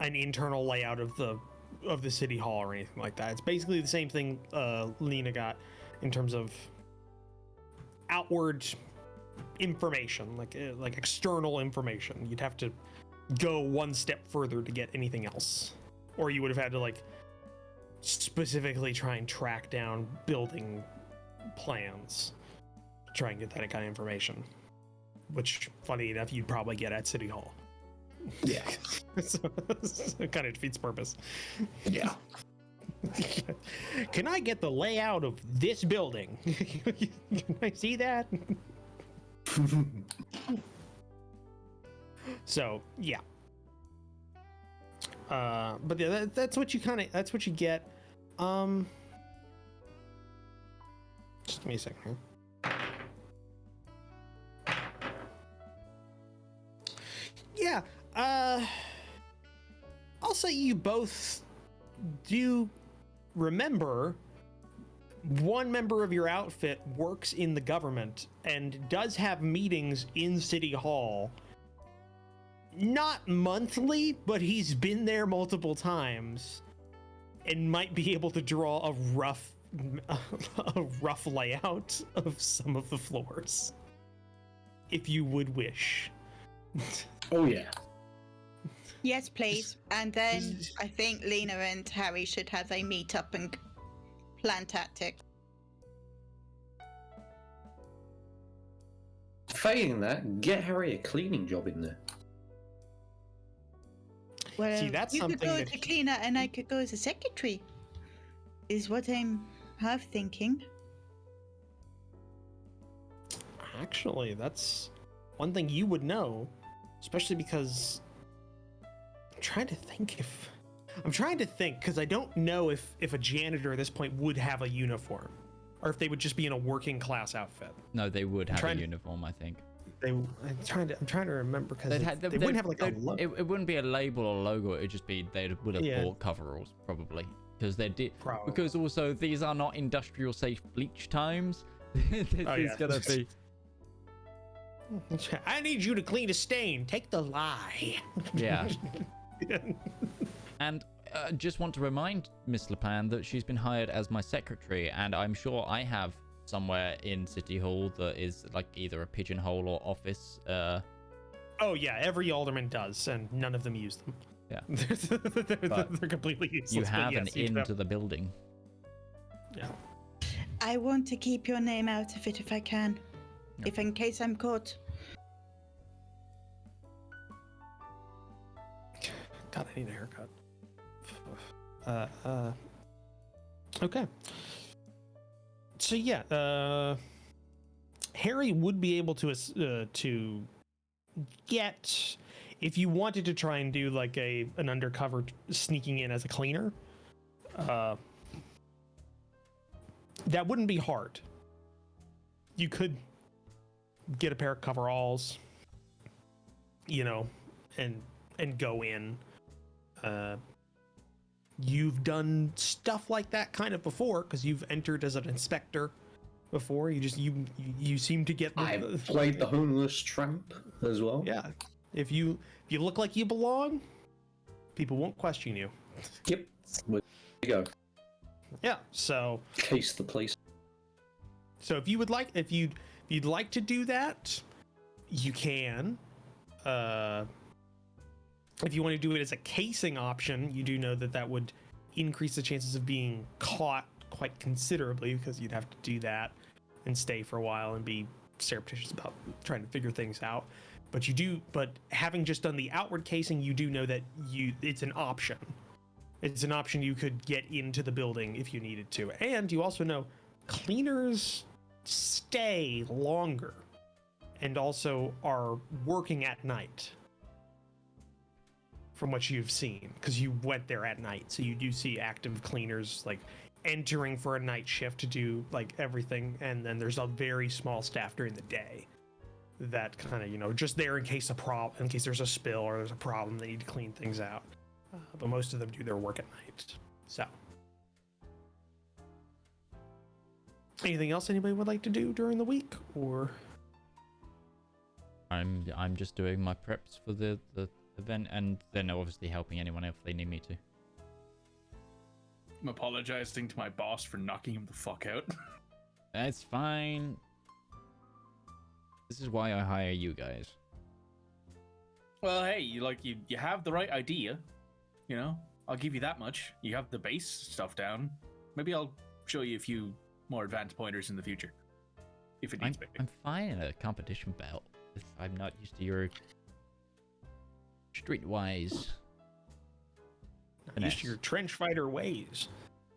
an internal layout of the city hall or anything like that. It's basically the same thing Lena got in terms of outward information, like external information. You'd have to go one step further to get anything else, or you would have had to specifically try and track down building plans to try and get that kind of information, which, funny enough, you'd probably get at City Hall. Yeah. So it kind of defeats purpose. Yeah. Can I get the layout of this building? Can I see that? So yeah. But yeah, that's what you get. Just give me a second here. Yeah, I'll say you both do remember one member of your outfit works in the government and does have meetings in City Hall. Not monthly, but he's been there multiple times and might be able to draw a rough layout of some of the floors, if you would wish. Oh yeah. Yes, please. And then I think Lena and Harry should have a meet up and plan tactics. Failing that, get Harry a cleaning job in there. Well, See, that's you something could go that as a cleaner and I could go as a secretary, is what I'm half thinking. Actually, that's one thing you would know, especially because I'm trying to think because I don't know if a janitor at this point would have a uniform, or if they would just be in a working class outfit. No, they would have a uniform, I think. I'm trying to remember, because they wouldn't have a logo. It wouldn't be a label or logo. It'd just be they would have bought coveralls probably, because they did. Probably. Because also these are not industrial safe bleach times. This is gonna be. I need you to clean a stain. Take the lie. Yeah. And just want to remind Miss La Pan that she's been hired as my secretary, and I'm sure I have somewhere in City Hall that is like either a pigeonhole or office. Oh yeah, every alderman does, and none of them use them. Yeah. they're completely useless. You have but yes, an in to the building. Yeah. I want to keep your name out of it if I can. If in case I'm caught. God, I need a haircut. Okay. So yeah, Harry would be able to get, if you wanted to try and do like an undercover sneaking in as a cleaner, that wouldn't be hard. You could get a pair of coveralls, you know, and go in. You've done stuff like that kind of before because you've entered as an inspector before. You seem to get. I've played the homeless tramp as well. Yeah, if you look like you belong, people won't question you. Yep. There you go. Yeah. So Case the place. So if you'd like to do that, you can. If you want to do it as a casing option, you do know that would increase the chances of being caught quite considerably because you'd have to do that and stay for a while and be surreptitious about trying to figure things out. But having just done the outward casing, you do know that it's an option. It's an option you could get into the building if you needed to. And you also know cleaners stay longer and also are working at night. From what you've seen, because you went there at night, so you do see active cleaners like entering for a night shift to do like everything, and then there's a very small staff during the day that kind of just there in case there's a spill or there's a problem they need to clean things out. But most of them do their work at night. So, anything else anybody would like to do during the week, or? I'm just doing my preps for the event, and then obviously helping anyone else if they need me to. I'm apologizing to my boss for knocking him the fuck out. That's fine. This is why I hire you guys. Well, hey, you have the right idea. I'll give you that much. You have the base stuff down. Maybe I'll show you a few more advanced pointers in the future. If it needs be. I'm fine in a competition belt. I'm not used to your streetwise. Used to your trench fighter ways.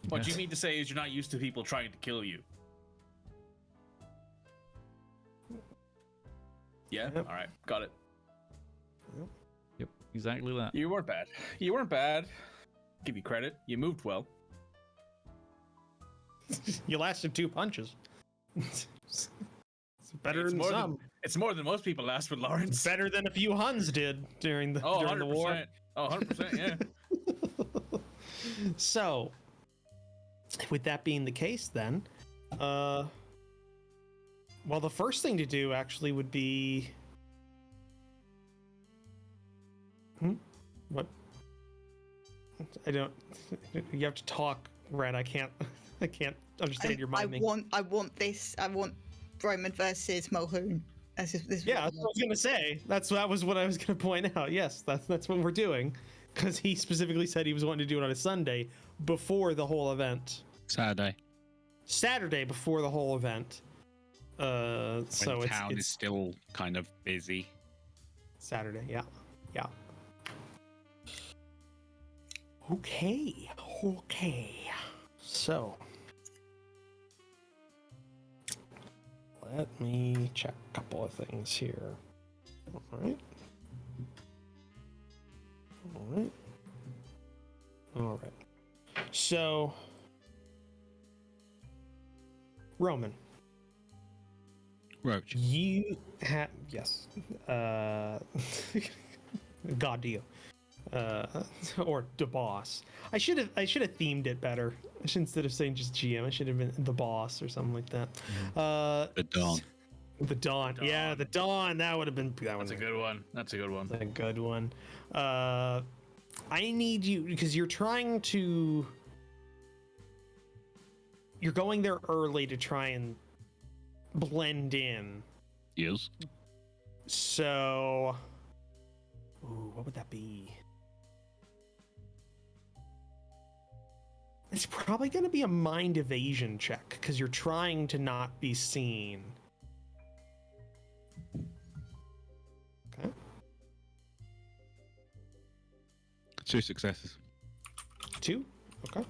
What you mean to say is you're not used to people trying to kill you. Yeah? Yep. Alright, got it. Yep, exactly that. You weren't bad. Give you credit. You moved well. You lasted 2 punches. It's better than more some. It's more than most people last with Larence. It's better than a few Huns did during the 100%. Oh, 100%, yeah. So, with that being the case, then, well, the first thing to do actually would be, what? I don't. You have to talk, Red. I can't understand your mind. I want this. I want Roman versus Mulhoon. Yeah, that's what I was gonna say. That was what I was gonna point out. Yes, that's what we're doing, because he specifically said he was wanting to do it on a Sunday before the whole event. Saturday before the whole event. So when town it's is still kind of busy. Saturday. Yeah. Okay. So let me check a couple of things here. All right. So, Roman. Roach. You have, yes. God to you. or the boss. I should have themed it better. Instead of saying just GM, I should have been the boss or something like that. The Dawn. The Dawn. Yeah, the Dawn. That would have been. That's a good one. That's a good one. That's a good one. I need you because you're trying to. You're going there early to try and blend in. Yes. So. Ooh, what would that be? It's probably going to be a mind evasion check because you're trying to not be seen. Okay. 2 successes. 2? Okay.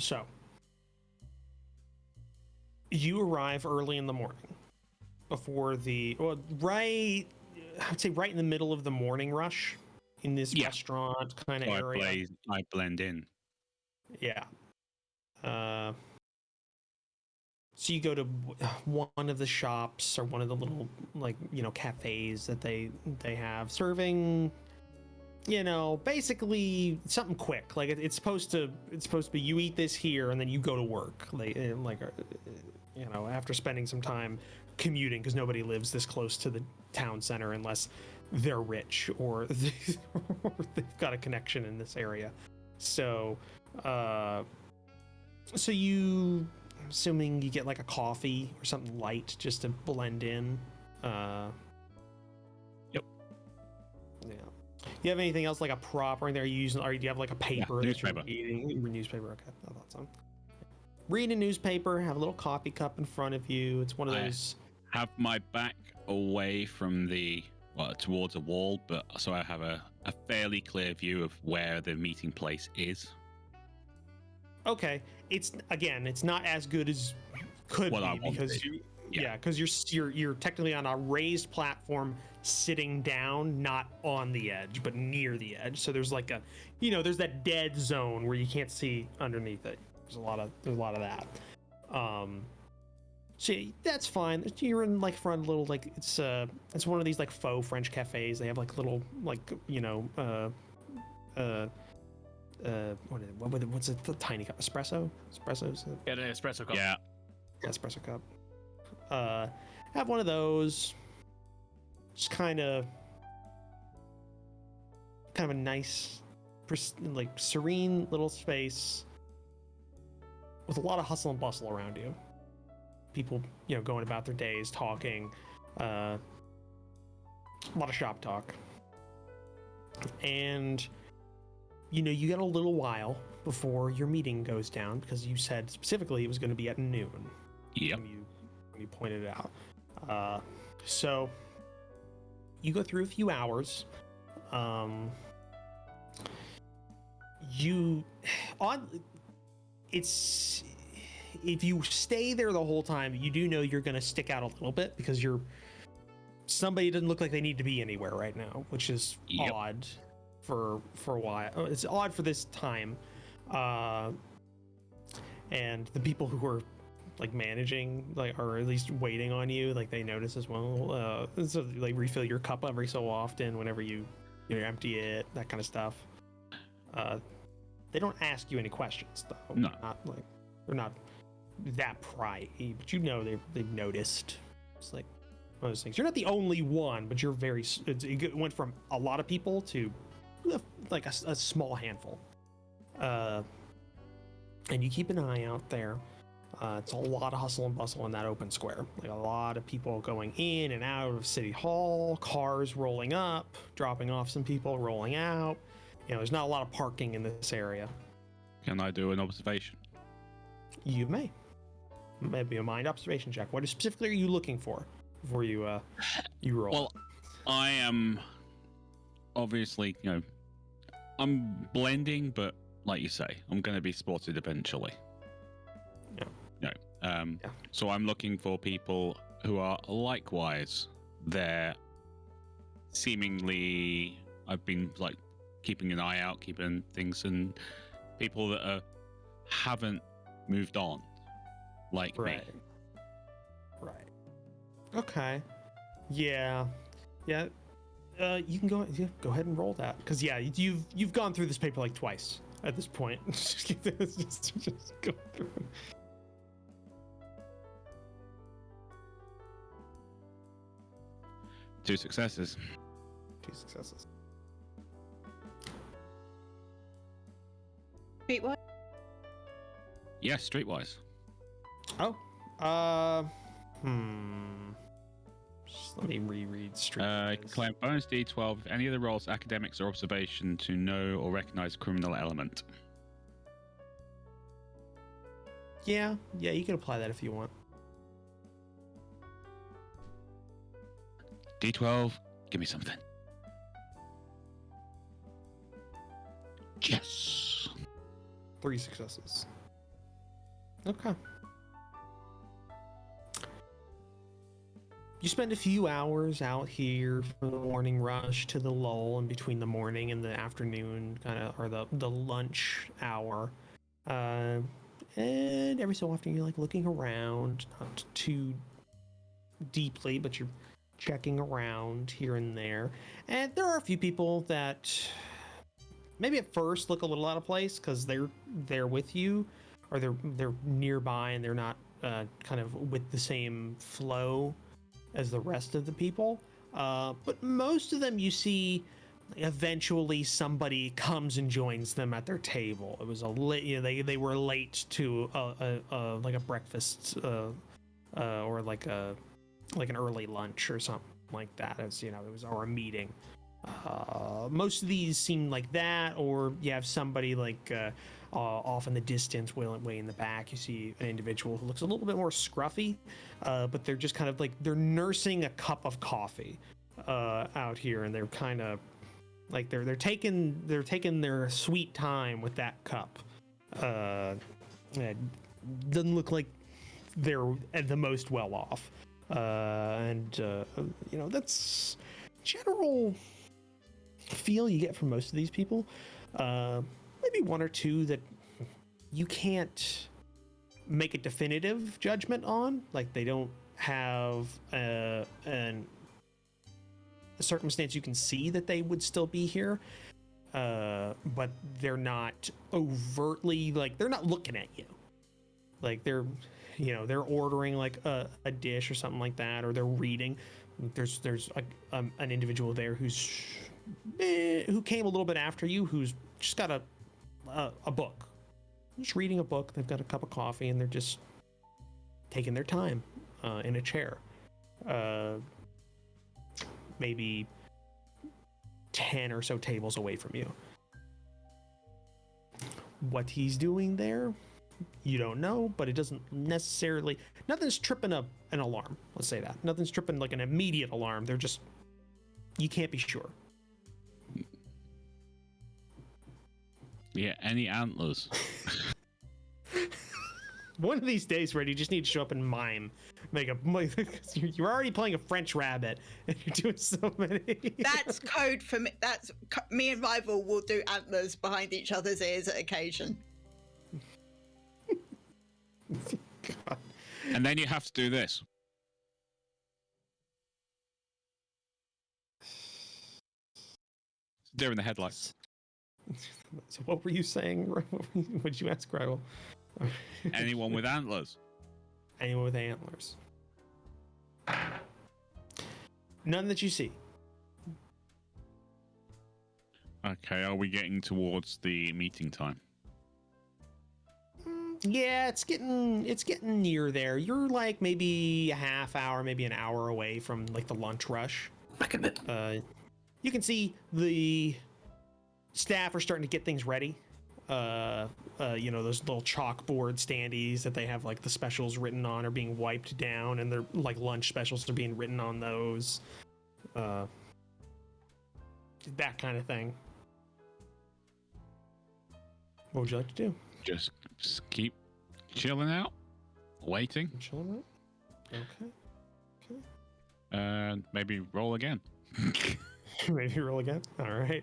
So, you arrive early in the morning before I would say right in the middle of the morning rush in this restaurant kind of area. I blend in. Yeah. So you go to one of the shops or one of the little cafes that they have serving, basically something quick. Like it's supposed to be you eat this here and then you go to work. After spending some time commuting because nobody lives this close to the town center unless they're rich or they've got a connection in this area. So you, I'm assuming you get like a coffee or something light just to blend in. Yep. Yeah. You have anything else like a prop or anything? Are you using? Or do you have like a paper? Yeah, newspaper. Newspaper. Okay, I thought so. Read a newspaper. Have a little coffee cup in front of you. It's one of those. Have my back away from towards a wall, but so I have a fairly clear view of where the meeting place is. Okay, it's not as good as could be because because you're technically on a raised platform sitting down, not on the edge but near the edge. So there's like there's that dead zone where you can't see underneath it. There's a lot of that. So that's fine. You're in like front little like it's one of these like faux French cafes. They have like little like what's it? The tiny cup, espressos. Yeah, an espresso cup. Yeah, espresso cup. Have one of those. Just kind of a nice, like serene little space with a lot of hustle and bustle around you. People, going about their days, talking. A lot of shop talk. And you get a little while before your meeting goes down because you said specifically it was going to be at noon. Yep. When you pointed it out. So you go through a few hours. If you stay there the whole time, you do know you're going to stick out a little bit because somebody doesn't look like they need to be anywhere right now, which is odd for a while. It's odd for this time. And the people who are like managing, or at least waiting on you, like they notice as well. So like refill your cup every so often whenever you empty it, that kind of stuff. They don't ask you any questions though. No, they're not that pryy, but they've noticed. It's like one of those things. You're not the only one, but you're it went from a lot of people to like a small handful. And you keep an eye out there. It's a lot of hustle and bustle in that open square. Like a lot of people going in and out of City Hall, cars rolling up, dropping off some people, rolling out. There's not a lot of parking in this area. Can I do an observation? You may. Maybe a mind observation check. What specifically are you looking for before you roll? Well, I am obviously, I'm blending, but like you say, I'm going to be spotted eventually. So I'm looking for people who are likewise there. Seemingly, I've been like keeping an eye out, keeping things, and people that haven't moved on, like me. Right. Okay. Yeah. You can go ahead and roll that, because you've gone through this paper like twice at this point. just go through. 2 successes. 2 successes. Streetwise? Yes, streetwise. Oh. Just let me reread streetwise. Claim bonus D12 if any of the rolls academics or observation to know or recognize criminal element. Yeah, you can apply that if you want. D12, give me something. Yes. 3 successes. Okay. You spend a few hours out here from the morning rush to the lull in between the morning and the afternoon, or the lunch hour. And every so often you're looking around, not too deeply, but you're checking around here and there. And there are a few people that maybe at first look a little out of place because they're with you, or they're nearby and they're not kind of with the same flow as the rest of the people. But most of them you see eventually somebody comes and joins them at their table. It was they were late to a breakfast or like an early lunch or something like that, as it was our meeting. Most of these seem like that, or you have somebody off in the distance, way in the back. You see an individual who looks a little bit more scruffy, but they're just kind of they're nursing a cup of coffee out here, and they're kind of they're taking their sweet time with that cup. It doesn't look like they're the most well off, and that's general feel you get from most of these people. Maybe 1 or 2 that you can't make a definitive judgment on. They don't have a circumstance you can see that they would still be here, but they're not overtly they're not looking at you. They're ordering a dish or something like that, or they're reading. There's an individual there who came a little bit after you, who's just got a book, just reading a book. They've got a cup of coffee and they're just taking their time in a chair. Maybe 10 or so tables away from you. What he's doing there, you don't know, but it doesn't necessarily, nothing's tripping an alarm. Let's say that. Nothing's tripping an immediate alarm. They're just, you can't be sure. Yeah, any antlers? One of these days, Red, you just need to show up and mime. You're already playing a French rabbit, and you're doing so many. That's code for me. Me and Rival will do antlers behind each other's ears at occasion. God. And then you have to do this. They're in the headlights. So what were you saying? What did you ask, Rival? Anyone with antlers. Anyone with antlers. None that you see. Okay, are we getting towards the meeting time? Yeah, it's getting near there. You're maybe a half hour, maybe an hour away from the lunch rush. Back a bit. You can see the staff are starting to get things ready. Those little chalkboard standees that they have the specials written on are being wiped down, and their lunch specials are being written on those. That kind of thing. What would you like to do? Just keep chilling out, waiting. Chilling out? Okay. And maybe roll again. Maybe roll again. All right.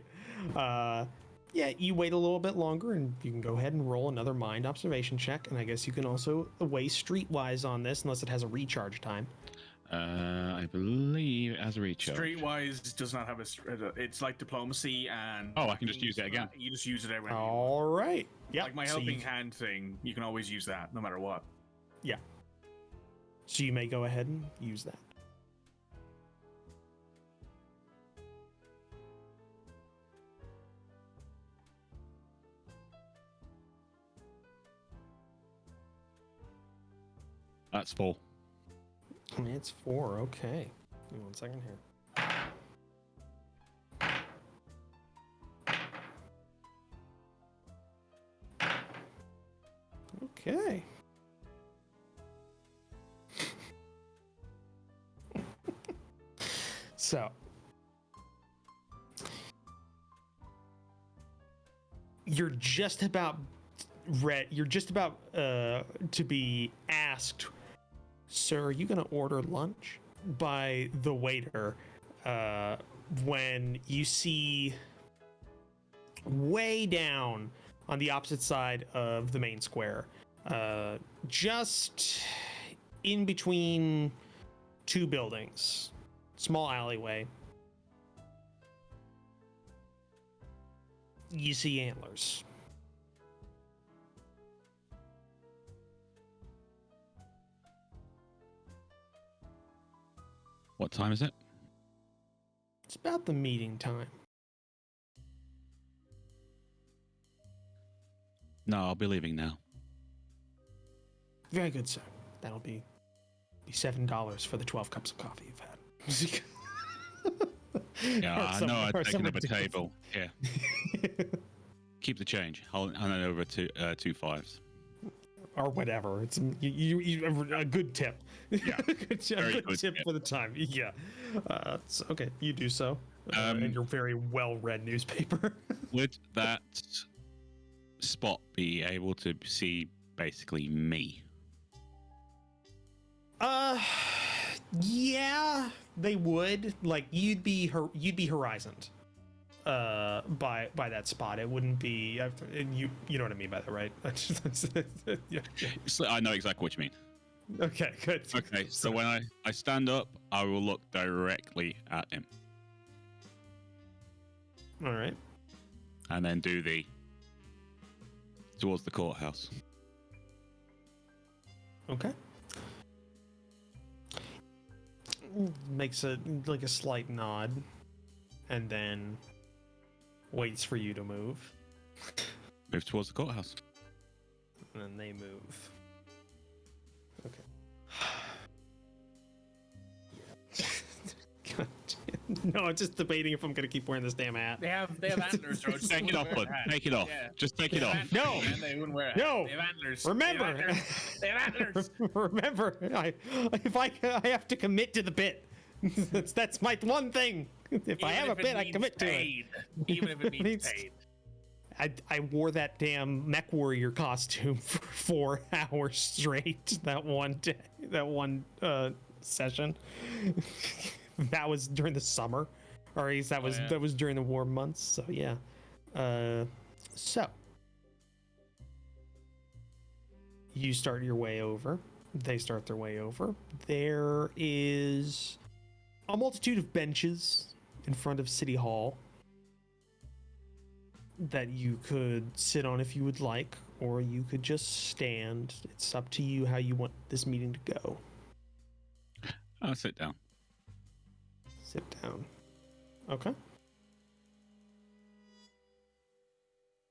Yeah, you wait a little bit longer, and you can go ahead and roll another mind observation check. And I guess you can also weigh streetwise on this, unless it has a recharge time. I believe it has a recharge. Streetwise does not have a. It's like diplomacy and. Oh, I can just use it again. You just use it every. All right. Yeah. Like my helping hand thing, you can always use that, no matter what. Yeah. So you may go ahead and use that. That's 4. It's 4. Okay. Give me 1 second here. Okay. So, you're just about to be asked, sir, are you going to order lunch? By the waiter, when you see way down on the opposite side of the main square, just in between 2 buildings, small alleyway, you see antlers. What time is it? It's about the meeting time. No, I'll be leaving now. Very good, sir. That'll be $7 for the 12 cups of coffee you've had. Yeah, I know I'd taken up a table. Yeah. Keep the change. I'll hand it over to 2 5s. Or whatever. It's you a good tip. Yeah. a good tip for the time. Yeah. So, okay, you do so. In your very well-read newspaper. Would that spot be able to see basically me? Yeah, they would. Like you'd be horizoned. By that spot, it wouldn't be. You know what I mean by that, right? Yeah. I know exactly what you mean. Okay, good. Okay, so when I stand up, I will look directly at him. All right. And then do towards the courthouse. Okay. Makes a slight nod, and then waits for you to move. Move towards the courthouse. And then they move. Okay. God damn. No, I'm just debating if I'm gonna keep wearing this damn hat. They have antlers, bro. Just take it off, bud. Take it off. Yeah. Just take it off. Antlers, No. man. They wouldn't wear a hat. No. They have antlers. Remember. They have antlers. Remember, I have to commit to the bit. That's my one thing. If I have a bit, I commit to it. Even if it means paid. I wore that damn mech warrior costume for 4 hours straight that one day, that one session. That was during the summer, or at least that was during the warm months. So yeah. So you start your way over. They start their way over. There is a multitude of benches in front of City Hall that you could sit on if you would like, or you could just stand. It's up to you how you want this meeting to go. I'll sit down. Sit down. Okay.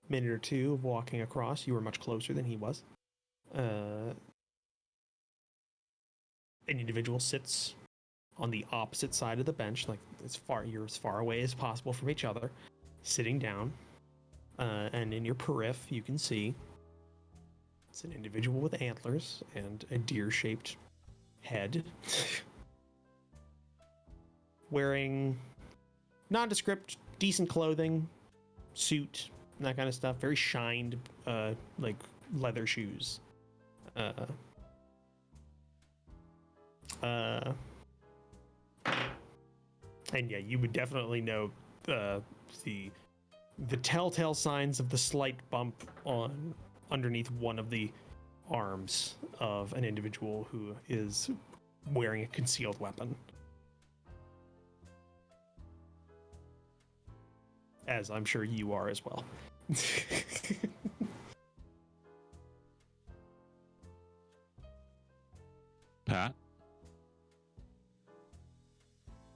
Minute or two of walking across. You were much closer than he was. An individual sits on the opposite side of the bench, like you're as far away as possible from each other, sitting down. And in your periph, you can see it's an individual with antlers and a deer-shaped head, wearing nondescript, decent clothing, suit, and that kind of stuff. Very shined, like leather shoes. And yeah, you would definitely know the telltale signs of the slight bump on underneath one of the arms of an individual who is wearing a concealed weapon. As I'm sure you are as well. Pat?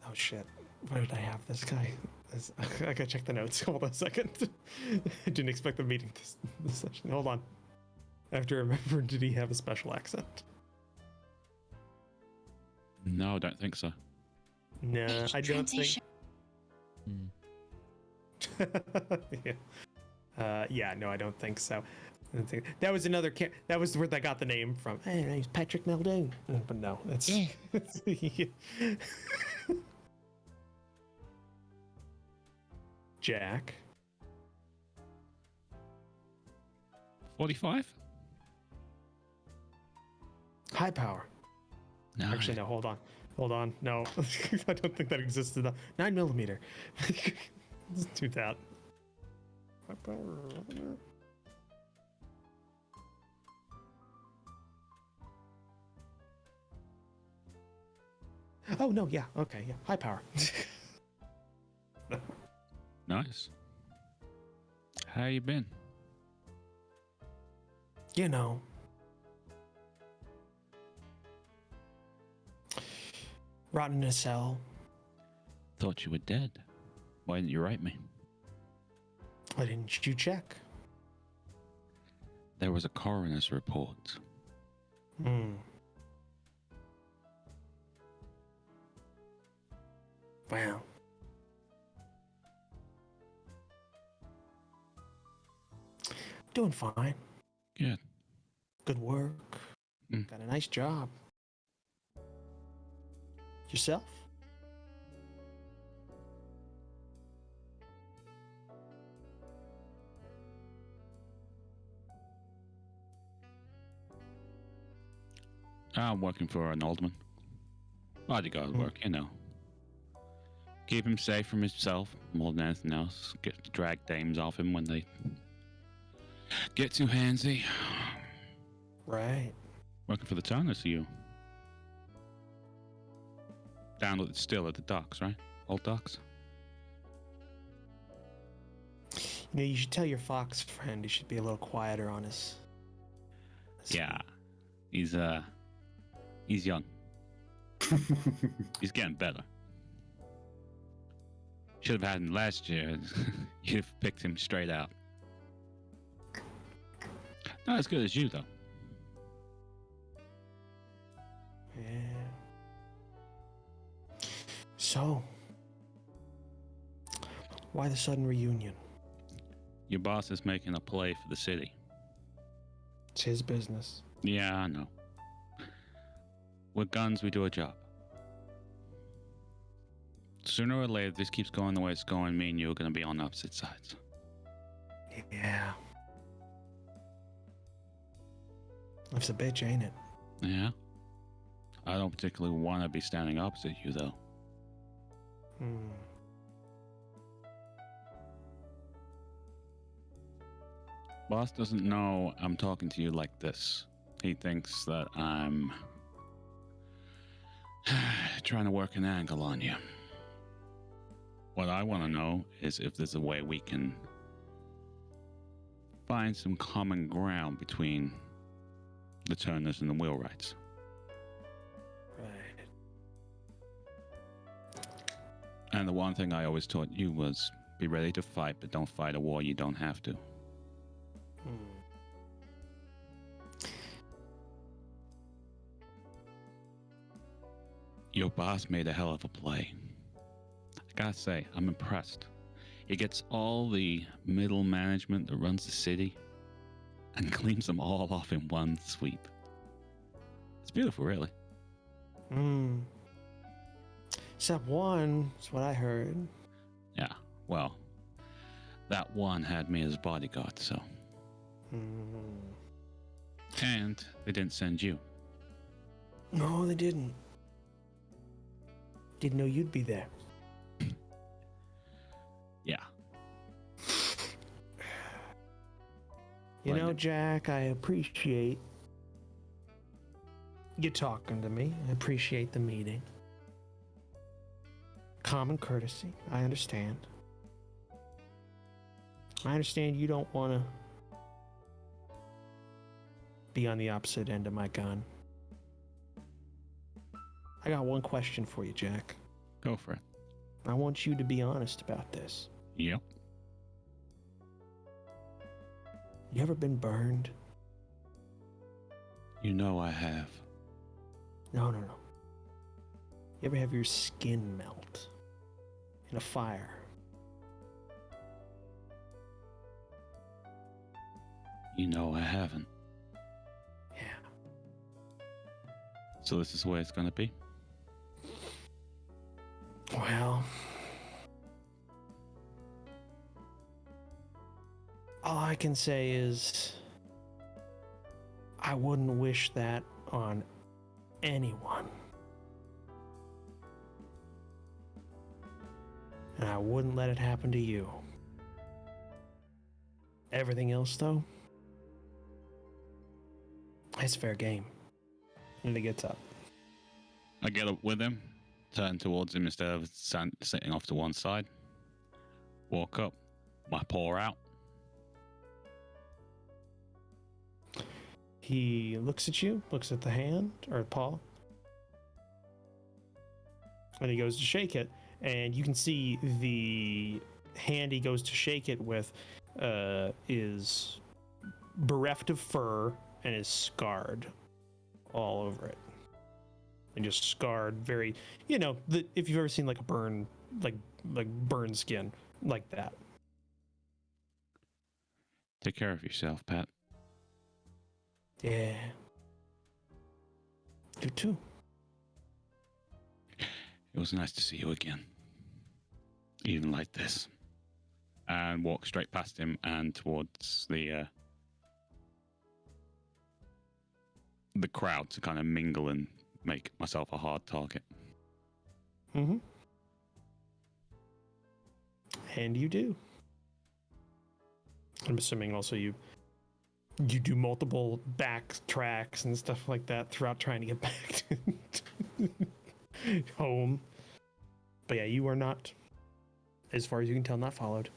Oh shit. Where did I have this guy? I gotta check the notes. Hold on a second. I didn't expect the meeting this session. Hold on. I have to remember, did he have a special accent? No, I don't think so. No, I don't think. Yeah. No, I don't think so. I don't think that was another. That was where they got the name from. Hey, name's Patrick Muldoon. But no, it's. Yeah. Jack. 45? High power. No. Actually, no. Hold on. No, I don't think that existed. 9mm. Let's do that. High power. Oh no, yeah, okay, yeah, high power. Nice. How you been? You know. Rotten in a cell. Thought you were dead. Why didn't you write me? Why didn't you check? There was a coroner's report. Wow. Doing fine. Good. Good work. Got a nice job. Yourself? I'm working for an Alderman. Bodyguard work, you know. Keep him safe from himself more than anything else. Get to drag dames off him when they get too handsy. Right. Working for the town, I see you. Down still at the docks, right? Old docks? You know, you should tell your fox friend he should be a little quieter on his... Yeah. He's young. He's getting better. Should have had him last year. You'd have picked him straight out. Not as good as you, though. Yeah. So, why the sudden reunion? Your boss is making a play for the city. It's his business. Yeah, I know. With guns, we do a job. Sooner or later, if this keeps going the way it's going, me and you are going to be on opposite sides. Yeah. Life's a bitch, ain't it? Yeah? I don't particularly want to be standing opposite you, though. Boss doesn't know I'm talking to you like this. He thinks that I'm trying to work an angle on you. What I want to know is if there's a way we can find some common ground between the Turners and the Wheelwrights. Right. And the one thing I always taught you was be ready to fight, but don't fight a war you don't have to. Your boss made a hell of a play. I gotta say, I'm impressed. He gets all the middle management that runs the city and cleans them all off in one sweep. It's beautiful, really. Except one, is what I heard. Yeah, well, that one had me as bodyguard, so. And they didn't send you. No, they didn't. Didn't know you'd be there. You know, Splendid. Jack, I appreciate you talking to me. I appreciate the meeting. Common courtesy. I understand. I understand you don't want to be on the opposite end of my gun. I got one question for you, Jack. Go for it. I want you to be honest about this. Yep. You ever been burned? You know I have. No. You ever have your skin melt in a fire? You know I haven't. Yeah. So this is where it's gonna be. Well, all I can say is I wouldn't wish that on anyone. And I wouldn't let it happen to you. Everything else, though, it's fair game. And he gets up. I get up with him, turn towards him instead of sitting off to one side. Walk up, my paw out. He looks at you, looks at the hand or paw, and he goes to shake it, and you can see the hand he goes to shake it with is bereft of fur and is scarred all over it. And just scarred, very, you know, if you've ever seen like a burn, like burn skin, like that. Take care of yourself, Pat. Yeah. You too. It was nice to see you again. Even like this. And walk straight past him and towards the crowd to kind of mingle and make myself a hard target. Mm-hmm. And you do. I'm assuming also you do multiple backtracks and stuff like that throughout trying to get back to home. But yeah, you are not, as far as you can tell, not followed.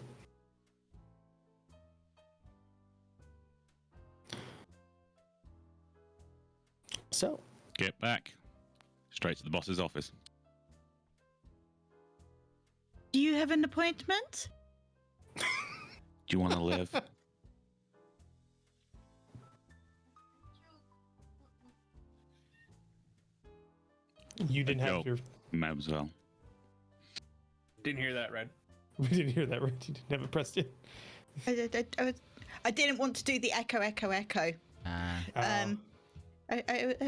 So, Get back. Straight to the boss's office. Do you have an appointment? Do you want to live? you didn't have Joke. your... Mademoiselle. Didn't hear that, Red. We didn't hear that, right? You didn't have it pressed in. I didn't want to do the echo. I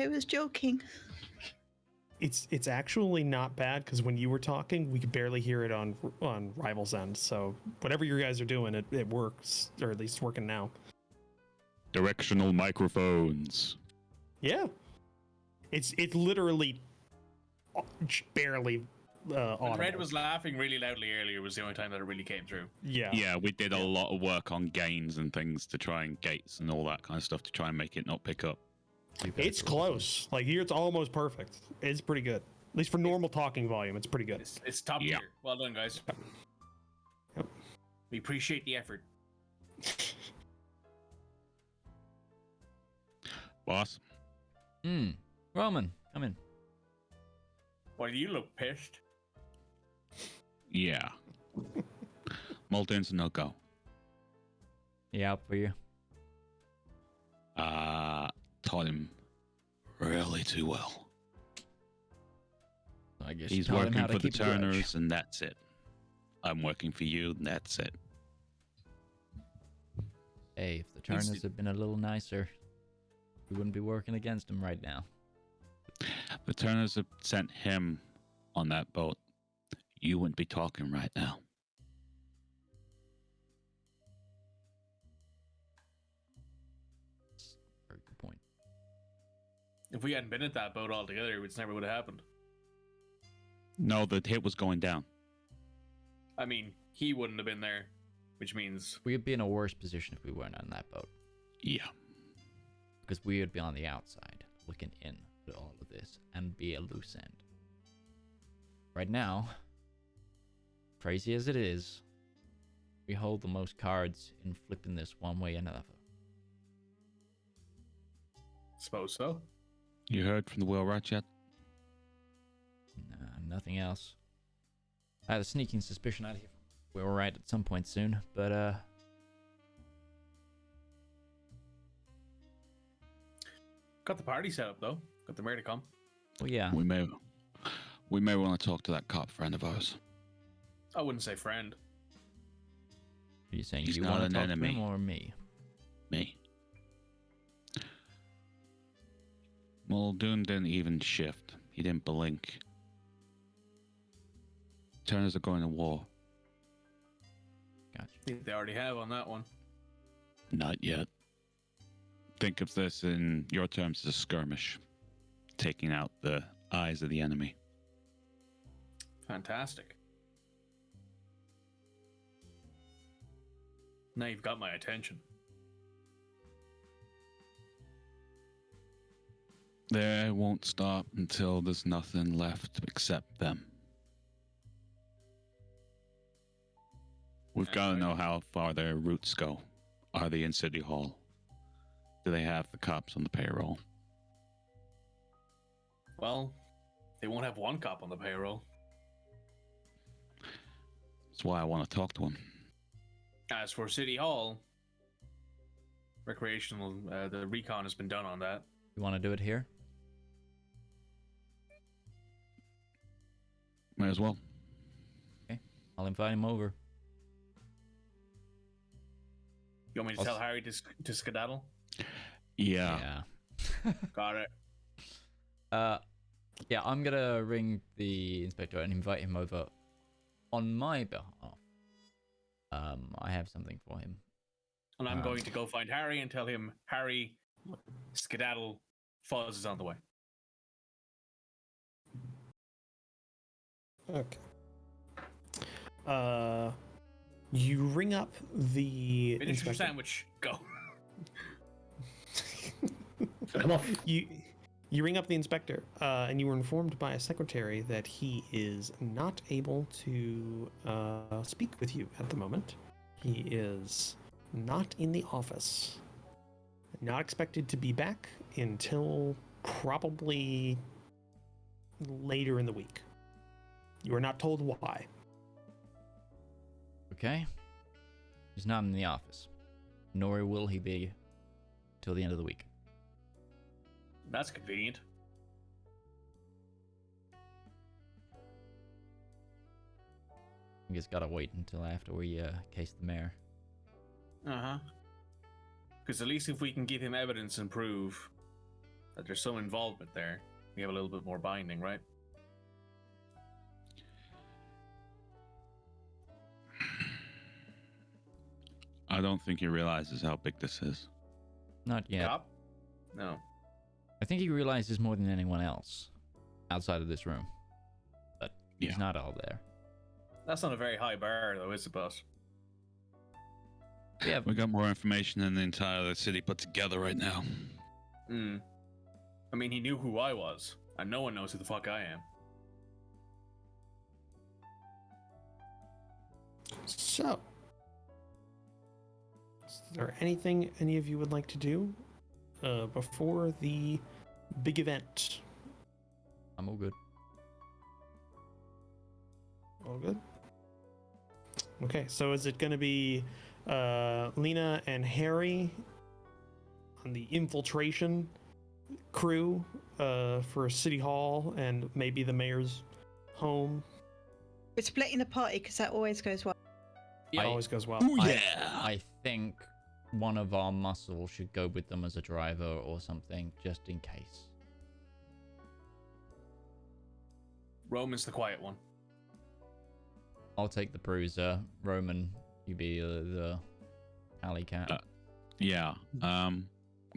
was joking. It's actually not bad because when you were talking, we could barely hear it on Rival's end. So whatever you guys are doing, it works, or at least working now. Directional microphones. Yeah, it's literally barely When audible. Red was laughing really loudly earlier was the only time that it really came through. Yeah. Yeah, we did a lot of work on gains and things to try and gates and all that kind of stuff to try and make it not pick up. It's close. Like here, it's almost perfect. It's pretty good. At least for normal talking volume, it's pretty good. It's top Yeah. tier. Well done, guys. Yep. We appreciate the effort. Boss, Roman, come in. Why do you look pissed? yeah. Molten's a no-go. Yeah, up for you. Taught him really too well. I guess you He's taught him working how to for the keep a grudge. Turners, and that's it. I'm working for you, and that's it. Hey, if the Turners had been a little nicer, we wouldn't be working against them right now. The Turners have sent him on that boat. You wouldn't be talking right now. Very good point. If we hadn't been at that boat altogether, it never would have happened. No, the hit was going down. I mean, he wouldn't have been there, which means We'd be in a worse position if we weren't on that boat. Yeah. Because we would be on the outside, looking in at all of this, and be a loose end. Right now, crazy as it is, we hold the most cards in flipping this one way or another. Suppose so. You heard from the wheelwright yet? Nah, nothing else. I had a sneaking suspicion out here. We were right at some point soon, but Got the party set up though. Got the mayor to come. well, yeah. We may want to talk to that cop friend of ours. I wouldn't say friend. Are you saying He's you not want an to talk enemy. to him or me? Me. Muldoon didn't even shift. He didn't blink. Turners are going to war. Gotcha. They already have on that one. Not yet. Think of this in your terms as a skirmish. Taking out the eyes of the enemy. Fantastic. Now you've got my attention. They won't stop until there's nothing left except them. We've got to know how far their roots go. Are they in City Hall? Do they have the cops on the payroll? Well, they won't have one cop on the payroll. That's why I want to talk to him. As for City Hall, recreational, the recon has been done on that. You want to do it here? Might as well. Okay. I'll invite him over. You want me to tell Harry to skedaddle? Yeah. Got it. Yeah, I'm gonna ring the inspector and invite him over on my behalf. I have something for him. And I'm going to go find Harry and tell him, Harry, skedaddle, Fuzz is on the way. Okay. You ring up the Finish your inspector. sandwich. Go. Come on. You ring up the inspector, and you were informed by a secretary that he is not able to speak with you at the moment. He is not in the office. Not expected to be back until probably later in the week. You are not told why. Okay. He's not in the office. Nor will he be till the end of the week. That's convenient. I guess gotta wait until after we case the mayor. Uh-huh. Because at least if we can give him evidence and prove that there's some involvement there, we have a little bit more binding, right? I don't think he realizes how big this is. Not yet. Cop? No. I think he realizes more than anyone else outside of this room. But he's Yeah. not all there. That's not a very high bar, though, is it, boss? Yeah, We got more information than the entire city put together right now. Hmm. I mean, he knew who I was, and no one knows who the fuck I am. So, is there anything any of you would like to do before the big event? I'm all good. All good? Okay, so is it going to be Lena and Harry on the infiltration crew for City Hall and maybe the mayor's home? We're splitting the party because that always goes well. It always goes well. Oh I think one of our muscle should go with them as a driver or something, just in case. Roman's the quiet one. I'll take the bruiser. Roman, you be the alley cat. Yeah.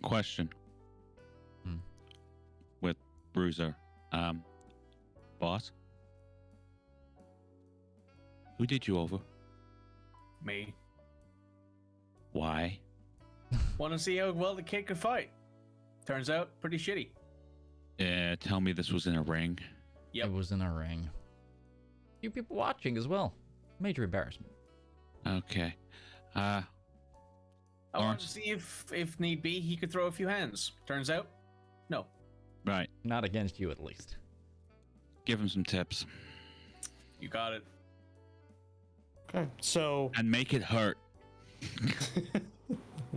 Question. Hmm. With Bruiser. Boss? Who did you over? Me. Why? Want to see how well the kid could fight? Turns out, pretty shitty. Yeah, tell me this was in a ring. Yep. It was in a ring. Few people watching as well. Major embarrassment. Okay. I wanted Lawrence? to see if need be, he could throw a few hands. Turns out, no. Right. Not against you, at least. Give him some tips. You got it. Okay, so And make it hurt.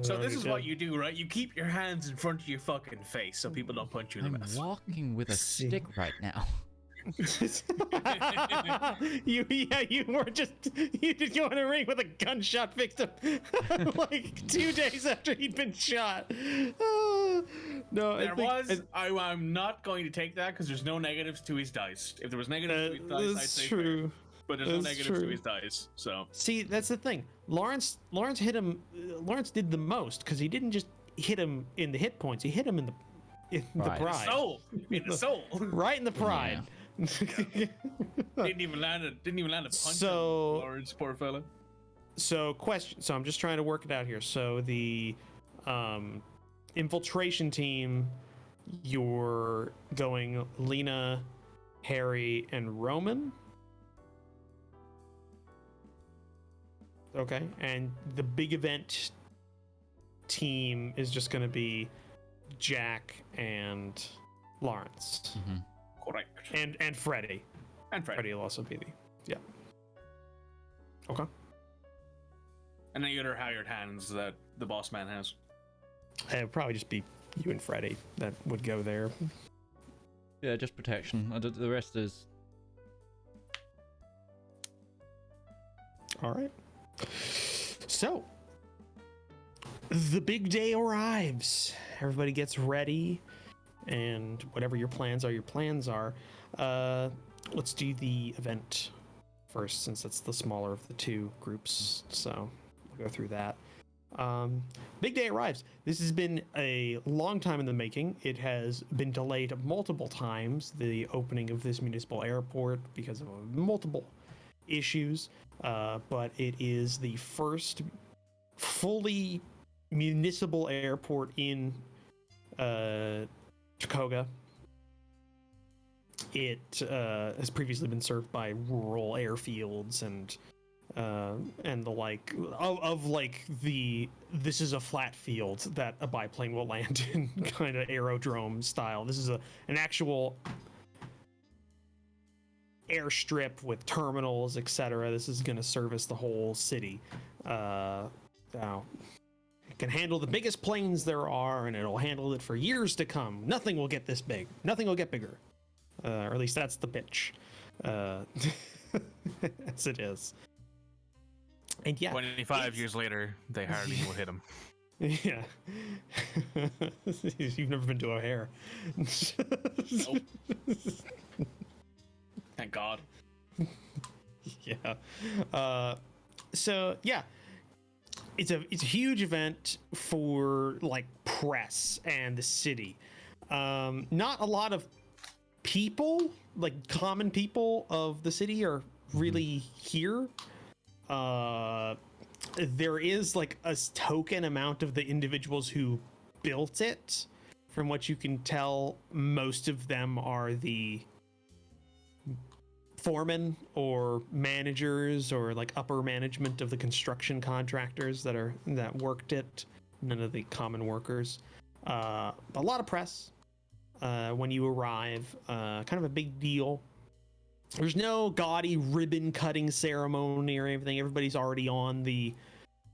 So this is what you do, right? You keep your hands in front of your fucking face so people don't punch you in the I'm mouth. walking with a See. stick right now. you were just you did go in a ring with a gunshot victim like 2 days after he'd been shot. No, I'm not going to take that because there's no negatives to his dice. If there was negatives to his dice, I'd that's say true. fair. But there's no That's negatives true. to his dice, so. See, that's the thing. Lawrence hit him. Lawrence did the most because he didn't just hit him in the hit points. He hit him in the Right. pride. Soul! In the soul! Right in the pride. Didn't even land a punch So- on Lawrence, poor fella. So I'm just trying to work it out here. So the infiltration team, you're going Lena, Harry, and Roman. Okay, and the big event team is just going to be Jack and Larence Correct. and Freddie. And Fred. Freddie will also be the Okay. And any other hired hands that the boss man has. It would probably just be you and Freddie that would go there. Yeah, just protection. The rest is... All right. So, the big day arrives. Everybody gets ready, and whatever your plans are, let's do the event first, since it's the smaller of the two groups. So, we'll go through that. Big day arrives. This has been a long time in the making. It has been delayed multiple times, the opening of this municipal airport, because of multiple issues. But it is the first fully municipal airport in Tricogha. It has previously been served by rural airfields and the like of like this is a flat field that a biplane will land in, kind of aerodrome style. This is an actual airstrip with terminals, etc. This is going to service the whole city. Now, it can handle the biggest planes there are, and it'll handle it for years to come. Nothing will get this big. Nothing will get bigger. Or at least that's the pitch. As it is. And yeah. 25 years later, they hardly will hit him. Yeah. You've never been to O'Hare. Nope. Thank God. Yeah. So yeah, it's a huge event for like press and the city. Not a lot of people, like common people of the city, are really here. There is like a token amount of the individuals who built it. From what you can tell, most of them are the foremen or managers or like upper management of the construction contractors that worked it. None of the common workers. A lot of press when you arrive. Kind of a big deal. There's no gaudy ribbon cutting ceremony or anything. Everybody's already on the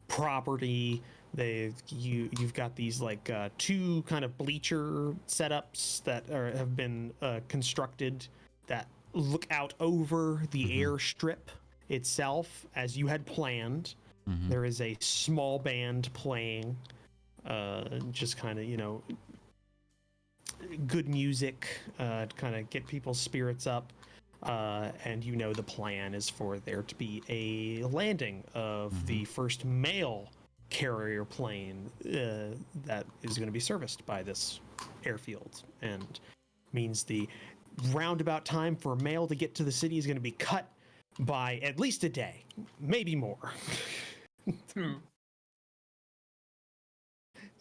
property. You've got these like two kind of bleacher setups that have been constructed that look out over the airstrip itself as you had planned. There is a small band playing, just kind of, good music to kind of get people's spirits up. And the plan is for there to be a landing of the first male carrier plane that is going to be serviced by this airfield, and means the roundabout time for mail to get to the city is going to be cut by at least a day, maybe more.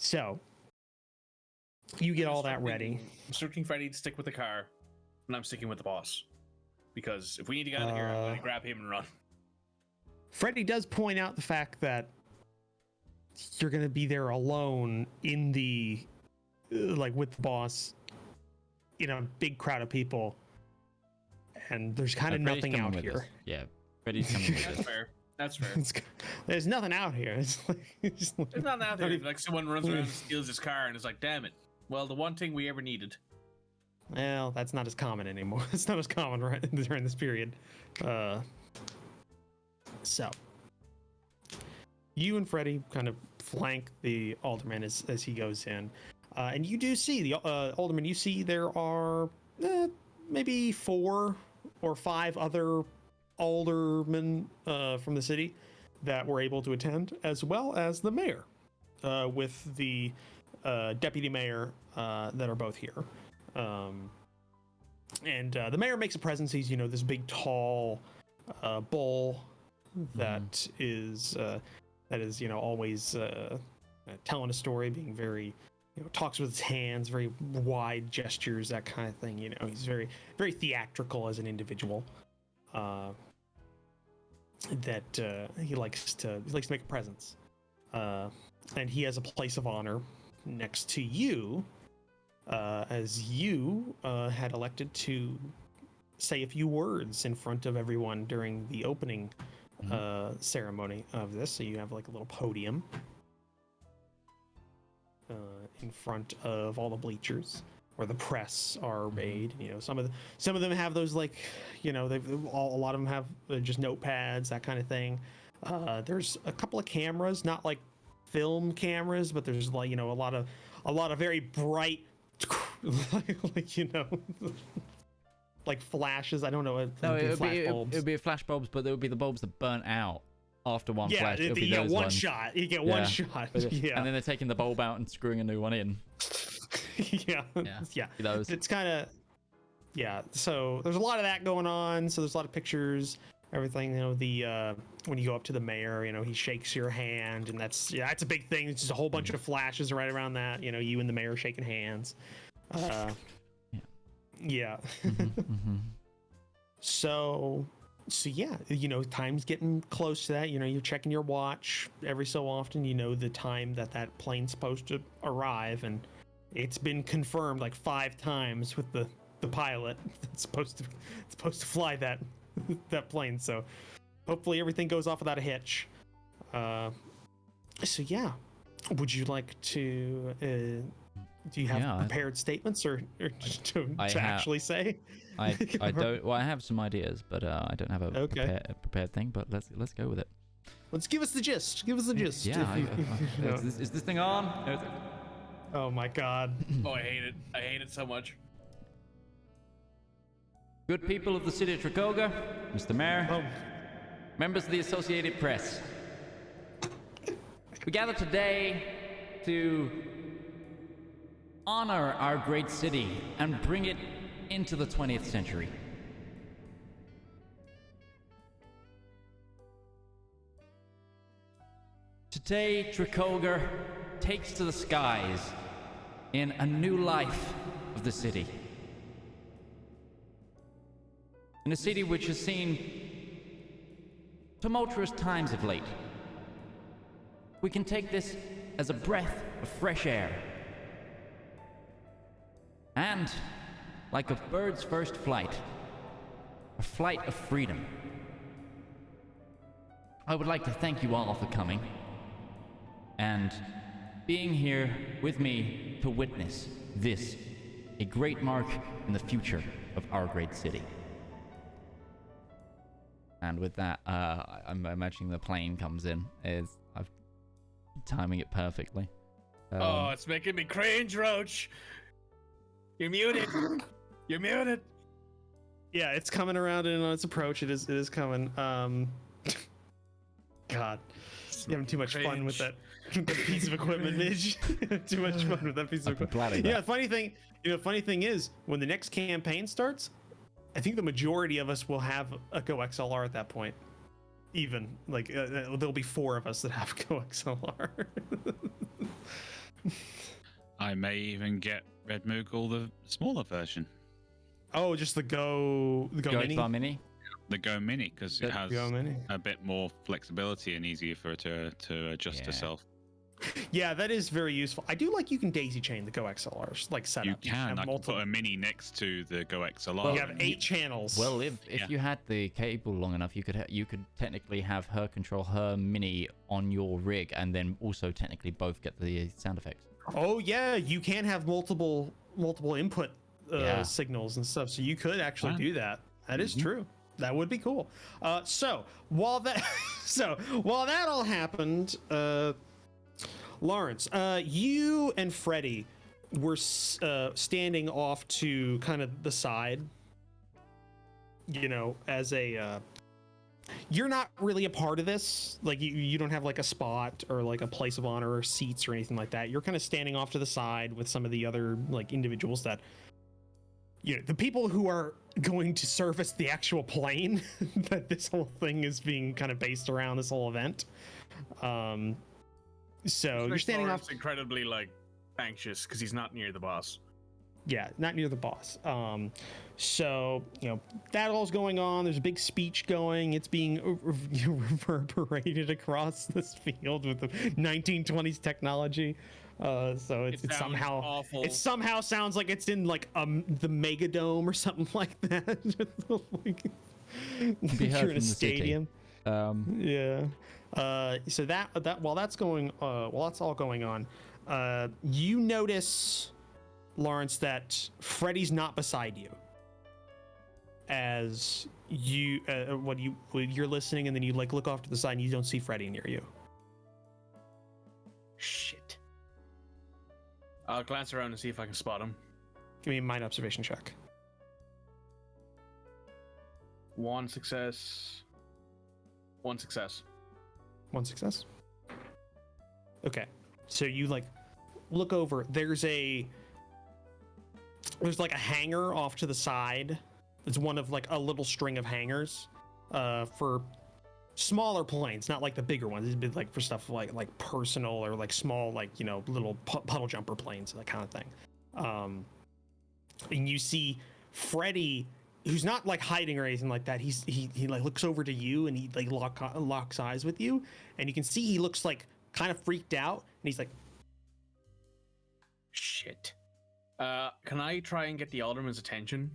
So you get all that ready. I'm instructing Freddy to stick with the car, and I'm sticking with the boss. Because if we need to get out of here, I'm going to grab him and run. Freddy does point out the fact that you're going to be there alone in the, like with the boss, in a big crowd of people. And there's kind of nothing out here. Us. Yeah, Freddy's coming with us. That's fair. That's fair. There's nothing out here. It's like, There's nothing out there. Like someone runs around and steals his car and is like, damn it. Well, the one thing we ever needed. Well, that's not as common anymore. It's not as common right during this period. So you and Freddy kind of flank the Alderman as he goes in. And you do see the Alderman, you see there are maybe 4 or 5 other aldermen from the city that were able to attend, as well as the mayor with the deputy mayor that are both here. And the mayor makes a presence. He's, this big tall bull that is always telling a story, being very, talks with his hands, very wide gestures, that kind of thing. He's very, very theatrical as an individual. That he likes to make a presence. And he has a place of honor next to you, as you had elected to say a few words in front of everyone during the opening ceremony of this. So you have like a little podium in front of all the bleachers where the press are made. Some of them have those, like, a lot of them have just notepads, that kind of thing. There's a couple of cameras, not like film cameras, but there's like a lot of very bright like flashes. I don't know. No, it would be flash bulbs, but there would be the bulbs that burnt out after one flash. You get one shot. You get one shot. Yeah. And then they're taking the bulb out and screwing a new one in. Yeah. Those. It's kind of, so there's a lot of that going on. So there's a lot of pictures, everything. When you go up to the mayor, he shakes your hand, and that's a big thing. It's just a whole bunch of flashes right around that. You and the mayor shaking hands. So time's getting close to that. You're checking your watch every so often. The time that plane's supposed to arrive, and it's been confirmed like 5 times with the pilot that's supposed to fly that plane. So hopefully everything goes off without a hitch. Would you like to? Do you have prepared statements or to actually say? I don't. Well, I have some ideas, but I don't have a prepared thing. But let's go with it. Let's give us the gist. Give us the gist. Yeah. Is this thing on? Oh my God. Oh, I hate it. I hate it so much. Good people of the city of Tricogha, Mr. Mayor, members of the Associated Press. We gather today to honor our great city and bring it into the 20th century. Today, Tricogha takes to the skies in a new life of the city. In a city which has seen tumultuous times of late. We can take this as a breath of fresh air. And, like a bird's first flight, a flight of freedom. I would like to thank you all for coming and being here with me to witness this, a great mark in the future of our great city. And with that, I'm imagining the plane comes in. I'm timing it perfectly. It's making me cringe, Roach. You're muted. You're muted. Yeah, it's coming around in on its approach. It is coming. God, you're having too much fun with that piece of equipment, Midge. Too much fun with that piece of equipment. Yeah, funny thing is, when the next campaign starts, I think the majority of us will have a Go XLR at that point. Even like there'll be 4 of us that have Go XLR. I may even get Red Moogle, the smaller version. Oh, just the Go Mini? XR Mini? The Go Mini, because it has Go Mini. a bit more flexibility and easier for it to adjust herself. Yeah, that is very useful. I do like you can daisy chain the Go XLRs, like setup. You can. I can put a Mini next to the Go XLR. You have 8 channels. Well, if you had the cable long enough, you could technically have her control her Mini on your rig, and then also technically both get the sound effects. Oh yeah, you can have multiple input signals and stuff, so you could actually do that. That is true. That would be cool. So while that all happened, Larence, you and Freddy were standing off to kind of the side, you know, as a you're not really a part of this. Like you don't have like a spot or like a place of honor or seats or anything like that. You're kind of standing off to the side with some of the other like individuals that, you know, the people who are going to service the actual plane that this whole thing is being kind of based around, this whole event. So you're standing off. Incredibly like anxious because he's not near the boss. Yeah, not near the boss. So, you know, that all's going on. There's a big speech going. It's being reverberated across this field with the 1920s technology. So it somehow awful. It somehow sounds like it's in like the Megadome or something like that. Like, you're in a stadium. Yeah. So that while that's all going on, you notice, Larence, that Freddy's not beside you. As you when you're listening, and then you like look off to the side and you don't see Freddy near you. Shit. I'll glance around and see if I can spot him. Give me a mind observation check. 1 success. 1 success. 1 success. Okay, so you like look over. There's like a hangar off to the side. It's one of like a little string of hangars for smaller planes, not like the bigger ones. It'd be like for stuff like personal or like small, like, you know, little puddle jumper planes, that kind of thing. And you see Freddy, who's not like hiding or anything like that. He like looks over to you and he like locks eyes with you, and you can see he looks like kind of freaked out, and he's like, shit. Can I try and get the Alderman's attention?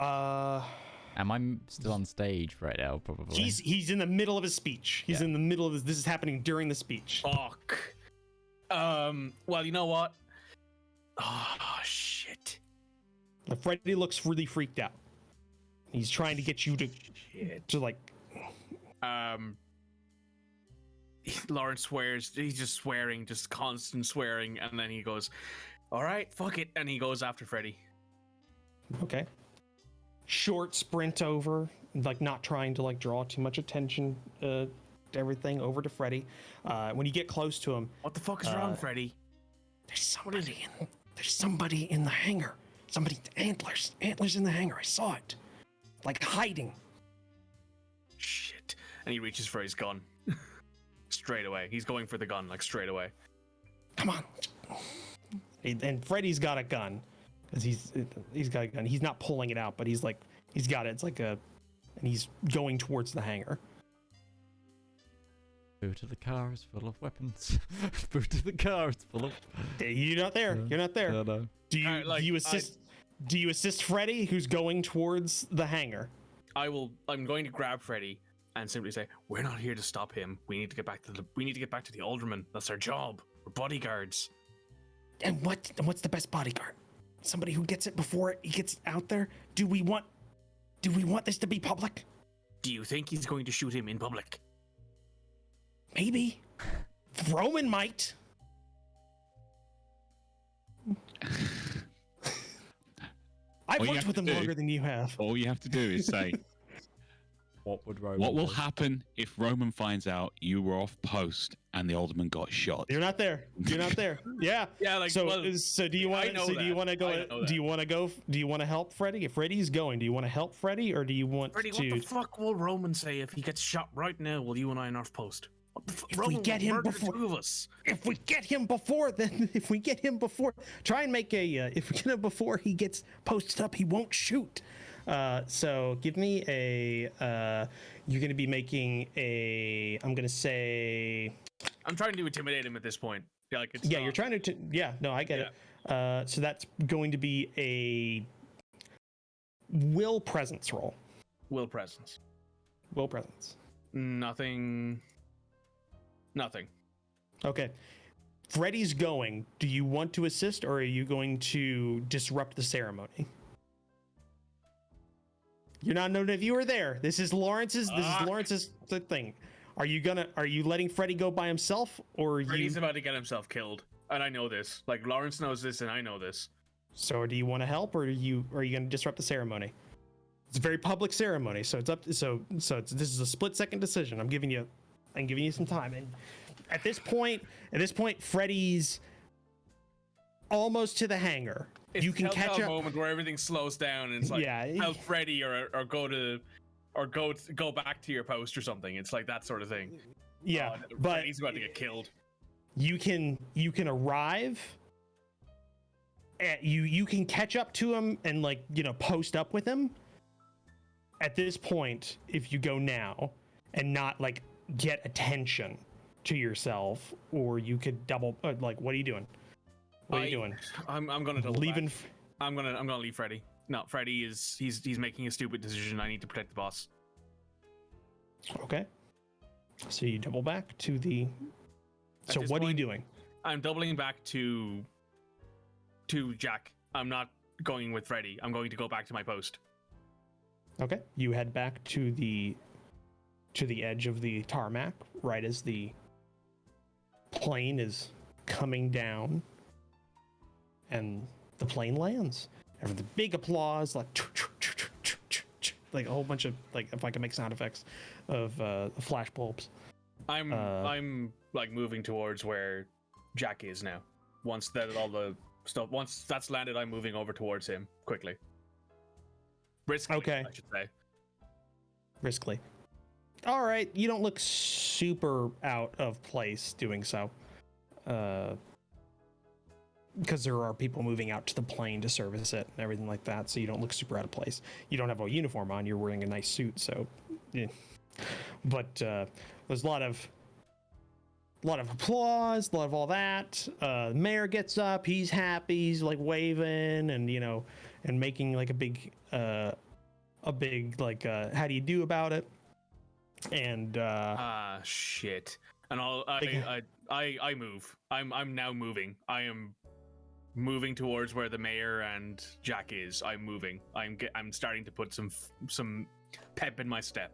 Am I still on stage right now? Probably. He's in the middle of his speech. He's in the middle of this is happening during the speech. Fuck. Well, you know what? Oh, shit. Freddy looks really freaked out. He's trying to get you to like. Larence swears. He's just swearing, just constant swearing, and then he goes, "All right, fuck it," and he goes after Freddy. Okay. Short sprint over, like not trying to like draw too much attention to everything, over to Freddy. When you get close to him, what the fuck is wrong, Freddy? There's somebody in the hangar. Antlers in the hangar. I saw it, like hiding. Shit! And he reaches for his gun. Straight away. He's going for the gun, like straight away. Come on. And Freddy's got a gun. Because he's got a gun. He's not pulling it out, but he's got it. It's like and he's going towards the hangar. Boot of the car is full of weapons. Boot of the car is full of. You're not there. You're not there. No. Do you assist? Do you assist Freddy, who's going towards the hangar? I'm going to grab Freddy and simply say, "We're not here to stop him. We need to get back to the Alderman. That's our job. We're bodyguards." And what's the best bodyguard? Somebody who gets it before he gets out there? Do we want this to be public? Do you think he's going to shoot him in public? Maybe. Roman might. I've worked with him longer than you have. All you have to do is say, What will happen if Roman finds out you were off post and the Alderman got shot? You're not there. Yeah. Yeah. Like, so do you want to help Freddy? If Freddy's going, do you want to help Freddy, or do you want Freddy, to? What the fuck will Roman say if he gets shot right now while you and I are off post? If we get him before, two of us. if we get him before try and make a if we get him before he gets posted up, he won't shoot. So give me a you're gonna be making a, I'm gonna say, I'm trying to intimidate him at this point. Yeah, like it's yeah, you're trying to yeah, no, I get it. So that's going to be a will presence roll. Will presence. Will presence. Nothing. Okay. Freddy's going. Do you want to assist, or are you going to disrupt the ceremony? You're not known if you were there. This is Lawrence's thing. Are you letting Freddy go by himself, or are Freddy's about to get himself killed, and I know this. Like Larence knows this, and I know this. So do you want to help, or are you going to disrupt the ceremony? It's a very public ceremony, so it's up. This is a split-second decision. I'm giving you some time, and at this point, Freddy's almost to the hangar. It's you can catch a up. moment where everything slows down, and it's like help Freddy or go back to your post or something. It's like that sort of thing. Yeah, but Freddy's about to get killed. You can arrive. You can catch up to him and post up with him. At this point, if you go now and not get attention to yourself, or you could double what are you doing? What are you doing? I'm gonna leaving. I'm gonna leave Freddy. No, Freddy is he's making a stupid decision. I need to protect the boss. Okay. So you double back to the. So what are you doing? I'm doubling back to Jack. I'm not going with Freddy. I'm going to go back to my post. Okay. You head back to the edge of the tarmac right as the plane is coming down, and the plane lands. And the big applause, like a whole bunch of if I can make sound effects of flash bulbs. I'm moving towards where Jack is now. Once that's landed, I'm moving over towards him quickly. Briskly, okay. I should say. Briskly. All right, you don't look super out of place doing so. Because there are people moving out to the plane to service it and everything like that, so you don't look super out of place. You don't have a uniform on, you're wearing a nice suit, so yeah. But there's a lot of applause, a lot of all that. Mayor gets up, he's happy, he's waving and and making a big how do you do about it? And shit. And I move. I'm now moving. I am moving towards where the mayor and Jack is. I'm moving. I'm starting to put some pep in my step.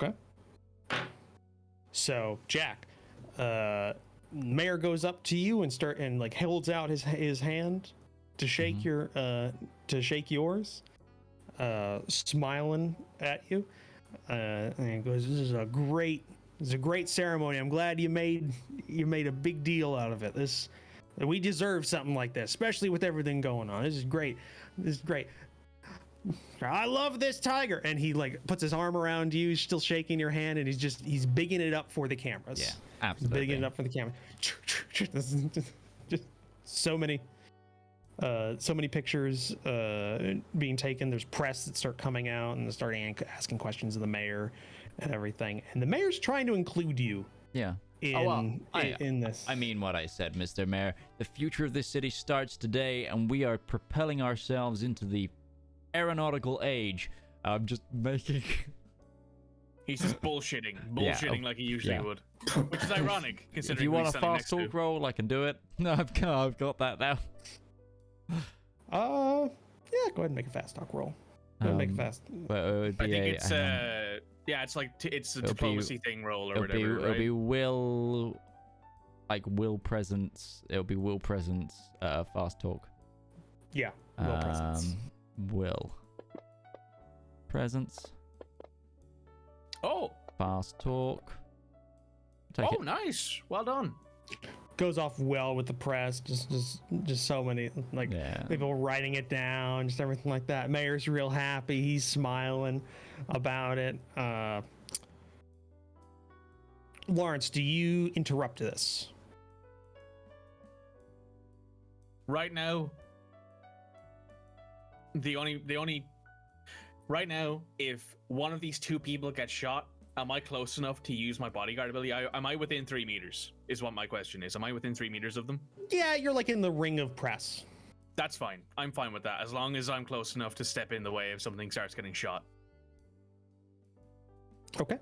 Okay. So Jack, mayor goes up to you and holds out his hand to shake yours, smiling at you, and he goes, "This is a great ceremony. I'm glad you made a big deal out of it. We deserve something like this, especially with everything going on. This is great. I love this tiger." And he puts his arm around you, he's still shaking your hand, and he's bigging it up for the cameras. Yeah, absolutely. Bigging it up for the camera. Just so many pictures being taken. There's press that start coming out and they start asking questions of the mayor and everything. And the mayor's trying to include you. Yeah. In this. I mean what I said, Mr. Mayor. The future of this city starts today, and we are propelling ourselves into the aeronautical age. I'm just making... He's just bullshitting like he usually would. Which is ironic, considering if you want a fast talk roll, I can do it. No, I've got that now. Yeah, go ahead and make a fast talk roll. Go ahead and make a fast. But it would be I think it's a diplomacy thing roll or whatever. It'll be will presence. It'll be will presence. Fast talk. Yeah, will presence. Will presence. Oh. Fast talk. Take it. Nice. Well done. Goes off well with the press. Just so many people writing it down, just everything like that. Mayor's real happy. He's smiling about it. Larence, do you interrupt this? Right now, right now, if one of these two people gets shot, am I close enough to use my bodyguard ability? Am I within 3 meters? Is what my question is. Am I within 3 meters of them? Yeah, you're like in the ring of press. That's fine. I'm fine with that, as long as I'm close enough to step in the way if something starts getting shot. Okay.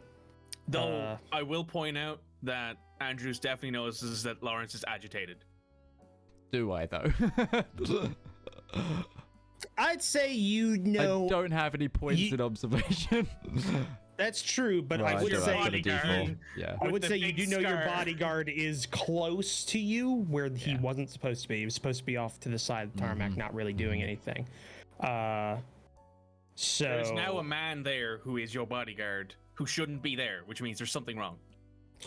Though I will point out that Andrews definitely notices that Larence is agitated. Do I though? I'd say you know. I don't have any points in observation. That's true, but Right, I would you're say right, for the default. Yeah. I would the say you big do know your scar. bodyguard is close to you where he Yeah. wasn't supposed to be. He was supposed to be off to the side of the tarmac, not really doing anything. So There's now a man there who is your bodyguard who shouldn't be there, which means there's something wrong.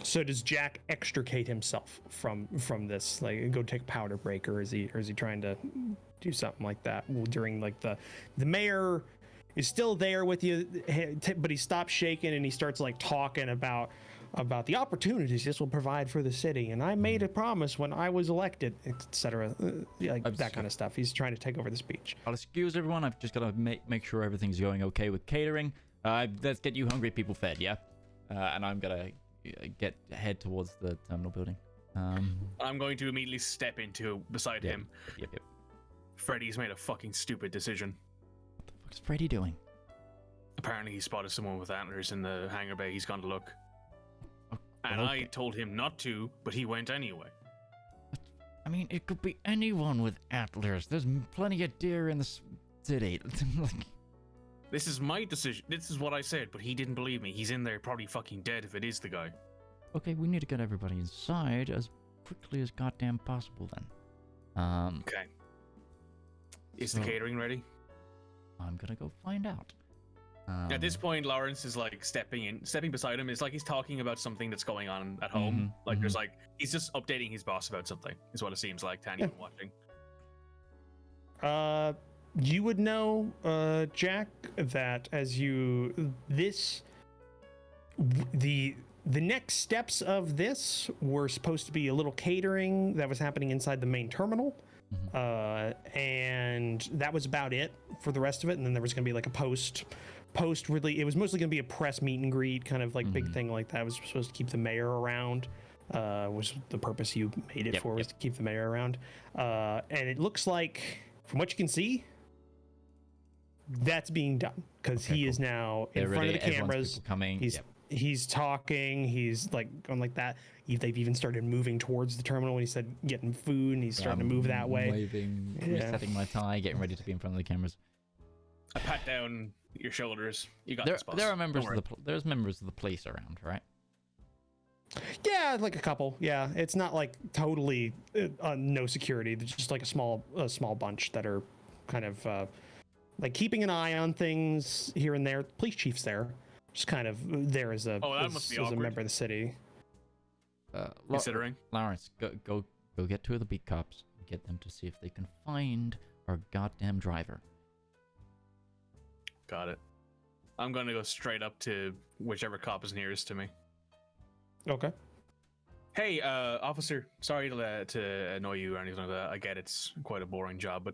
So does Jack extricate himself from this? Like, go take a powder break, or is he trying to do something like that? Well, during like the mayor is still there with you, but he stops shaking and he starts like talking about the opportunities this will provide for the city. And I made a promise when I was elected, etc. Like that kind of stuff. He's trying to take over the speech. I'll excuse everyone. I've just got to make sure everything's going okay with catering. Let's get you hungry people fed, yeah? And I'm gonna head towards the terminal building. I'm going to immediately step into beside him. Yep. Freddy's made a fucking stupid decision. What the fuck is Freddy doing? Apparently he spotted someone with antlers in the hangar bay. He's gone to look. Oh, And well, I told him not to, but he went anyway. I mean, it could be anyone with antlers. There's plenty of deer in the city. This is my decision. This is what I said, but he didn't believe me. He's in there probably fucking dead if it is the guy. Okay, we need to get everybody inside as quickly as goddamn possible then. Okay. Is So- the catering ready? I'm gonna go find out. At this point, Larence is like stepping beside him. It's like he's talking about something that's going on at home. Like there's like, he's just updating his boss about something, is what it seems like to anyone watching. You would know, Jack, that as the next steps of this were supposed to be a little catering that was happening inside the main terminal. And that was about it for the rest of it. And then there was going to be like a post really, it was mostly going to be a press meet and greet kind of like big thing like that. It was supposed to keep the mayor around, was the purpose you made it for, was to keep the mayor around. And it looks like, from what you can see, that's being done because he is now in front of the cameras. Coming. He's talking. He's like going like that. They've even started moving towards the terminal when he said getting food, and he's starting to move that way. Waving, resetting my tie, getting ready to be in front of the cameras. I pat down your shoulders. You got There, this, boss. there are members Don't of there's members of the police around, right? Yeah, like a couple. Yeah, it's not like totally no security. There's just like a small bunch that are kind of like keeping an eye on things here and there. Police chief's there, just kind of there as a must be as a awkward. member of the city. Considering. Lawrence, go get 2 of the beat cops. Get them to see if they can find our goddamn driver. Got it. I'm going to go straight up to whichever cop is nearest to me. Okay. Hey, officer, sorry to annoy you or anything like that. I get it's quite a boring job, but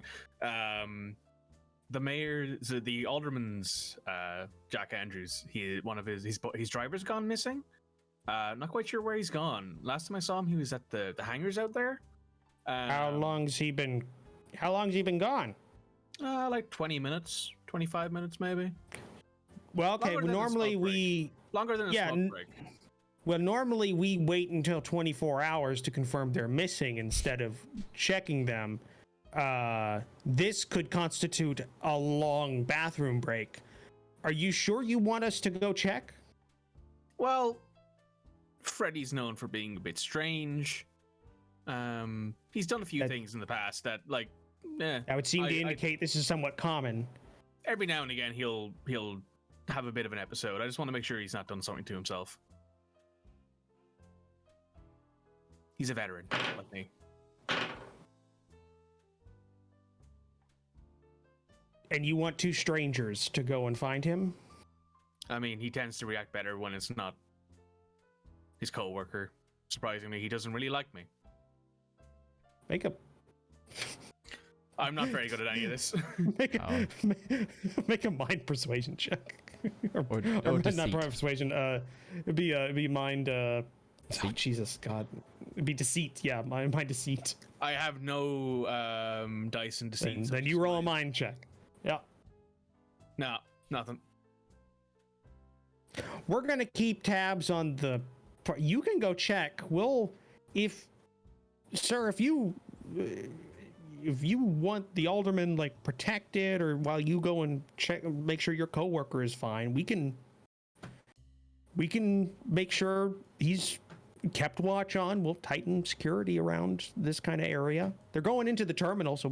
the mayor's, the alderman's, Jack Andrews, one of his driver's gone missing. Not quite sure where he's gone. Last time I saw him, he was at the hangars out there. How long's he been gone? Like 20 minutes, 25 minutes maybe. Well, okay. Longer than a Normally smoke break. we Longer than a smoke break. normally we wait until 24 hours to confirm they're missing instead of checking them. This could constitute a long bathroom break. Are you sure you want us to go check? Well, Freddy's known for being a bit strange. He's done a few things in the past that, like, That would seem to indicate this is somewhat common. Every now and again, he'll have a bit of an episode. I just want to make sure he's not done something to himself. He's a veteran, like me. And you want 2 strangers to go and find him? I mean, he tends to react better when it's not his co-worker. Surprisingly, he doesn't really like me. Make a I'm not very good at any of this. make a, make a mind persuasion check. Or not deceit. mind persuasion. It'd be mind. Oh, Jesus God. It'd be deceit. Yeah, mind deceit. I have no dice and deceit. And so then it's you roll a fine. mind check. Yeah. No, nothing. We're gonna keep tabs on the. You can go check. Sir, if you want the alderman like protected, or while you go and check, make sure your coworker is fine, we can make sure he's kept watch on. We'll tighten security around this kind of area. They're going into the terminal, so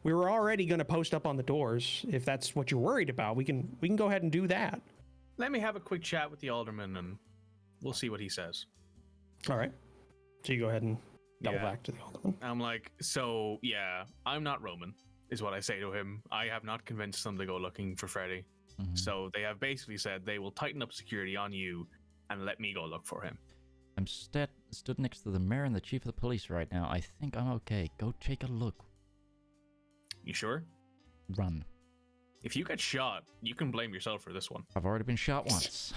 we were already going to post up on the doors. If that's what you're worried about, we can go ahead and do that. Let me have a quick chat with the alderman, and we'll see what he says. All right. So you go ahead and double Yeah. back to the alderman. I'm like, so yeah, I'm not Roman, is what I say to him. I have not convinced them to go looking for Freddy. Mhm. So they have basically said they will tighten up security on you and let me go look for him. I'm stood next to the mayor and the chief of the police right now. I think I'm okay. Go take a look. You sure? Run. If you get shot, you can blame yourself for this one. I've already been shot once.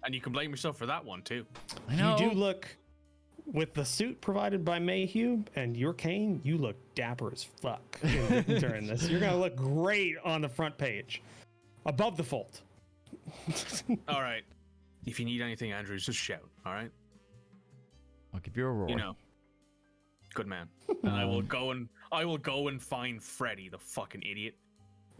And you can blame yourself for that one, too. I know. You do look, with the suit provided by Mayhew and your cane, you look dapper as fuck during this. You're going to look great on the front page. Above the fold. All right. If you need anything, Andrews, just shout, all right? I'll give you a roar. You know. Good man. And I will go and find Freddy, the fucking idiot.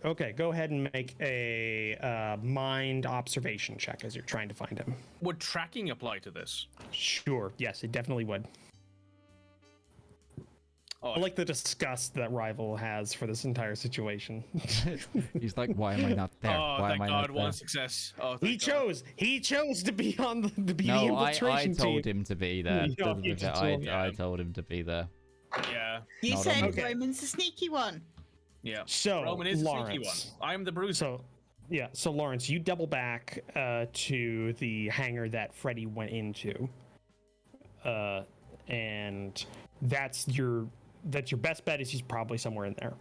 Okay, go ahead and make a mind observation check as you're trying to find him. Would tracking apply to this? Sure, yes, it definitely would. Oh, I like the disgust that Rival has for this entire situation. He's like, why am I not there? oh Why thank am I God, not there? one success. Oh, He thank God. chose to be on the No, I infiltration told team. him to be there. You Doesn't you matter. told him. I told him to be there. Yeah, You Not said on- Okay. Roman's the sneaky one. yeah. So, Roman is the sneaky one. Lawrence. I'm the bruiser. So Lawrence, you double back to the hangar that Freddy went into, and that's your best bet is he's probably somewhere in there,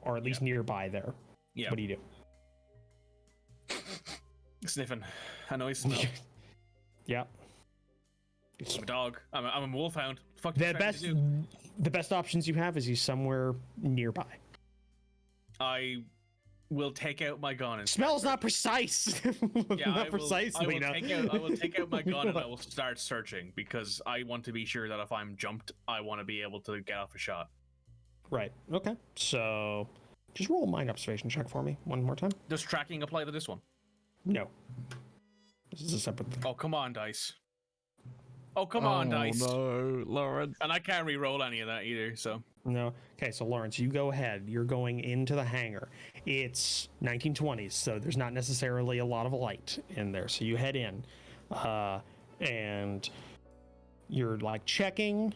or at least nearby there. Yeah. What do you do? Sniffing. I know he smells. Yeah. I'm a dog. I'm a wolfhound. Fuck you The trying to do? best options you have is he's somewhere nearby. I will take out my gun and Smells not precise. yeah, Not precisely. I will take out my gun and I will start searching because I want to be sure that if I'm jumped, I want to be able to get off a shot. Right. Okay. So, just roll a mind observation check for me one more time. Does tracking apply to this one? No. This is a separate thing. Oh, come on, dice. Oh, come on, dice. No, Lawrence. And I can't re-roll any of that either, so. No. Okay, so Lawrence, you go ahead. You're going into the hangar. It's 1920s, so there's not necessarily a lot of light in there. So you head in, and you're like checking.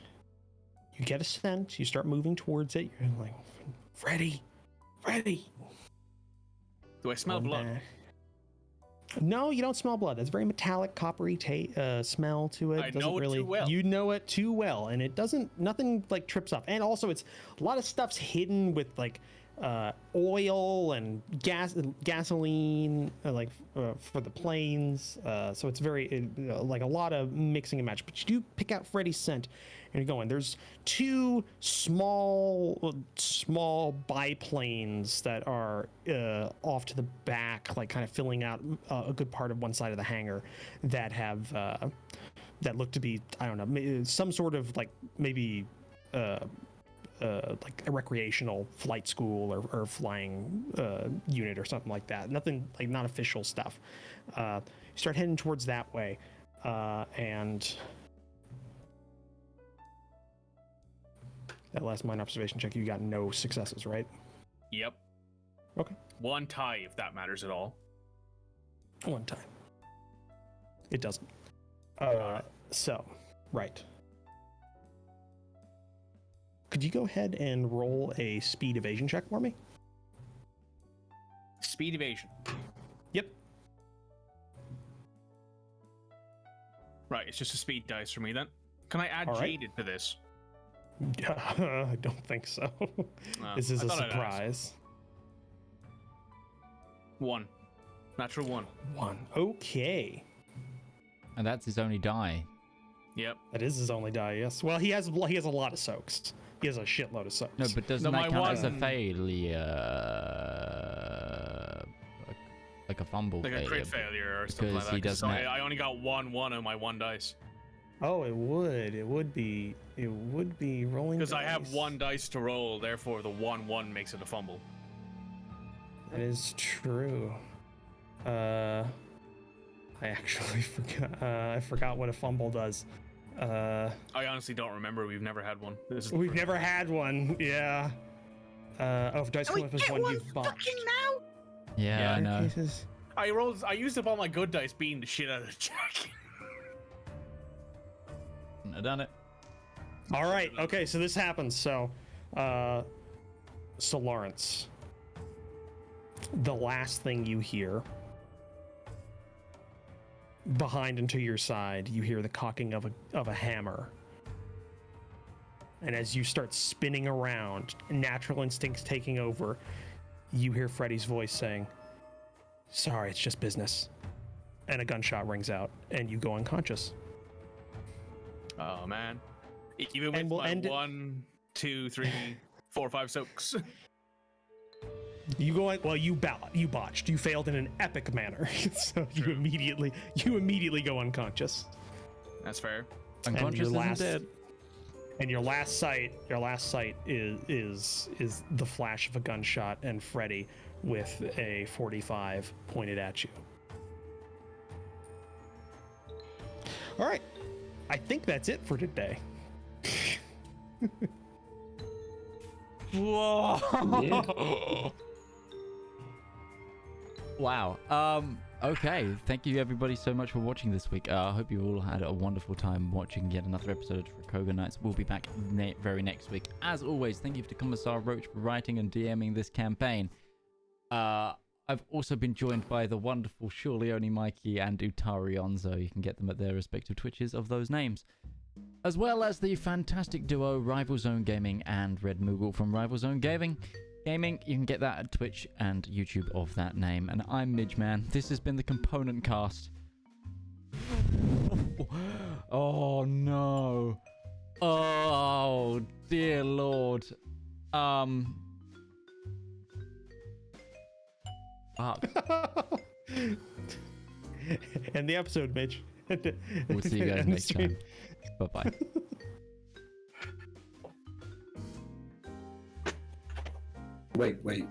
You get a scent. You start moving towards it. You're like, Freddy. Do I smell Going blood? back. No, you don't smell blood. That's very metallic, coppery smell to it. I Doesn't know it really, too well. You know it too well, and it doesn't. Nothing like trips up. And also, it's a lot of stuff's hidden with like oil and gasoline, for the planes. So it's very like a lot of mixing and match. But you do pick out Freddy's scent, and you're going. There's two small biplanes that are off to the back, like kind of filling out a good part of one side of the hangar that have that look to be, I don't know, some sort of like maybe like a recreational flight school or flying unit or something like that. Nothing like not official stuff. You start heading towards that way, and that last mind observation check, you got no successes, right? Yep. Okay. One tie, if that matters at all. One time. It doesn't. So, right. Could you go ahead and roll a speed evasion check for me? Speed evasion. Yep. Right, it's just a speed dice for me then. Can I add All right. jaded to this? I don't think so. This is I a thought I'd ask. surprise. 1. Natural 1. 1. Okay. And that's his only die. Yep. That is his only die, yes. Well, he has a lot of soaks. He has a shitload of soaks. No, but doesn't No, that my count as a one- failure? Like a fumble Like failure? a crit failure or something like because he that. 'cause doesn't I only got 1 on my 1 dice. Oh, it would be rolling. Because I have dice. 1 dice to roll, therefore the 1/1 makes it a fumble. That is true. I actually forgot. I forgot what a fumble does. I honestly don't remember. We've never had one. This is the We've first never had one. Yeah. If dice Can we come up as get one, one you've botched. fucking now? Yeah, I know. Cases. I used up all my good dice beating the shit out of Jack. I've done it. All right. Okay. So this happens. So Larence, the last thing you hear behind and to your side, you hear the cocking of a hammer. And as you start spinning around, natural instincts taking over, you hear Freddy's voice saying, "Sorry, it's just business." And a gunshot rings out, and you go unconscious. Oh man. Even with And we'll my end it- 1, 2, 3, 4, 5 soaks. You go well. You botched. You failed in an epic manner, so you immediately go unconscious. That's fair. Unconscious isn't dead. And your last sight is the flash of a gunshot and Freddy with a 45 pointed at you. All right, I think that's it for today. Whoa! Yeah. Wow. Okay. Thank you everybody so much for watching this week. I hope you all had a wonderful time watching yet another episode of Tricogha Nights. We'll be back very next week. As always, thank you to Commissar Roach for writing and DMing this campaign. I've also been joined by the wonderful Surelyonlymikey and UtariOnzo. You can get them at their respective Twitches of those names. As well as the fantastic duo RivalZoneGaming and Red Moogle from RivalZoneGaming. You can get that at Twitch and YouTube of that name. And I'm Midgeman. This has been the Component Cast. Oh no. Oh dear Lord. Fuck. And the episode, Mitch. We'll see you guys End next stream. time. Bye-bye. Wait.